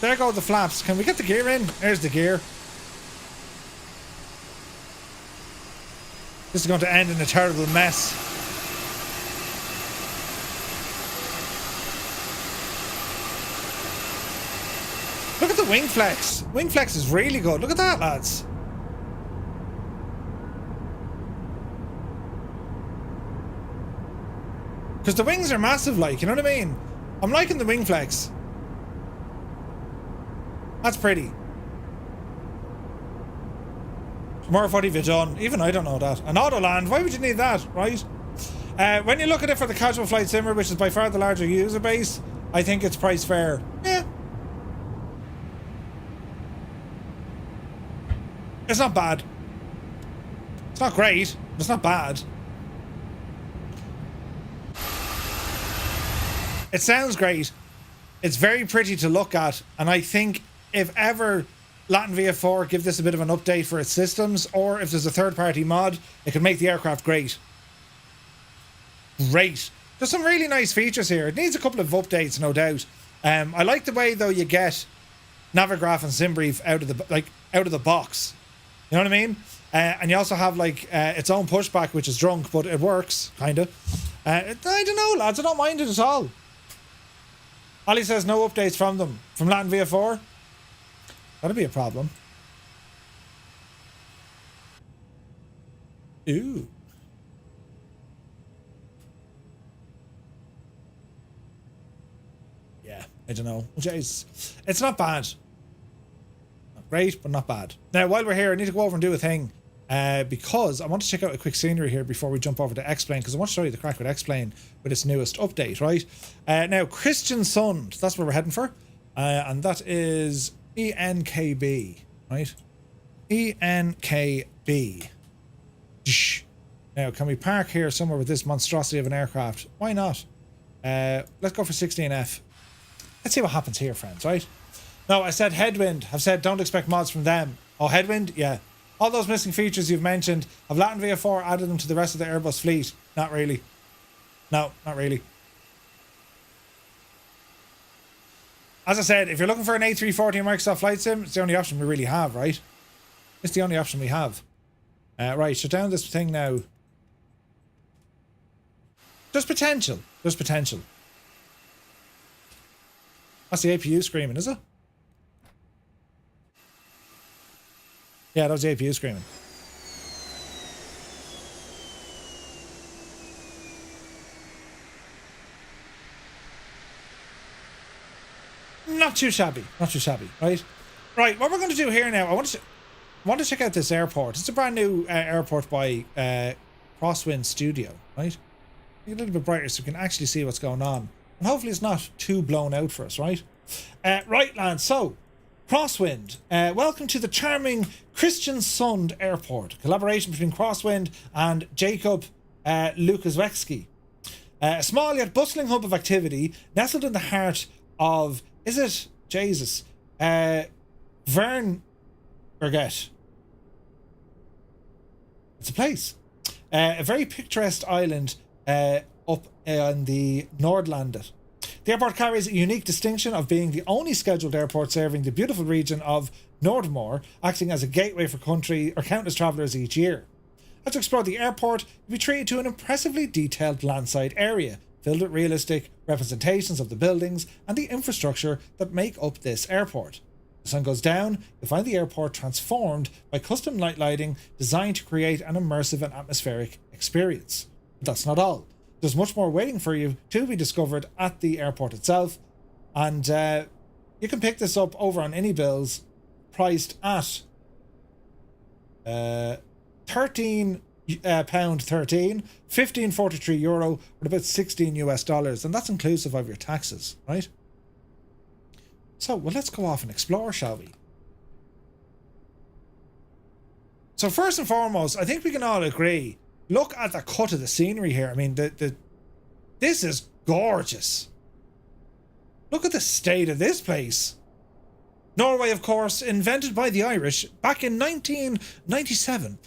[SPEAKER 1] There go the flaps. Can we get the gear in? There's the gear. This is going to end in a terrible mess. Look at the wing flex. Wing flex is really good. Look at that, lads. Because the wings are massive, like, you know what I mean? I'm liking the wing flex. That's pretty. More, what have you done? Even I don't know that. An auto land, why would you need that, right? When you look at it for the casual flight simmer, which is by far the larger user base, I think it's price fair. Yeah. It's not bad. It's not great, but it's not bad. It sounds great. It's very pretty to look at, and I think if ever LatinVFR give this a bit of an update for its systems, or if there's a third-party mod, it could make the aircraft great. Great. There's some really nice features here. It needs a couple of updates, no doubt. I like the way though you get Navigraph and SimBrief out of the box. You know what I mean? And you also have like its own pushback, which is drunk, but it works kinda. I don't know, lads. I don't mind it at all. Ollie says no updates from them. From LatinVFR? That'd be a problem. Ooh. Yeah, I don't know. Jeez. It's not bad. Not great, but not bad. Now, while we're here, I need to go over and do a thing. Because I want to check out a quick scenery here before we jump over to X-Plane, because I want to show you the crack with X-Plane with its newest update, right? Now, Kristiansund, that's where we're heading for. And that is ENKB, right? ENKB. Now, can we park here somewhere with this monstrosity of an aircraft? Why not? Let's go for 16F. Let's see what happens here, friends, right? No, I said Headwind. I've said don't expect mods from them. Oh, Headwind? Yeah. All those missing features you've mentioned, have LatinVFR added them to the rest of the Airbus fleet? Not really. No, not really. As I said, if you're looking for an A340 and Microsoft Flight Sim, it's the only option we really have, right? It's the only option we have. Right, shut down this thing now. There's potential. There's potential. That's the APU screaming, is it? Yeah, that was the APU screaming. Not too shabby. Not too shabby, right? Right, what we're going to do here now, I want to check out this airport. It's a brand new airport by XWind Studio, right? Make it a little bit brighter so we can actually see what's going on. And hopefully it's not too blown out for us, right? Right, lads, so, XWind, welcome to the charming Kristiansund Airport. Collaboration between XWind and Jacob Lukaszewski. A small yet bustling hub of activity nestled in the heart of, is it, Jesus, Vern Berget. It's a place. A very picturesque island up on the Nordlandet. The airport carries a unique distinction of being the only scheduled airport serving the beautiful region of Nordmore, acting as a gateway for countless travellers each year. As you explore the airport, you'll be treated to an impressively detailed landside area, filled with realistic representations of the buildings and the infrastructure that make up this airport. The sun goes down, you'll find the airport transformed by custom night lighting designed to create an immersive and atmospheric experience. But that's not all. There's much more waiting for you to be discovered at the airport itself, and you can pick this up over on AnyBills, priced at £13, 1543 euro, or about $16 US, and that's inclusive of your taxes, right? So, well, let's go off and explore, shall we? So first and foremost, I think we can all agree, look at the cut of the scenery here. I mean, this is gorgeous. Look at the state of this place. Norway, of course, invented by the Irish back in 1997.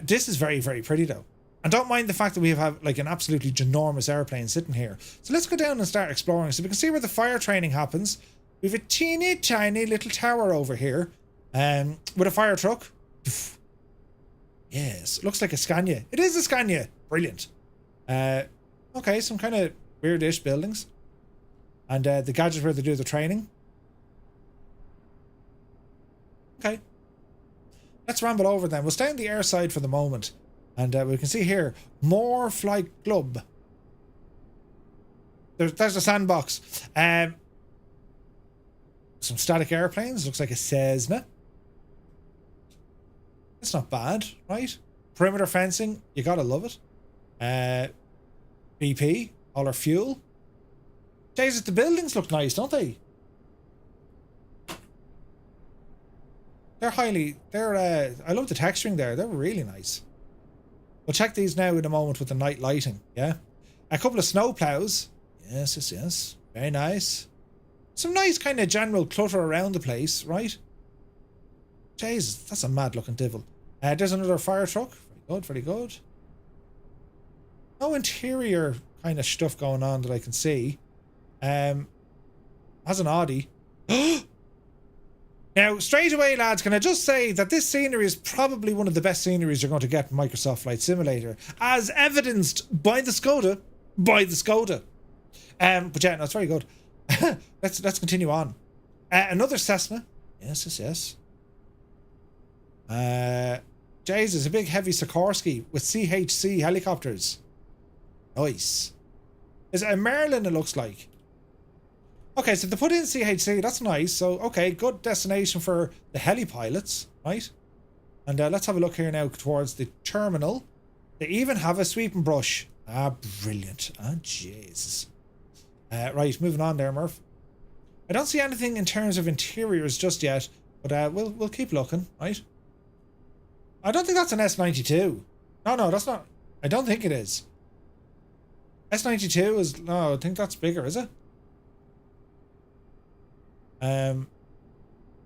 [SPEAKER 1] This is very, very pretty though. And don't mind the fact that we have like an absolutely ginormous airplane sitting here. So let's go down and start exploring. So we can see where the fire training happens. We have a teeny tiny little tower over here, with a fire truck. Yes, looks like a Scania. It is a Scania. Brilliant. Okay, some kind of weirdish buildings. And the gadget where they do the training. Okay. Let's ramble over then. We'll stay on the air side for the moment. And we can see here, more Flight Club. There's the sandbox. Some static airplanes. Looks like a Cessna. It's not bad, right? Perimeter fencing. You gotta love it. BP. All our fuel. Jesus, the buildings look nice, don't they? I love the texturing there. They're really nice. We'll check these now in a moment with the night lighting, yeah? A couple of snow plows. Yes. Very nice. Some nice kind of general clutter around the place, right? Jesus, that's a mad looking devil. There's another fire truck. Very good. No interior kind of stuff going on that I can see. Has an Audi. Now, straight away, lads, can I just say that this scenery is probably one of the best sceneries you're going to get in Microsoft Flight Simulator, as evidenced by the Skoda. But yeah, no, it's very good. Let's continue on. Another Cessna. Yes. Jesus, a big heavy Sikorsky with CHC helicopters. Nice. Is it a Merlin, it looks like? Okay, so they put in CHC, that's nice. So, okay, good destination for the heli pilots, right? And let's have a look here now towards the terminal. They even have a sweeping brush. Brilliant. Jesus. Right, moving on there, Murph. I don't see anything in terms of interiors just yet, but we'll keep looking, right? I don't think that's an S92. No, that's not. I don't think it is. S92 is... No, I think that's bigger, is it?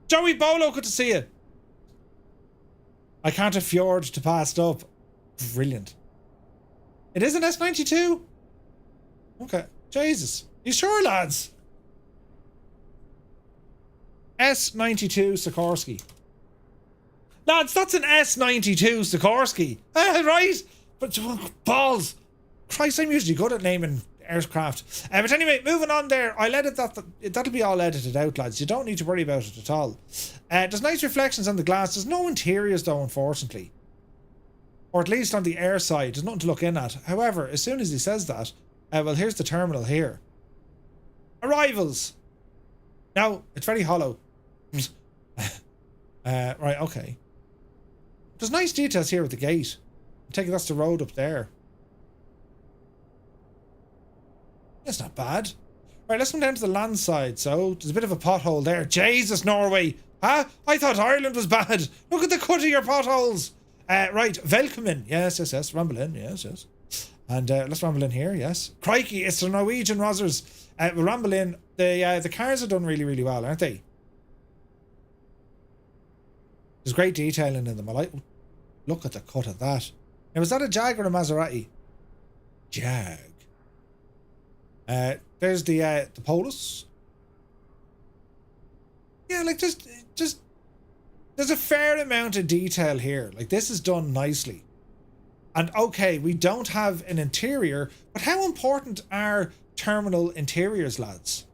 [SPEAKER 1] Joey Bolo, good to see you. I can't afford to pass it up. Brilliant. It is an S92? Okay. Jesus. You sure, lads? S92 Sikorsky. Lads, that's an S92 Sikorsky. Right? But balls. Christ, I'm usually good at naming aircraft. But anyway, moving on there. I'll edit that. That'll be all edited out, lads. You don't need to worry about it at all. There's nice reflections on the glass. There's no interiors, though, unfortunately. Or at least on the air side. There's nothing to look in at. However, as soon as he says that, well, here's the terminal here. Arrivals. Now, it's very hollow. Right, okay. There's nice details here with the gate. I'm taking that's the road up there. That's not bad. Right, let's come down to the land side. So, there's a bit of a pothole there. Jesus, Norway. Huh? I thought Ireland was bad. Look at the cut of your potholes. Right, Velkommen. Yes. Ramble in. Yes. And let's ramble in here. Yes. Crikey, it's the Norwegian Rozzers. We'll ramble in. The cars are done really, really well, aren't they? There's great detailing in them. I like... Look at the cut of that. Now, was that a Jag or a Maserati? Jag. There's the Polus. Yeah, like just there's a fair amount of detail here. Like, this is done nicely. And okay, we don't have an interior, but how important are terminal interiors, lads?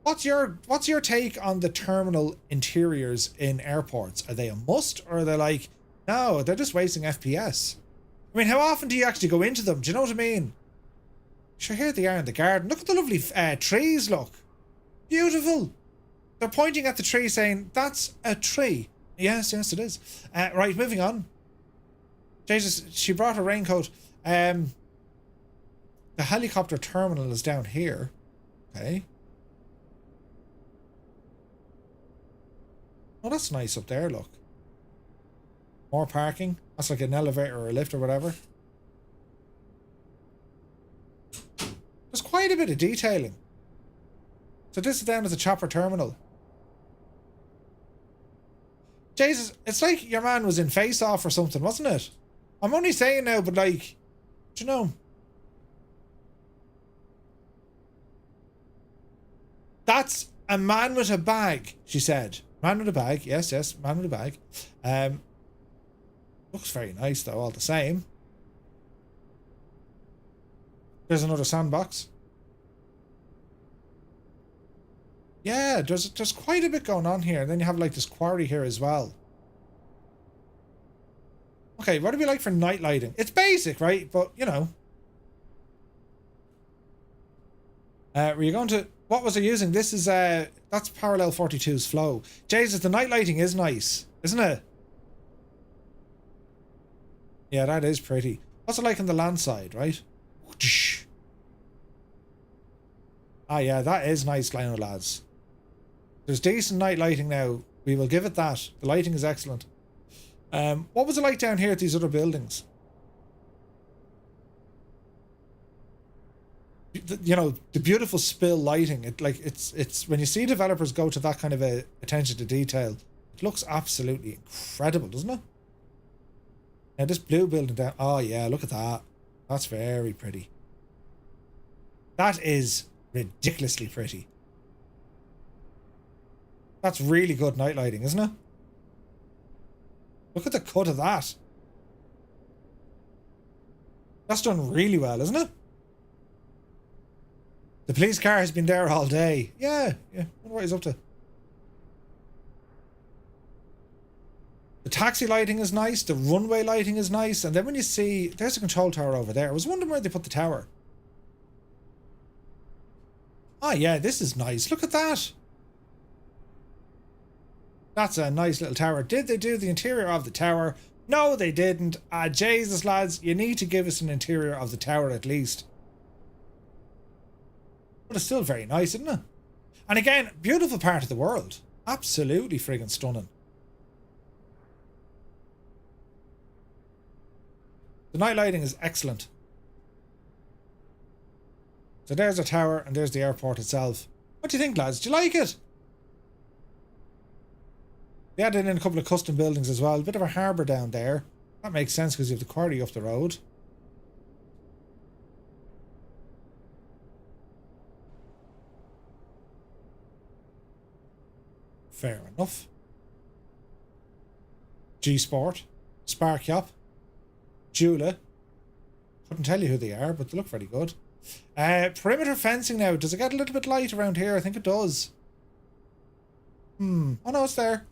[SPEAKER 1] What's your take on the terminal interiors in airports? Are they a must, or are they like, no, they're just wasting FPS? I mean, how often do you actually go into them? Do you know what I mean? Sure, here they are in the garden. Look at the lovely trees, look. Beautiful. They're pointing at the tree saying, that's a tree. Yes, it is. Right, moving on. Jesus, she brought a raincoat. The helicopter terminal is down here. Okay. Oh, that's nice up there, look. More parking. That's like an elevator or a lift or whatever. There's quite a bit of detailing. So this is down as a chopper terminal. Jesus, it's like your man was in Face Off or something, wasn't it? I'm only saying now, but like, do you know? That's a man with a bag, she said. Man with a bag, yes, man with a bag. Looks very nice though, all the same. There's another sandbox. Yeah, there's quite a bit going on here. And then you have like this quarry here as well. Okay, what do we like for night lighting? It's basic, right? But, you know. Were you going to... What was I using? This is... That's Parallel 42's flow. Jesus, the night lighting is nice, isn't it? Yeah, that is pretty. What's it like on the land side, right? Ah, yeah, that is nice, Lino lads. There's decent night lighting now. We will give it that. The lighting is excellent. What was it like down here at these other buildings? You know, the beautiful spill lighting. It's when you see developers go to that kind of a attention to detail, it looks absolutely incredible, doesn't it? Now this blue building down. Oh yeah, look at that. That's very pretty. That is ridiculously pretty. That's really good night lighting, isn't it? Look at the cut of that. That's done really well, isn't it? The police car has been there all day. Yeah. Wonder what he's up to. The taxi lighting is nice. The runway lighting is nice. And then when you see... There's a control tower over there. I was wondering where they put the tower. Ah, yeah, this is nice. Look at that. That's a nice little tower. Did they do the interior of the tower? No, they didn't. Ah, Jesus, lads. You need to give us an interior of the tower at least. But it's still very nice, isn't it? And again, beautiful part of the world. Absolutely friggin' stunning. The night lighting is excellent. So there's a tower and there's the airport itself. What do you think, lads? Do you like it? They added in a couple of custom buildings as well. A bit of a harbour down there. That makes sense because you have the quarry up the road. Fair enough. G-Sport. Spark Yacht. Jula. Couldn't tell you who they are, but they look very good. Perimeter fencing now. Does it get a little bit light around here? I think it does. Oh no, it's there.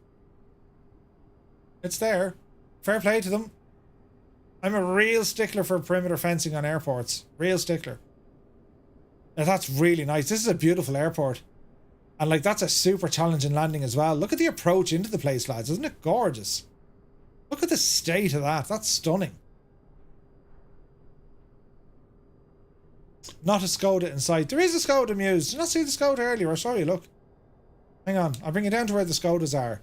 [SPEAKER 1] It's there. Fair play to them. I'm a real stickler for perimeter fencing on airports. Real stickler. Now that's really nice. This is a beautiful airport. And like, that's a super challenging landing as well. Look at the approach into the place, lads. Isn't it gorgeous? Look at the state of that. That's stunning. Not a Skoda in sight. There is a Skoda Muse. Did you not see the Skoda earlier? I saw you, look. Hang on. I'll bring you down to where the Skodas are.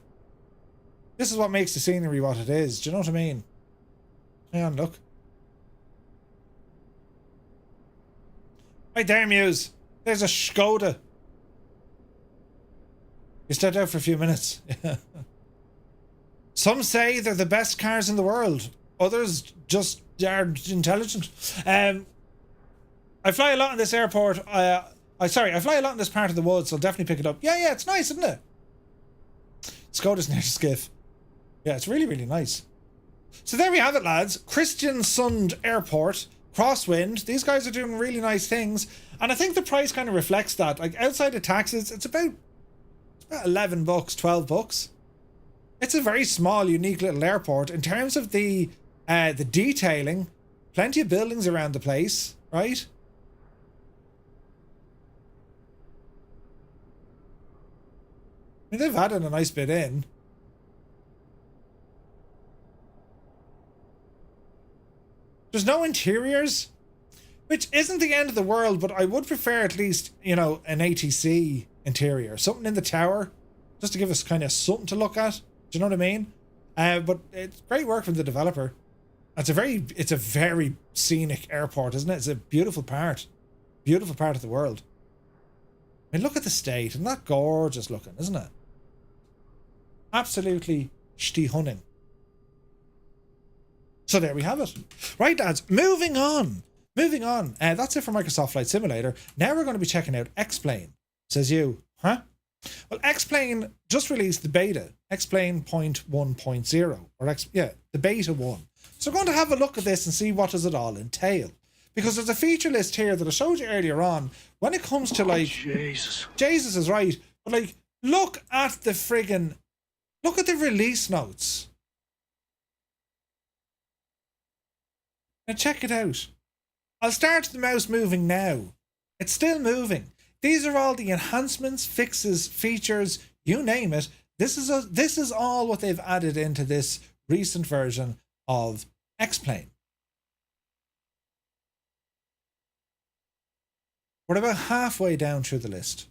[SPEAKER 1] This is what makes the scenery what it is. Do you know what I mean? Hang on, look. Right there, Muse. There's a Skoda. You stepped out for a few minutes. Some say they're the best cars in the world. Others just are intelligent. I fly a lot in this airport. I fly a lot in this part of the woods, so I'll definitely pick it up. Yeah, it's nice, isn't it? Skoda's near skiff. Yeah, it's really, really nice. So there we have it, lads. Kristiansund Airport, Crosswind. These guys are doing really nice things. And I think the price kind of reflects that. Like, outside of taxes, it's about $11, $12. It's a very small, unique little airport. In terms of the detailing, plenty of buildings around the place, right? I mean, they've added a nice bit in. There's no interiors, which isn't the end of the world, but I would prefer at least, you know, an ATC interior. Something in the tower, just to give us kind of something to look at. Do you know what I mean? But it's great work from the developer. It's a very scenic airport, isn't it? It's a beautiful part of the world. I mean, look at the state. Isn't that gorgeous looking, isn't it? Absolutely stunning. So there we have it. Right, lads, moving on. That's it for Microsoft Flight Simulator. Now we're going to be checking out X-Plane. Says you, huh? Well, X-Plane just released the beta, X-Plane 0.1.0, or the beta 1. So we're going to have a look at this and see what does it all entail. Because there's a feature list here that I showed you earlier on. When it comes to like... Jesus is right. But like, look at the release notes. Now check it out. I'll start the mouse moving now. It's still moving. These are all the enhancements, fixes, features, you name it. This is all what they've added into this recent version of X-Plane. We're about halfway down through the list.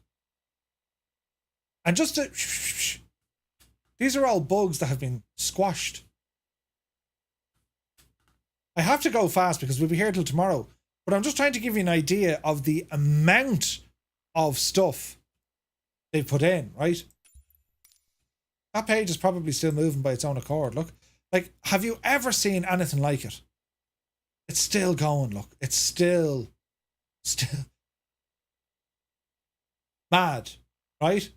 [SPEAKER 1] And just to... These are all bugs that have been squashed. I have to go fast because we'll be here till tomorrow. But I'm just trying to give you an idea of the amount of stuff they've put in, right? That page is probably still moving by its own accord, look. Like, have you ever seen anything like it? It's still going, look. It's still mad, right?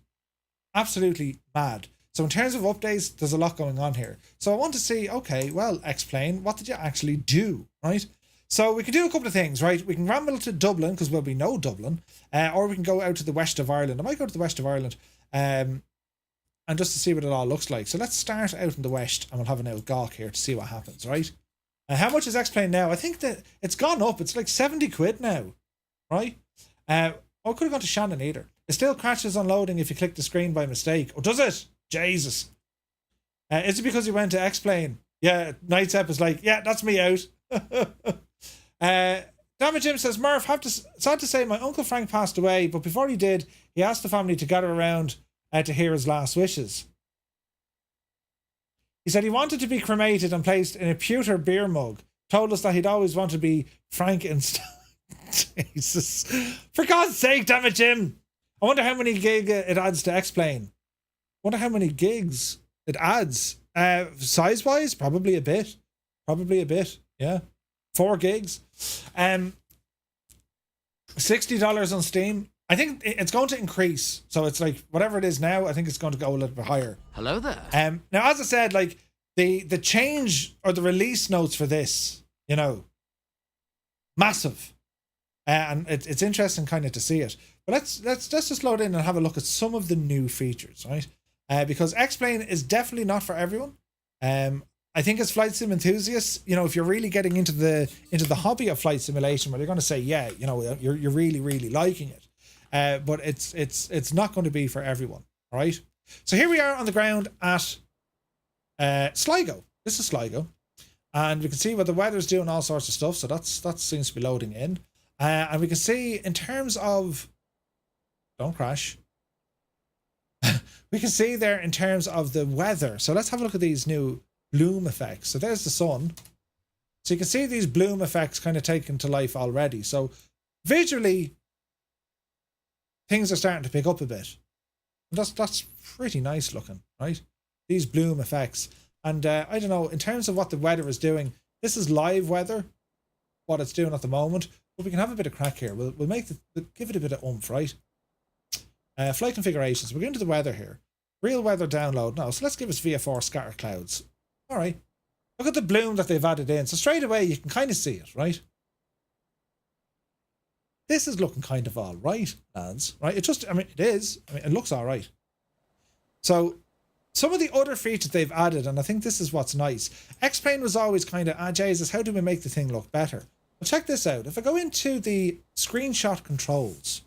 [SPEAKER 1] Absolutely mad. So in terms of updates, there's a lot going on here. So I want to see, okay, well, explain, what did you actually do, right? So we can do a couple of things, right? We can ramble to Dublin, because we'll be no Dublin, or we can go out to the west of Ireland. I might go to the west of Ireland, and just to see what it all looks like. So let's start out in the west, and we'll have an old gawk here to see what happens, right? How much is X-Plane now? I think that it's gone up. It's like 70 quid now, right? I could have gone to Shannon either. It still crashes on loading if you click the screen by mistake. Oh, does it? Jesus. Is it because you went to X-Plane? Yeah, Nightsep is like, yeah, that's me out. Damage Jim says, Murph, sad to say my Uncle Frank passed away, but before he did, he asked the family to gather around to hear his last wishes. He said he wanted to be cremated and placed in a pewter beer mug. Told us that he'd always wanted to be Frankenstein. Jesus. For God's sake, damn it, Jim. I wonder how many gig it adds to X-Plane. Wonder how many gigs it adds. Size-wise, probably a bit. Probably a bit, yeah. 4 gigs. $60 on Steam. I think it's going to increase. So it's like, whatever it is now, I think it's going to go a little bit higher.
[SPEAKER 10] Hello there.
[SPEAKER 1] Now, as I said, like, the change or the release notes for this, you know, massive. And it's interesting kind of to see it. But let's just load in and have a look at some of the new features, right? Because X-Plane is definitely not for everyone. I think as flight sim enthusiasts, you know, if you're really getting into the hobby of flight simulation, well, you're going to say, yeah, you know, you're really, really liking it. But it's not going to be for everyone, all right? So here we are on the ground at Sligo. This is Sligo. And we can see what the weather's doing, all sorts of stuff. So that seems to be loading in. And we can see in terms of... Don't crash. We can see there in terms of the weather. So let's have a look at these new bloom effects. So there's the sun. So you can see these bloom effects kind of taken to life already. So visually, things are starting to pick up a bit. And that's pretty nice looking, right? These bloom effects. And I don't know, in terms of what the weather is doing, this is live weather, what it's doing at the moment. But we can have a bit of crack here. We'll give it a bit of oomph, right? Flight configurations. We're going to the weather here. Real weather download. No, so let's give us VFR scatter clouds. All right. Look at the bloom that they've added in. So straight away, you can kind of see it, right? This is looking kind of all right, lads, right? It is. I mean, it looks all right. So some of the other features they've added, and I think this is what's nice. X-Plane was always kind of, Jesus, how do we make the thing look better? Well, check this out. If I go into the screenshot controls,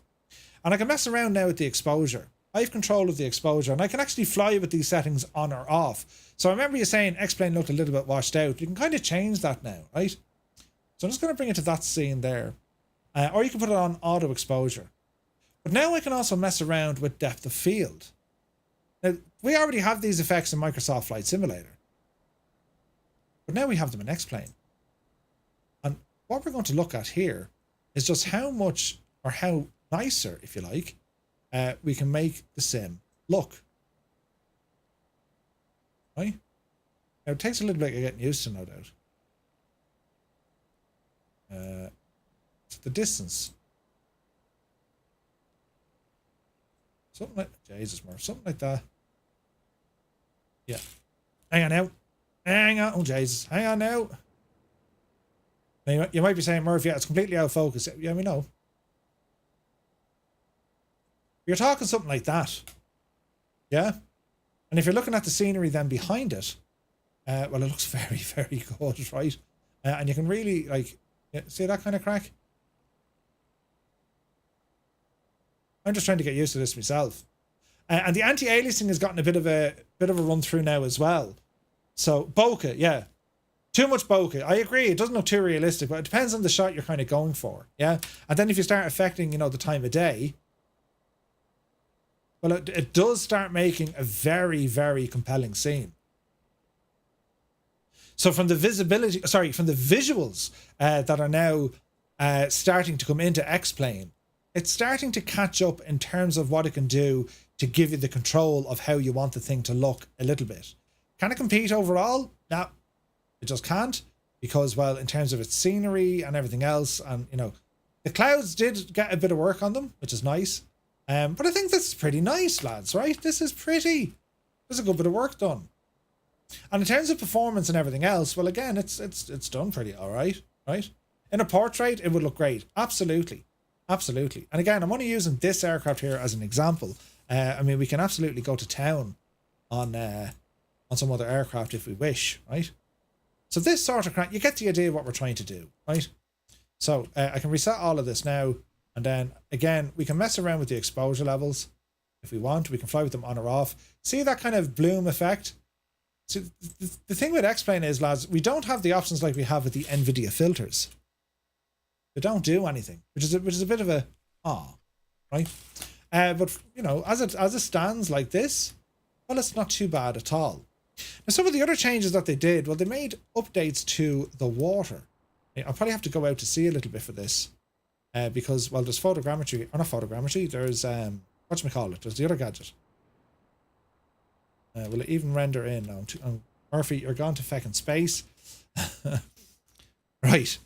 [SPEAKER 1] and I can mess around now with the exposure. I have control of the exposure, and I can actually fly with these settings on or off. So I remember you saying X-Plane looked a little bit washed out. You can kind of change that now, right? So I'm just going to bring it to that scene there. Or you can put it on auto exposure. But now I can also mess around with depth of field. Now, we already have these effects in Microsoft Flight Simulator. But now we have them in X-Plane. And what we're going to look at here is just how much, or how nicer, if you like, we can make the sim look. Right? Now, it takes a little bit of getting used to, no doubt. The distance. Something like... Jesus, more. Something like that. Yeah. Hang on now. Hang on. Oh, Jesus. Hang on now. Now, you might be saying, Murph, yeah, it's completely out of focus. Yeah, we know. You're talking something like that. Yeah? And if you're looking at the scenery then behind it, well, it looks very, very good, right? And you can really, like, see that kind of crack? I'm just trying to get used to this myself. And the anti-aliasing has gotten a bit of a run through now as well. So bokeh, yeah. Too much bokeh. I agree. It doesn't look too realistic, but it depends on the shot you're kind of going for. Yeah. And then if you start affecting, you know, the time of day, well, it does start making a very, very compelling scene. So from the visuals that are now starting to come into X-Plane, it's starting to catch up in terms of what it can do to give you the control of how you want the thing to look a little bit. Can it compete overall? No, it just can't, because, well, in terms of its scenery and everything else, and, you know, the clouds did get a bit of work on them, which is nice. But I think this is pretty nice, lads, right? There's a good bit of work done. And in terms of performance and everything else, well, again, it's done pretty all right, right? In a portrait, it would look great. Absolutely. Absolutely. And again, I'm only using this aircraft here as an example. I mean, we can absolutely go to town on some other aircraft if we wish, right? So this sort of crack, you get the idea of what we're trying to do, right? So I can reset all of this now. And then, again, we can mess around with the exposure levels if we want. We can fly with them on or off. See that kind of bloom effect? So the thing with X-Plane is, lads, we don't have the options like we have with the NVIDIA filters. They don't do anything, which is a bit of a right? But, you know, as it stands like this, well, it's not too bad at all. Now, some of the other changes that they did, well, they made updates to the water. I'll probably have to go out to sea a little bit for this. because, well, there's photogrammetry, or not photogrammetry, there's, whatchamacallit, there's the other gadget. Will it even render in? No, Murphy, you're gone to feckin' space. Right.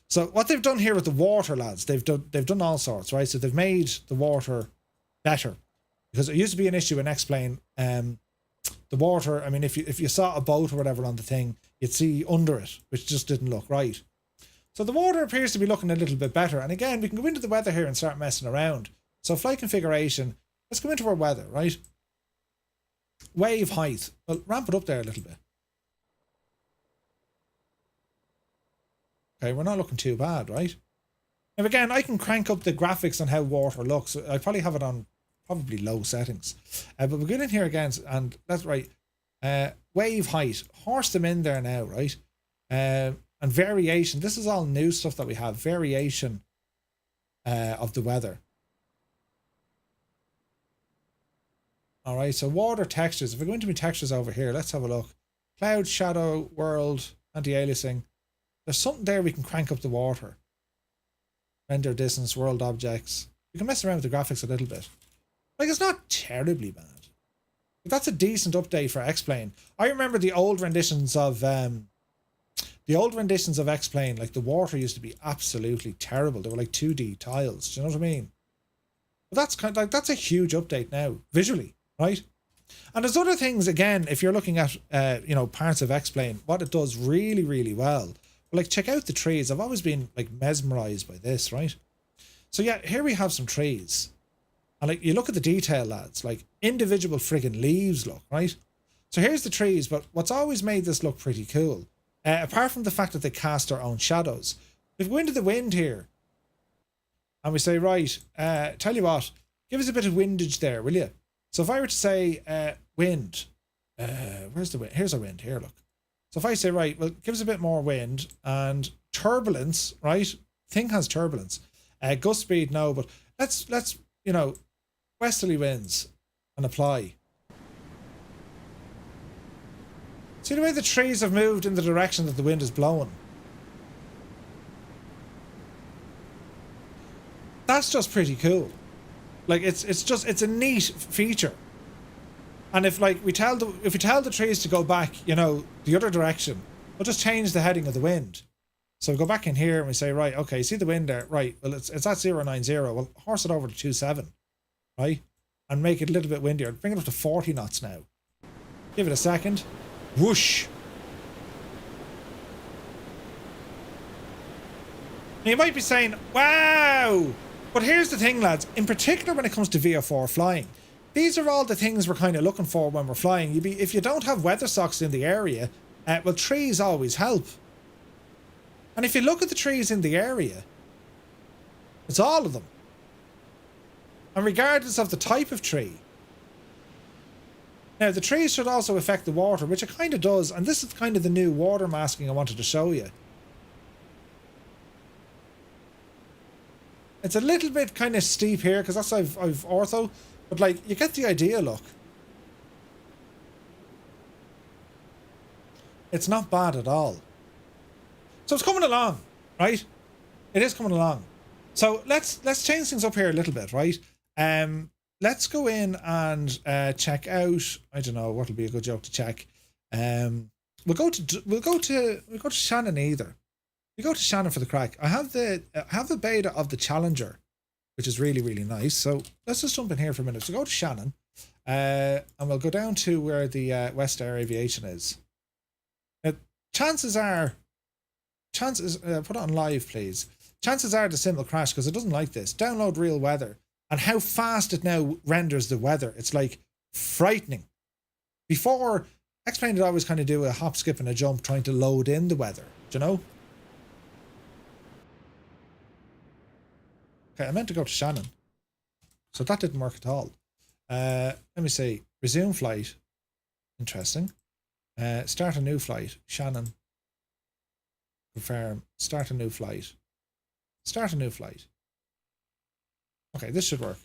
[SPEAKER 1] So what they've done here with the water, lads, they've done all sorts, right? So they've made the water better, because it used to be an issue in X-Plane. The water, I mean, if you saw a boat or whatever on the thing, you'd see under it, which just didn't look right. So the water appears to be looking a little bit better. And again, we can go into the weather here and start messing around. So flight configuration, let's go into our weather, right? Wave height, well, ramp it up there a little bit. Okay, we're not looking too bad, right? Now again, I can crank up the graphics on how water looks. I probably have it on probably low settings. But we'll get in here again, and that's right. Wave height, horse them in there now, right? And variation, this is all new stuff that we have. Variation of the weather. All right, so water textures. If we go into my textures over here, let's have a look. Cloud, shadow, world, anti-aliasing. There's something there we can crank up the water. Render distance, world objects. We can mess around with the graphics a little bit. Like, it's not terribly bad. But that's a decent update for X-Plane. I remember the old renditions of X-Plane, like the water used to be absolutely terrible. They were like 2D tiles. Do you know what I mean? But that's kind of like, that's a huge update now, visually, right? And there's other things, again, if you're looking at, you know, parts of X-Plane, what it does really, really well. Like, check out the trees. I've always been, like, mesmerized by this, right? So, yeah, here we have some trees. And, like, you look at the detail, lads. Like, individual friggin' leaves look, right? So, here's the trees. But what's always made this look pretty cool, apart from the fact that they cast their own shadows. If we go into the wind here, and we say, right, tell you what, give us a bit of windage there, will you? So, if I were to say, wind, where's the wind? Here's our wind. Here, look. So if I say, right, well, give us a bit more wind and turbulence, right? Thing has turbulence. Gust speed, no, but let's you know, westerly winds and apply. See the way the trees have moved in the direction that the wind is blowing? That's just pretty cool. Like, it's a neat feature. And if, like, if we tell the trees to go back, you know, the other direction, we'll just change the heading of the wind. So we go back in here and we say, right, okay, see the wind there, right? Well, it's at 090. Well, horse it over to 27, right? And make it a little bit windier. Bring it up to 40 knots now. Give it a second. Whoosh. Now you might be saying, wow! But here's the thing, lads. In particular, when it comes to VFR flying, these are all the things we're kind of looking for when we're flying. If you don't have weather socks in the area, well, trees always help. And if you look at the trees in the area, it's all of them. And regardless of the type of tree. Now, the trees should also affect the water, which it kind of does. And this is kind of the new water masking I wanted to show you. It's a little bit kind of steep here, because that's I've ortho. But, like, you get the idea, look. It's not bad at all. So it's coming along, right? It is coming along. So let's change things up here a little bit, right? Let's go in and check out, I don't know, what'll be a good joke to check. We'll go to Shannon either. We go to Shannon for the crack. I have the beta of the Challenger, which is really, really nice. So let's just jump in here for a minute. So go to Shannon, and we'll go down to where the West Air Aviation is. Now, chances are, put it on live, please. Chances are the sim will crash because it doesn't like this. Download real weather. And how fast it now renders the weather. It's like frightening. Before, X-Plane would always kind of do a hop, skip, and a jump trying to load in the weather. Do you know? Okay, I meant to go to Shannon. So that didn't work at all. Let me see. Resume flight. Interesting. Start a new flight. Shannon. Confirm. Start a new flight. Start a new flight. Okay, this should work.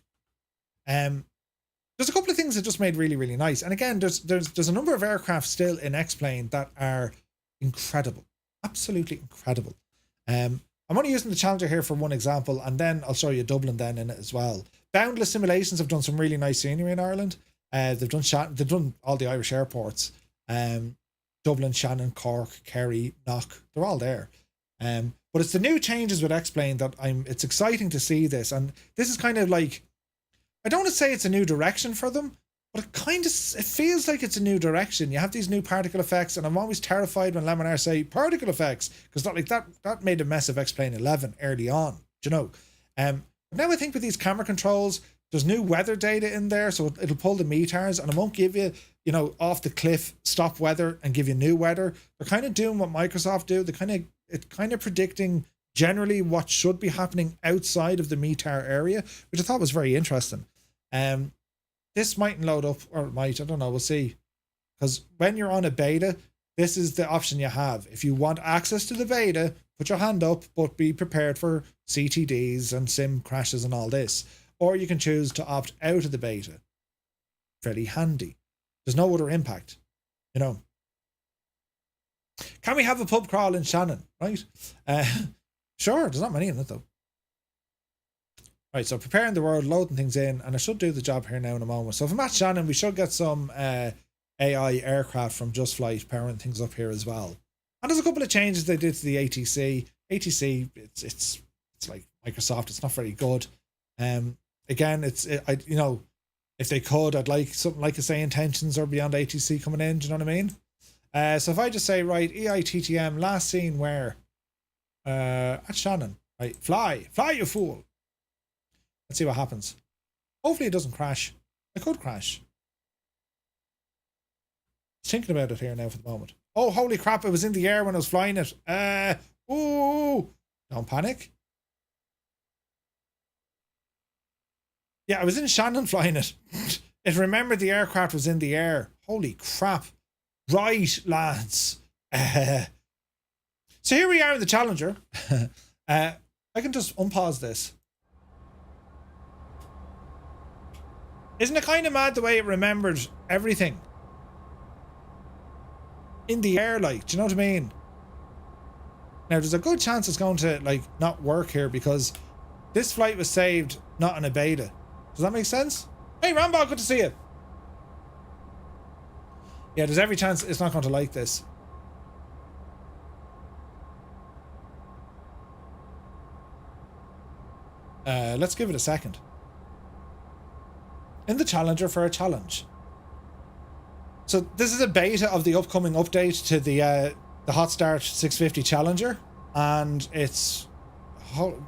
[SPEAKER 1] There's a couple of things that just made really, really nice. And again, there's a number of aircraft still in X-Plane that are incredible. Absolutely incredible. I'm only using the Challenger here for one example, and then I'll show you Dublin then in it as well. Boundless Simulations have done some really nice scenery in Ireland. They've done all the Irish airports. Dublin, Shannon, Cork, Kerry, Knock, they're all there. But it's the new changes with X-Plane that it's exciting to see this. And this is kind of like, I don't want to say it's a new direction for them, but it feels like it's a new direction. You have these new particle effects, and I'm always terrified when Laminar say particle effects, because that made a mess of X-Plane 11 early on, you know. But now I think with these camera controls, there's new weather data in there, so it'll pull the METARs, and it won't give you, you know, off the cliff stop weather and give you new weather. They're kind of doing what Microsoft do. It's kind of predicting generally what should be happening outside of the METAR area, which I thought was very interesting. This mightn't load up, or it might, I don't know, we'll see. Because when you're on a beta, this is the option you have. If you want access to the beta, put your hand up, but be prepared for CTDs and sim crashes and all this. Or you can choose to opt out of the beta. Very handy. There's no other impact, you know. Can we have a pub crawl in Shannon, right? Sure, there's not many in it though. Right, so preparing the world, loading things in, and I should do the job here now in a moment. So if I'm at Shannon, we should get some AI aircraft from Just Flight powering things up here as well. And there's a couple of changes they did to the ATC. ATC, it's like Microsoft. It's not very good. Again, you know, if they could, I'd like something like a SayIntentions or Beyond ATC coming in. Do you know what I mean? So if I just say, right, EITTM, last seen where? At Shannon. Right, fly, you fool. Let's see what happens. Hopefully it doesn't crash. It could crash. Thinking about it here now for the moment. Oh, holy crap, it was in the air when I was flying it. Ooh, don't panic. Yeah, I was in Shannon flying it. It remembered the aircraft was in the air. Holy crap. Right, lads. So here we are in the Challenger. I can just unpause this. Isn't it kind of mad the way it remembered everything? In the air, like, do you know what I mean? Now, there's a good chance it's going to, like, not work here because this flight was saved not in a beta. Does that make sense? Hey, Rambo, good to see you. Yeah, there's every chance it's not going to like this. Let's give it a second. In the Challenger for a challenge. So this is a beta of the upcoming update to the Hot Start 650 Challenger, and it's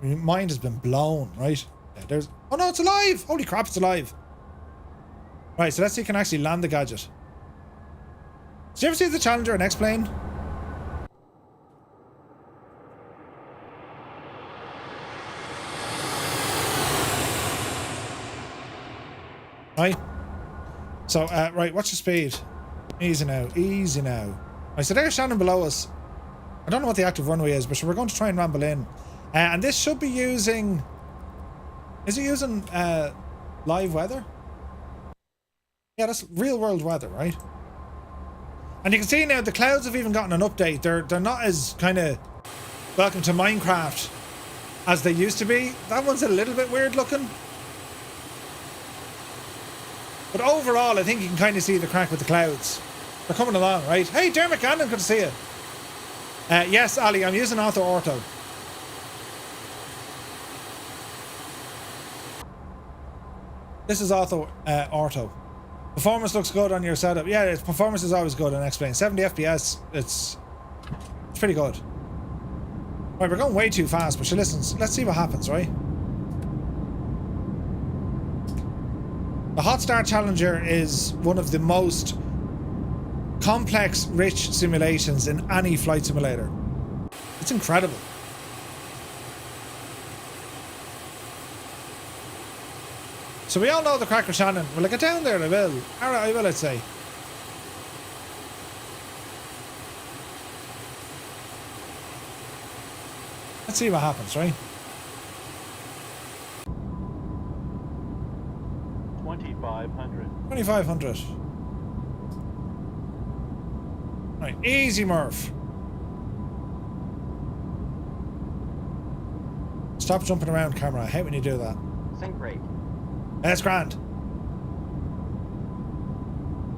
[SPEAKER 1] mind has been blown, right? Yeah, oh no, it's alive! Holy crap, it's alive! Right, so let's see if we can actually land the gadget. Did you ever see the Challenger in X-Plane? Right. So, right, what's your speed? Easy now, easy now. Right, so there's Shannon below us. I don't know what the active runway is, but we're going to try and ramble in. And this should be using... Is it using live weather? Yeah, that's real world weather, right? And you can see now the clouds have even gotten an update. They're not as kind of welcome to Minecraft as they used to be. That one's a little bit weird looking. But overall, I think you can kind of see the crack with the clouds. They're coming along, right? Hey, Dermot Cannon, good to see you. Yes, Ali, I'm using auto. This is auto. Performance looks good on your setup. Yeah, its performance is always good on X-Plane. 70 FPS, it's pretty good. Right, we're going way too fast, but listen, let's see what happens, right? The Hot Start Challenger is one of the most complex, rich simulations in any flight simulator. It's incredible. So we all know the crack with Shannon. Will I get down there? I will. Alright, I will, I'd say. Let's see what happens, right?
[SPEAKER 8] 2,500.
[SPEAKER 1] 2,500. Right, easy, Murph. Stop jumping around, camera. I hate when you do that.
[SPEAKER 13] Sync rate.
[SPEAKER 1] That's grand.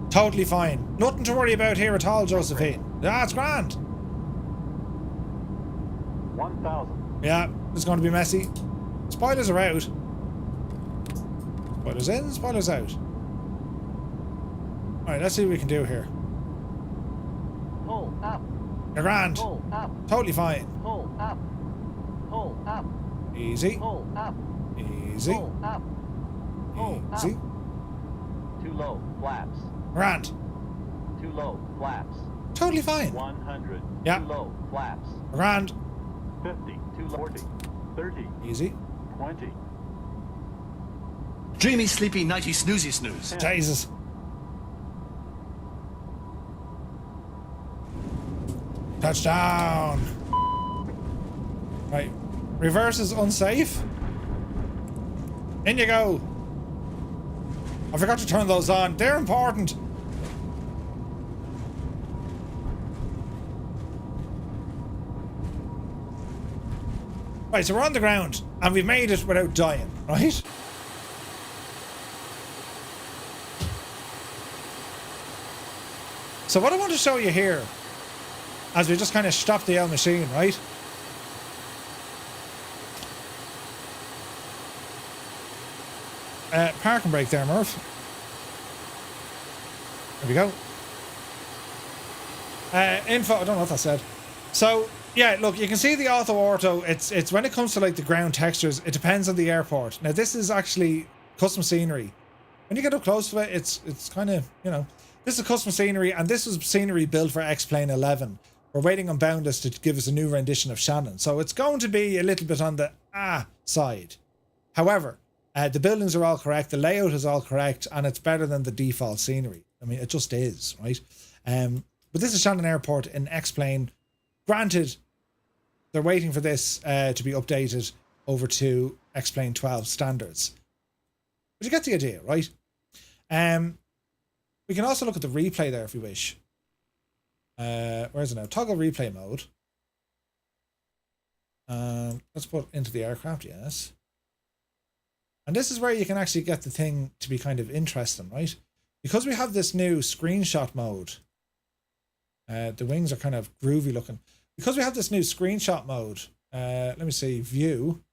[SPEAKER 1] Totally fine. Nothing to worry about here at all, Josephine. That's grand.
[SPEAKER 8] 1,000.
[SPEAKER 1] Yeah, it's going to be messy. Spoilers are out. Spoilers in, spoilers out. Alright, let's see what we can do here.
[SPEAKER 13] Pull up.
[SPEAKER 1] You're grand.
[SPEAKER 13] Pull up.
[SPEAKER 1] Totally fine.
[SPEAKER 13] Pull up. Pull up.
[SPEAKER 1] Easy.
[SPEAKER 13] Pull up.
[SPEAKER 1] Easy.
[SPEAKER 13] Pull up. Pull
[SPEAKER 1] Easy.
[SPEAKER 13] up. Too low. Flaps.
[SPEAKER 1] Grand.
[SPEAKER 13] Too low. Flaps.
[SPEAKER 1] Totally fine.
[SPEAKER 8] 100.
[SPEAKER 1] Yeah.
[SPEAKER 13] Too low. Flaps.
[SPEAKER 1] Grand.
[SPEAKER 8] 50. 240. 30.
[SPEAKER 1] Easy.
[SPEAKER 8] 20.
[SPEAKER 10] Dreamy, sleepy, nighty, snoozy, snooze.
[SPEAKER 1] Jesus. Touchdown. Right. Reverse is unsafe. In you go. I forgot to turn those on. They're important. Right, so we're on the ground and we've made it without dying, right? So what I want to show you here, as we just kind of stop the L machine, right? Park and brake there, Murph. There we go. Info, I don't know what that said. So, yeah, look, you can see the auto. It's when it comes to like the ground textures, it depends on the airport. Now, this is actually custom scenery. When you get up close to it, it's kind of, you know, this is custom scenery, and this was scenery built for X-Plane 11. We're waiting on Boundless to give us a new rendition of Shannon. So it's going to be a little bit on the side. However, the buildings are all correct, the layout is all correct, and it's better than the default scenery. I mean, it just is, right? But this is Shannon Airport in X-Plane. Granted, they're waiting for this to be updated over to X-Plane 12 standards. But you get the idea, right? We can also look at the replay there if we wish. Where is it now? Toggle replay mode. Let's put into the aircraft, yes. And this is where you can actually get the thing to be kind of interesting, right? Because we have this new screenshot mode. The wings are kind of groovy looking. Because we have this new screenshot mode, let me see, view,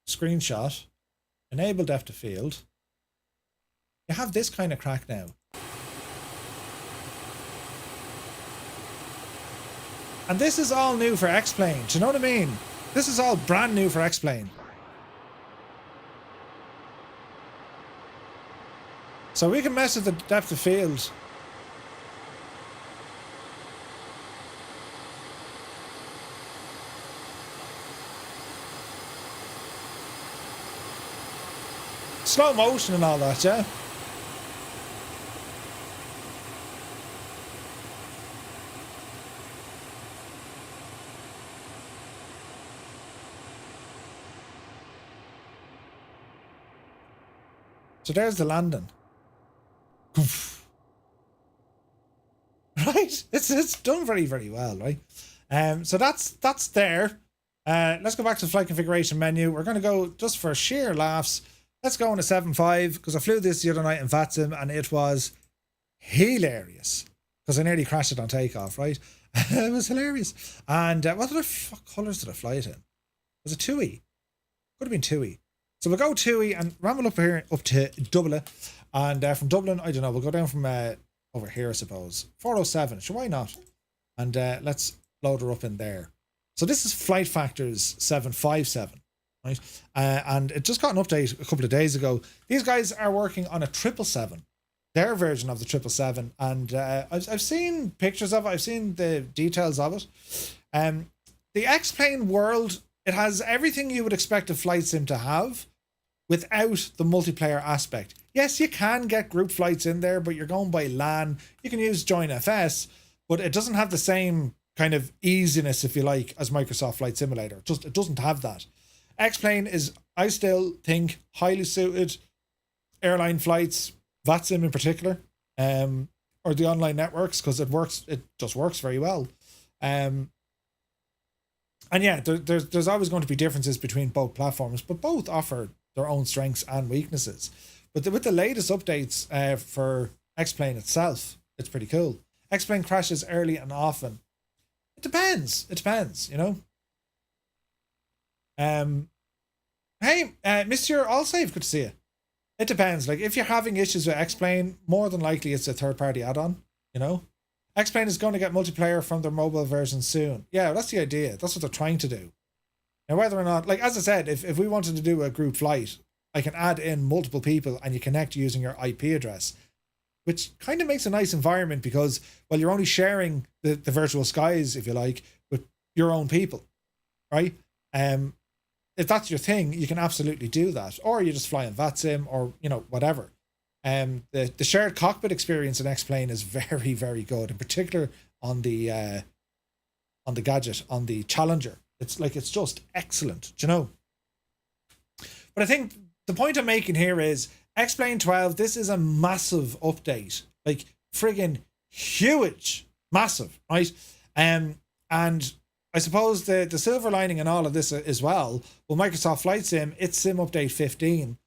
[SPEAKER 1] screenshot, enable depth of field. You have this kind of crack now. And this is all new for X-Plane. Do you know what I mean? This is all brand new for X-Plane. So we can mess with the depth of field. Slow motion and all that, yeah? So there's the landing. Right? It's done very, very well, right? So that's there. Let's go back to the flight configuration menu. We're going to go, just for sheer laughs, let's go on a 7.5, because I flew this the other night in flightsim and it was hilarious. Because I nearly crashed it on takeoff, right? It was hilarious. And what colours did I fly it in? Was it 2E? Could have been 2E. So we'll go 2E and ramble up here up to Dublin. And from Dublin, I don't know, we'll go down from over here, I suppose. 407, sure, why not? And let's load her up in there. So this is Flight Factors 757, right? And it just got an update a couple of days ago. These guys are working on a 777, their version of the 777. And I've seen pictures of it, I've seen the details of it. The X-Plane world, it has everything you would expect a flight sim to have without the multiplayer aspect. Yes, you can get group flights in there, but you're going by LAN. You can use Join FS, but it doesn't have the same kind of easiness, if you like, as Microsoft Flight Simulator. It doesn't have that. X-Plane is, I still think, highly suited airline flights, VATSIM in particular, or the online networks, because it just works very well. And yeah, there's always going to be differences between both platforms, but both offer their own strengths and weaknesses. But with the latest updates for X-Plane itself, it's pretty cool. X-Plane crashes early and often. It depends, you know. Hey, Mr. Allsave, good to see you. It depends. Like, if you're having issues with X-Plane, more than likely it's a third-party add-on, you know. X-Plane is going to get multiplayer from their mobile version soon. Yeah, that's the idea. That's what they're trying to do. Now, whether or not, like, as I said, if we wanted to do a group flight, I can add in multiple people and you connect using your IP address, which kind of makes a nice environment because, well, you're only sharing the virtual skies, if you like, with your own people, right? If that's your thing, you can absolutely do that. Or you just fly in flightsim or, you know, whatever. The shared cockpit experience in X-Plane is very, very good, in particular on the gadget, on the Challenger. It's just excellent, do you know? But I think the point I'm making here is X-Plane 12, this is a massive update, like friggin' huge, massive, right? And I suppose the silver lining in all of this as well, Microsoft Flight Sim, its Sim Update 15,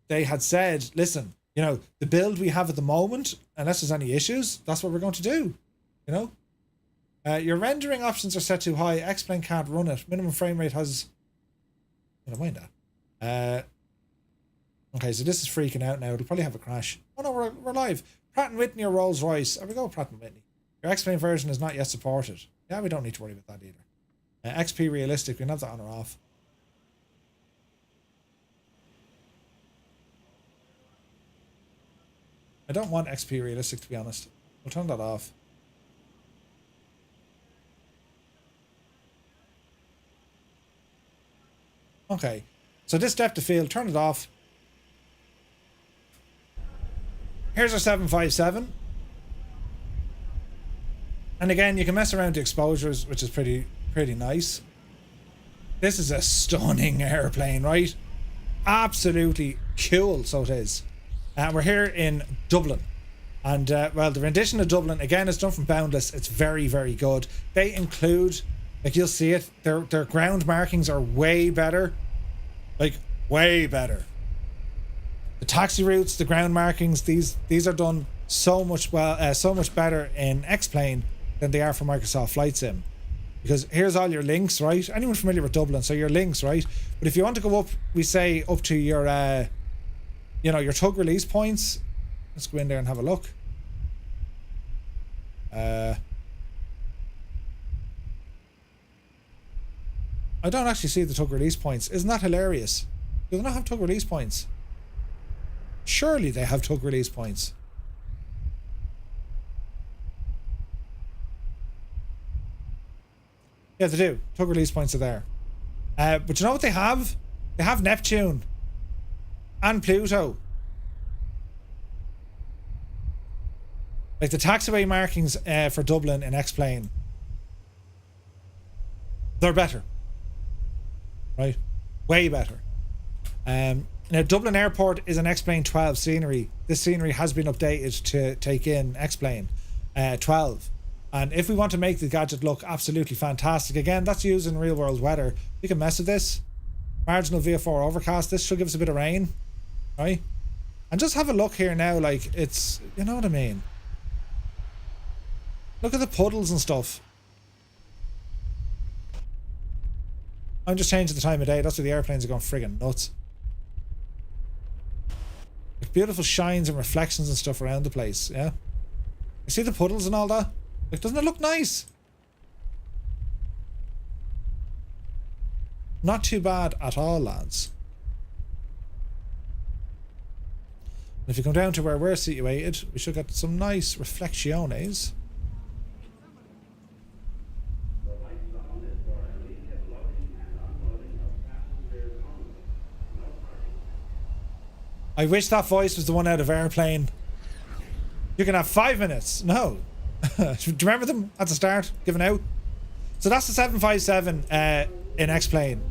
[SPEAKER 1] they had said, listen, you know, the build we have at the moment, unless there's any issues, that's what we're going to do, you know? Your rendering options are set too high. X-Plane can't run it. Minimum frame rate has... I don't mind that. Okay, so this is freaking out now. It'll probably have a crash. Oh no, we're live. Pratt & Whitney or Rolls-Royce. There we go, Pratt & Whitney. Your X-Plane version is not yet supported. Yeah, we don't need to worry about that either. XP Realistic, we can have that on or off. I don't want XP Realistic, to be honest. We'll turn that off. Okay, so this depth of field, turn it off. Here's our 757. And again, you can mess around the exposures, which is pretty nice. This is a stunning airplane, right? Absolutely cool, so it is. We're here in Dublin. And, well, the rendition of Dublin, again, is done from Boundless. It's very, very good. They include, like, you'll see it, their ground markings are way better. Like, way better. The taxi routes, the ground markings, these are done so much better in X-Plane than they are for Microsoft Flight Sim. Because here's all your links, right? Anyone familiar with Dublin? So your links, right? But if you want to go up, we say up to your, you know, your tug release points. Let's go in there and have a look. I don't actually see the tug release points. Isn't that hilarious? Do they not have tug release points? Surely they have tug release points. Yeah, they do. Tug release points are there. But you know what they have? They have Neptune. And Pluto. Like the taxiway markings for Dublin in X-Plane. They're better. Right? Way better. Now, Dublin Airport is an X-Plane 12 scenery. This scenery has been updated to take in X-Plane 12. And if we want to make the gadget look absolutely fantastic, again, that's used in real world weather. We can mess with this. Marginal VFR overcast. This should give us a bit of rain. Right? And just have a look here now, like, it's, you know what I mean? Look at the puddles and stuff. I'm just changing the time of day. That's why the airplanes are going friggin' nuts. Like beautiful shines and reflections and stuff around the place, yeah? You see the puddles and all that? Like, doesn't it look nice? Not too bad at all, lads. And if you come down to where we're situated, we should get some nice reflecciones. I wish that voice was the one out of Airplane. You can have 5 minutes. No. Do you remember them at the start? Giving out? So that's the 757 in X-Plane.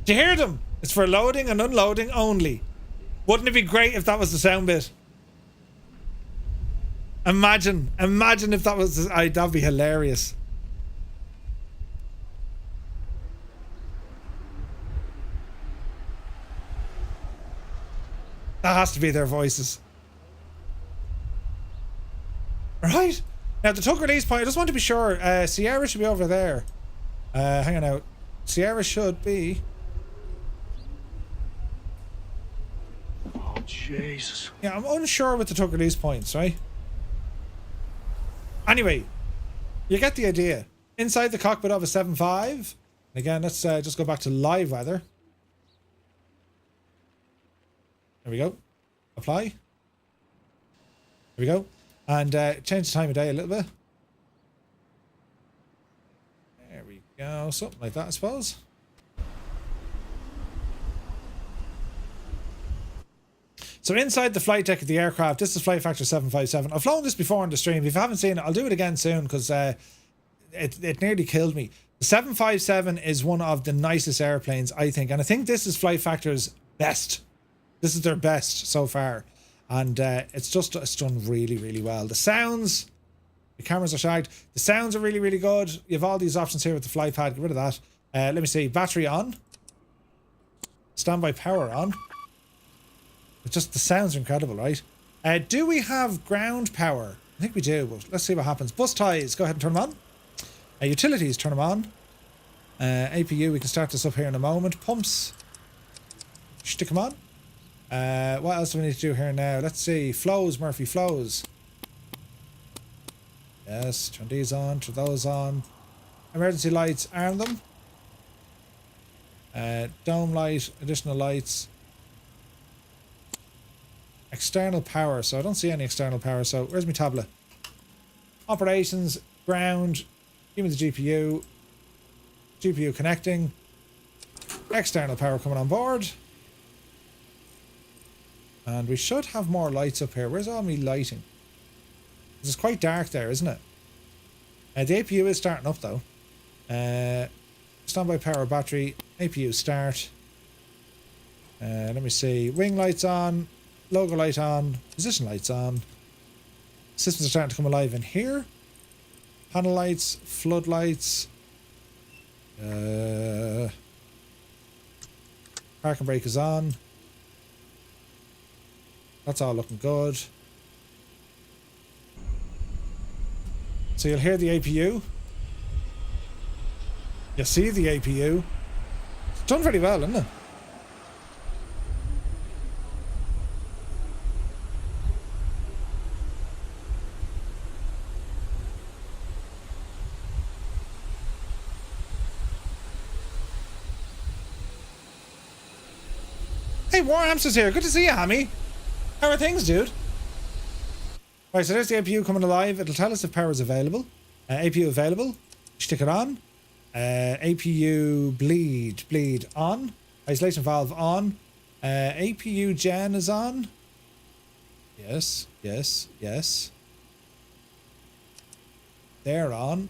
[SPEAKER 1] Do you hear them? It's for loading and unloading only. Wouldn't it be great if that was the sound bit? Imagine if that was, that'd be hilarious. That has to be their voices. Right. Now the tug release point, I just want to be sure, Sierra should be over there. Hang on out. Sierra should be...
[SPEAKER 12] Oh, Jesus.
[SPEAKER 1] Yeah, I'm unsure with the tug release points, right? Anyway, you get the idea. Inside the cockpit of a 7.5. Again, let's just go back to live weather. There we go. Apply. There we go. And change the time of day a little bit. There we go. Something like that, I suppose. So inside the flight deck of the aircraft, this is flight factor 757. I've flown this before on the stream. If you haven't seen it, I'll do it again soon because it nearly killed me. The 757 is one of the nicest airplanes, I think. And I think this is flight factor's best. This is their best so far. And it's done really, really well. The sounds, the cameras are shagged. The sounds are really, really good. You have all these options here with the flight pad. Get rid of that. Let me see. Battery on. Standby power on. It's just, the sounds are incredible, right? Do we have ground power? I think we do, but let's see what happens. Bus ties, go ahead and turn them on. Utilities, turn them on. APU, we can start this up here in a moment. Pumps, stick them on. What else do we need to do here now? Let's see. Flows, Murphy, flows. Yes, turn these on, turn those on. Emergency lights, arm them. Dome light, additional lights. External power, so I don't see any external power, so where's my tablet? Operations, ground, give me the GPU. GPU connecting. External power coming on board. And we should have more lights up here. Where's all my lighting? It's quite dark there, isn't it? The APU is starting up though. Standby power battery, APU start. Let me see. Wing lights on. Logo light on, position lights on. Systems are starting to come alive in here. Panel lights, floodlights. Parking brake is on. That's all looking good. So you'll hear the APU. You'll see the APU. It's done very well, isn't it? Hey, Warhamster's here. Good to see you, Hammy. How are things, dude? Right, so there's the APU coming alive. It'll tell us if power is available. APU available. Stick it on. APU bleed on. Isolation valve on. APU gen is on. Yes. They're on.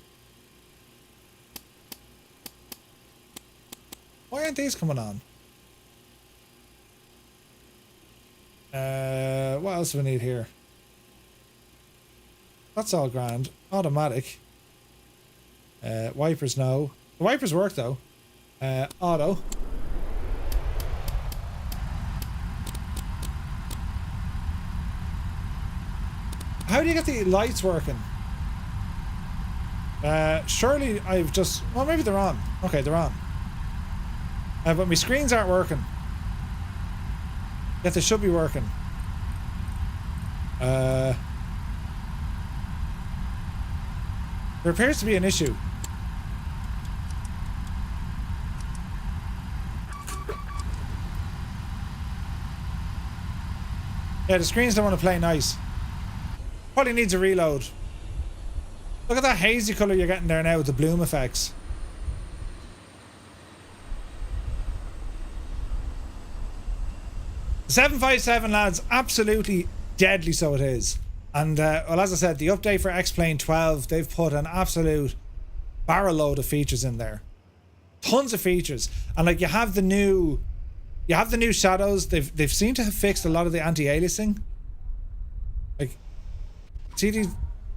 [SPEAKER 1] Why aren't these coming on? What else do we need here? That's all grand. Automatic. Wipers, no. The wipers work though. Auto. How do you get the lights working? Surely I've just... Well, maybe they're on. Okay, they're on. But my screens aren't working. Yet they should be working. There appears to be an issue. Yeah, the screens don't want to play nice. Probably needs a reload. Look at that hazy colour you're getting there now with the bloom effects. The 757, lads, absolutely deadly so it is. And, well, as I said, the update for X-Plane 12, they've put an absolute barrel load of features in there. Tons of features. And, like, you have the new shadows. They've seemed to have fixed a lot of the anti-aliasing. Like, See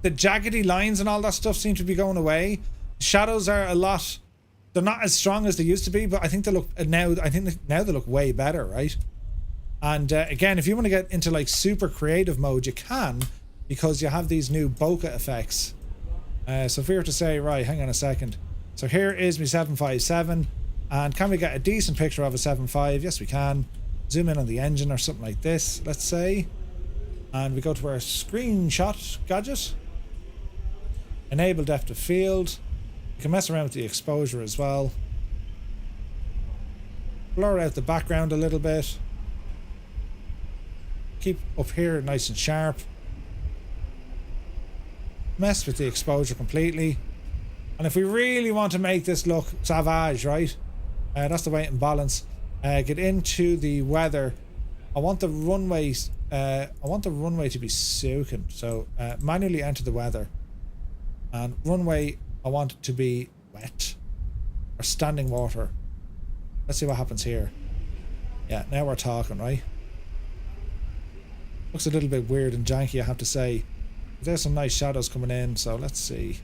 [SPEAKER 1] the jaggedy lines and all that stuff seem to be going away. Shadows are a lot, they're not as strong as they used to be, but I think they look now, now they look way better, right? And again, if you want to get into like super creative mode, you can, because you have these new bokeh effects. So if we were to say, right, hang on a second. So here is my 757, and can we get a decent picture of a 7.5? Yes, we can. Zoom in on the engine or something like this, let's say. And we go to our screenshot gadget. Enable depth of field. You can mess around with the exposure as well. Blur out the background a little bit. Keep up here nice and sharp. Mess with the exposure completely. And if we really want to make this look savage, right? That's the weight and balance. Get into the weather. I want the runway to be soaking. So manually enter the weather. And runway, I want it to be wet or standing water. Let's see what happens here. Yeah, now we're talking, right? Looks a little bit weird and janky, I have to say. There's some nice shadows coming in, so let's see.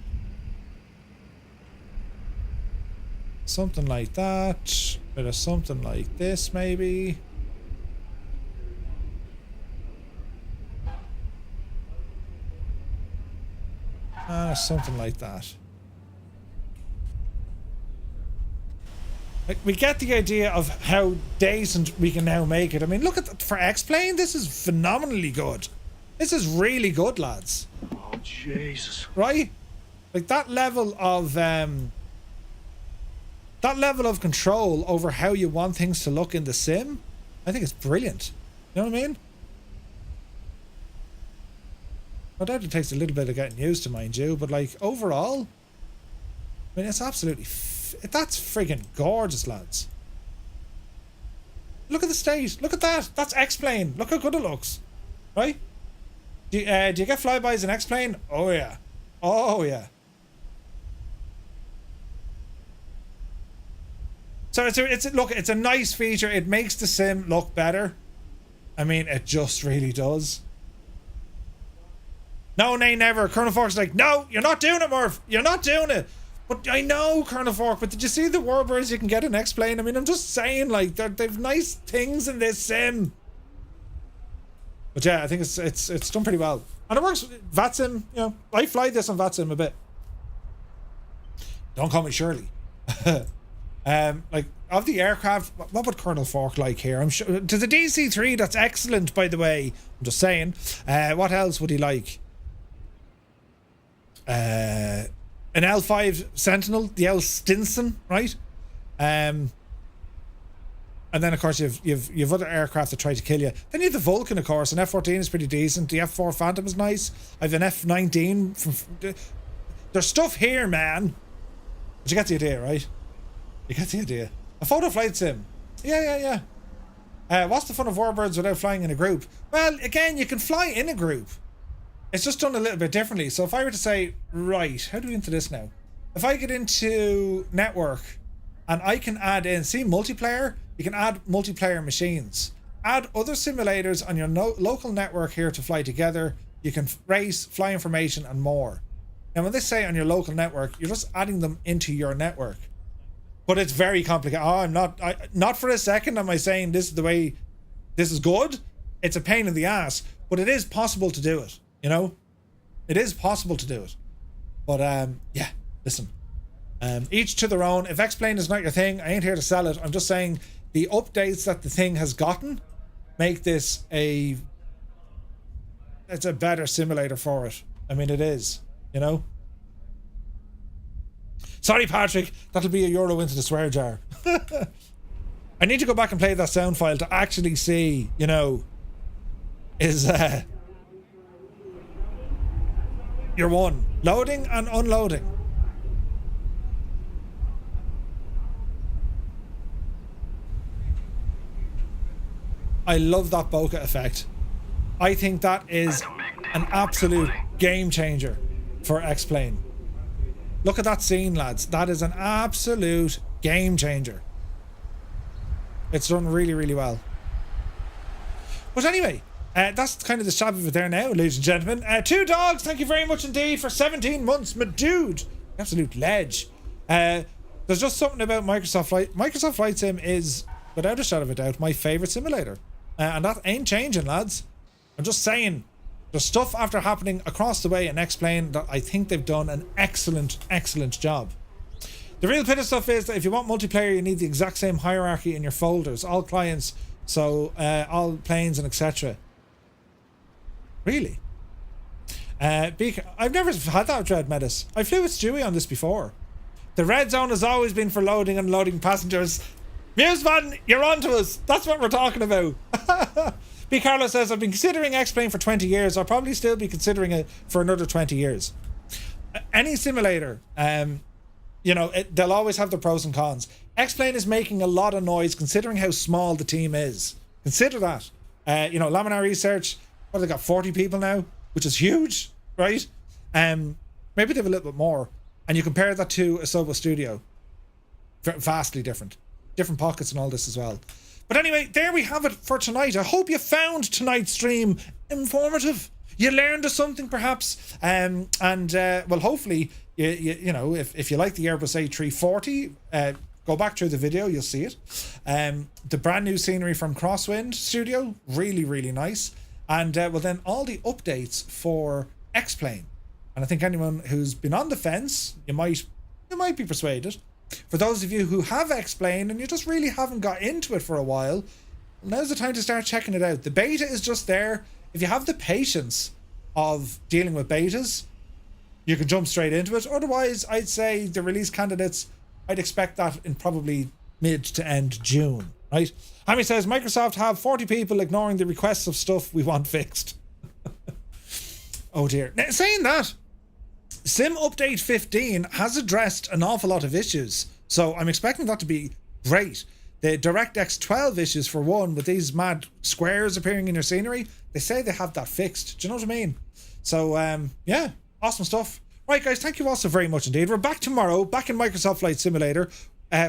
[SPEAKER 1] Something like that. Bit of something like this, maybe. Something like that. Like, we get the idea of how decent we can now make it. I mean, look at that. For X-Plane, this is phenomenally good. This is really good, lads.
[SPEAKER 12] Oh, Jesus.
[SPEAKER 1] Right? Like, that level of control over how you want things to look in the sim, I think it's brilliant. You know what I mean? No doubt it takes a little bit of getting used to, mind you, but like overall, I mean, it's absolutely that's friggin' gorgeous, lads. Look at the state. Look at that. That's X-Plane. Look how good it looks, right? Do you get flybys in X-Plane? Oh yeah, oh yeah. So it's a nice feature. It makes the sim look better. I mean, it just really does. No, nay, never. Colonel Fork's like, no, you're not doing it, Murph. You're not doing it. But I know, Colonel Fork, but did you see the warbirds you can get in X-Plane? I mean, I'm just saying, like, they've nice things in this sim. But yeah, I think it's done pretty well. And it works with VATSIM, you know. I fly this on VATSIM a bit. Don't call me Shirley. Like, of the aircraft, what would Colonel Fork like here? I'm sure, to the DC-3, that's excellent, by the way. I'm just saying. What else would he like? An L5 Sentinel, the L Stinson, right? And then of course you've other aircraft that try to kill you. Then you have the Vulcan, of course. An F-14 is pretty decent. The F4 Phantom is nice. I have an F-19 from. There's stuff here, man. But you get the idea, right? You get the idea. A photo flight sim. Yeah. What's the fun of warbirds without flying in a group? Well, again, you can fly in a group. It's just done a little bit differently. So if I were to say, right, how do we get into this now? If I get into network and I can add in, see multiplayer, you can add multiplayer machines. Add other simulators on your local network here to fly together. You can race, fly information and more. Now when they say on your local network, you're just adding them into your network. But it's very complicated. Oh, not for a second am I saying this is the way, this is good. It's a pain in the ass, but it is possible to do it. You know, it is possible to do it. But yeah, listen, each to their own. If X-Plane is not your thing, I ain't here to sell it. I'm just saying the updates that the thing has gotten make this it's a better simulator for it. I mean, it is, you know. Sorry, Patrick, that'll be €1 into the swear jar. I need to go back and play that sound file to actually see, you know, is your one loading and unloading. I love that bokeh effect. I think that is an absolute game changer for X-Plane. Look at that scene, lads. That is an absolute game changer. It's done really, really well. But anyway, That's kind of the stab of it there now, ladies and gentlemen. Two Dogs, thank you very much indeed for 17 months, my dude. Absolute ledge. There's just something about Microsoft Flight. Microsoft Flight Sim is, without a shadow of a doubt, my favourite simulator. And that ain't changing, lads. I'm just saying, there's stuff after happening across the way in X-Plane that I think they've done an excellent, excellent job. The real bit of stuff is that if you want multiplayer, you need the exact same hierarchy in your folders. All clients, so all planes and etc. Really? I've never had that with Dread Metis. I flew with Stewie on this before. The red zone has always been for loading and unloading passengers. Museman, you're on to us. That's what we're talking about. B. Carlos says, I've been considering X-Plane for 20 years. I'll probably still be considering it for another 20 years. Any simulator, you know, they'll always have the pros and cons. X-Plane is making a lot of noise considering how small the team is. Consider that. You know, Laminar Research, what, they got 40 people now, which is huge, right? Maybe they have a little bit more. And you compare that to a Sobo Studio. Vastly different. Different pockets and all this as well. But anyway, there we have it for tonight. I hope you found tonight's stream informative. You learned something perhaps. Well, hopefully, you know, if you like the Airbus A340, go back through the video, you'll see it. The brand new scenery from XWind Studio, really, really nice. And well, then all the updates for X-Plane. And I think anyone who's been on the fence, you might be persuaded. For those of you who have X-Plane and you just really haven't got into it for a while, now's the time to start checking it out. The beta is just there. If you have the patience of dealing with betas, you can jump straight into it. Otherwise, I'd say the release candidates, I'd expect that in probably mid to end June, right? Hammy says, Microsoft have 40 people ignoring the requests of stuff we want fixed. Oh dear. Now, saying that, Sim Update 15 has addressed an awful lot of issues, so I'm expecting that to be great. The DirectX 12 issues, for one, with these mad squares appearing in your scenery, they say they have that fixed. Do you know what I mean? So, yeah, awesome stuff. Right, guys, thank you all so very much indeed. We're back tomorrow, back in Microsoft Flight Simulator,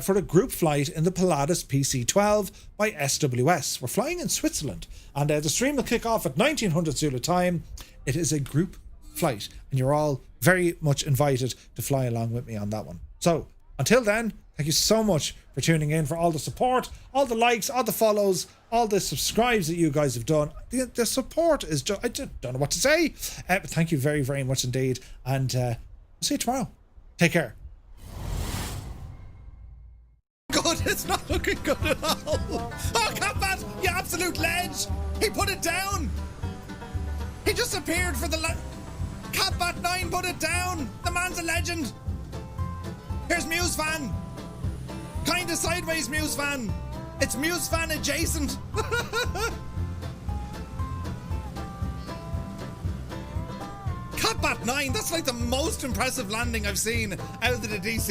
[SPEAKER 1] for a group flight in the Pilatus PC-12 by SWS. We're flying in Switzerland, and the stream will kick off at 1900 Zulu time. It is a group flight, and you're all very much invited to fly along with me on that one. So until then, thank you so much for tuning in, for all the support, all the likes, all the follows, all the subscribes that you guys have done. The support is just, I don't know what to say, but thank you very, very much indeed, and I'll see you tomorrow. Take care. God, it's not looking good at all. Oh, Catbat, you absolute ledge. He put it down. He just appeared for the Catbat 9 put it down. The man's a legend. Here's Musefan. Kinda sideways Musefan. It's Musefan adjacent. Catbat 9, that's like the most impressive landing I've seen out of the DC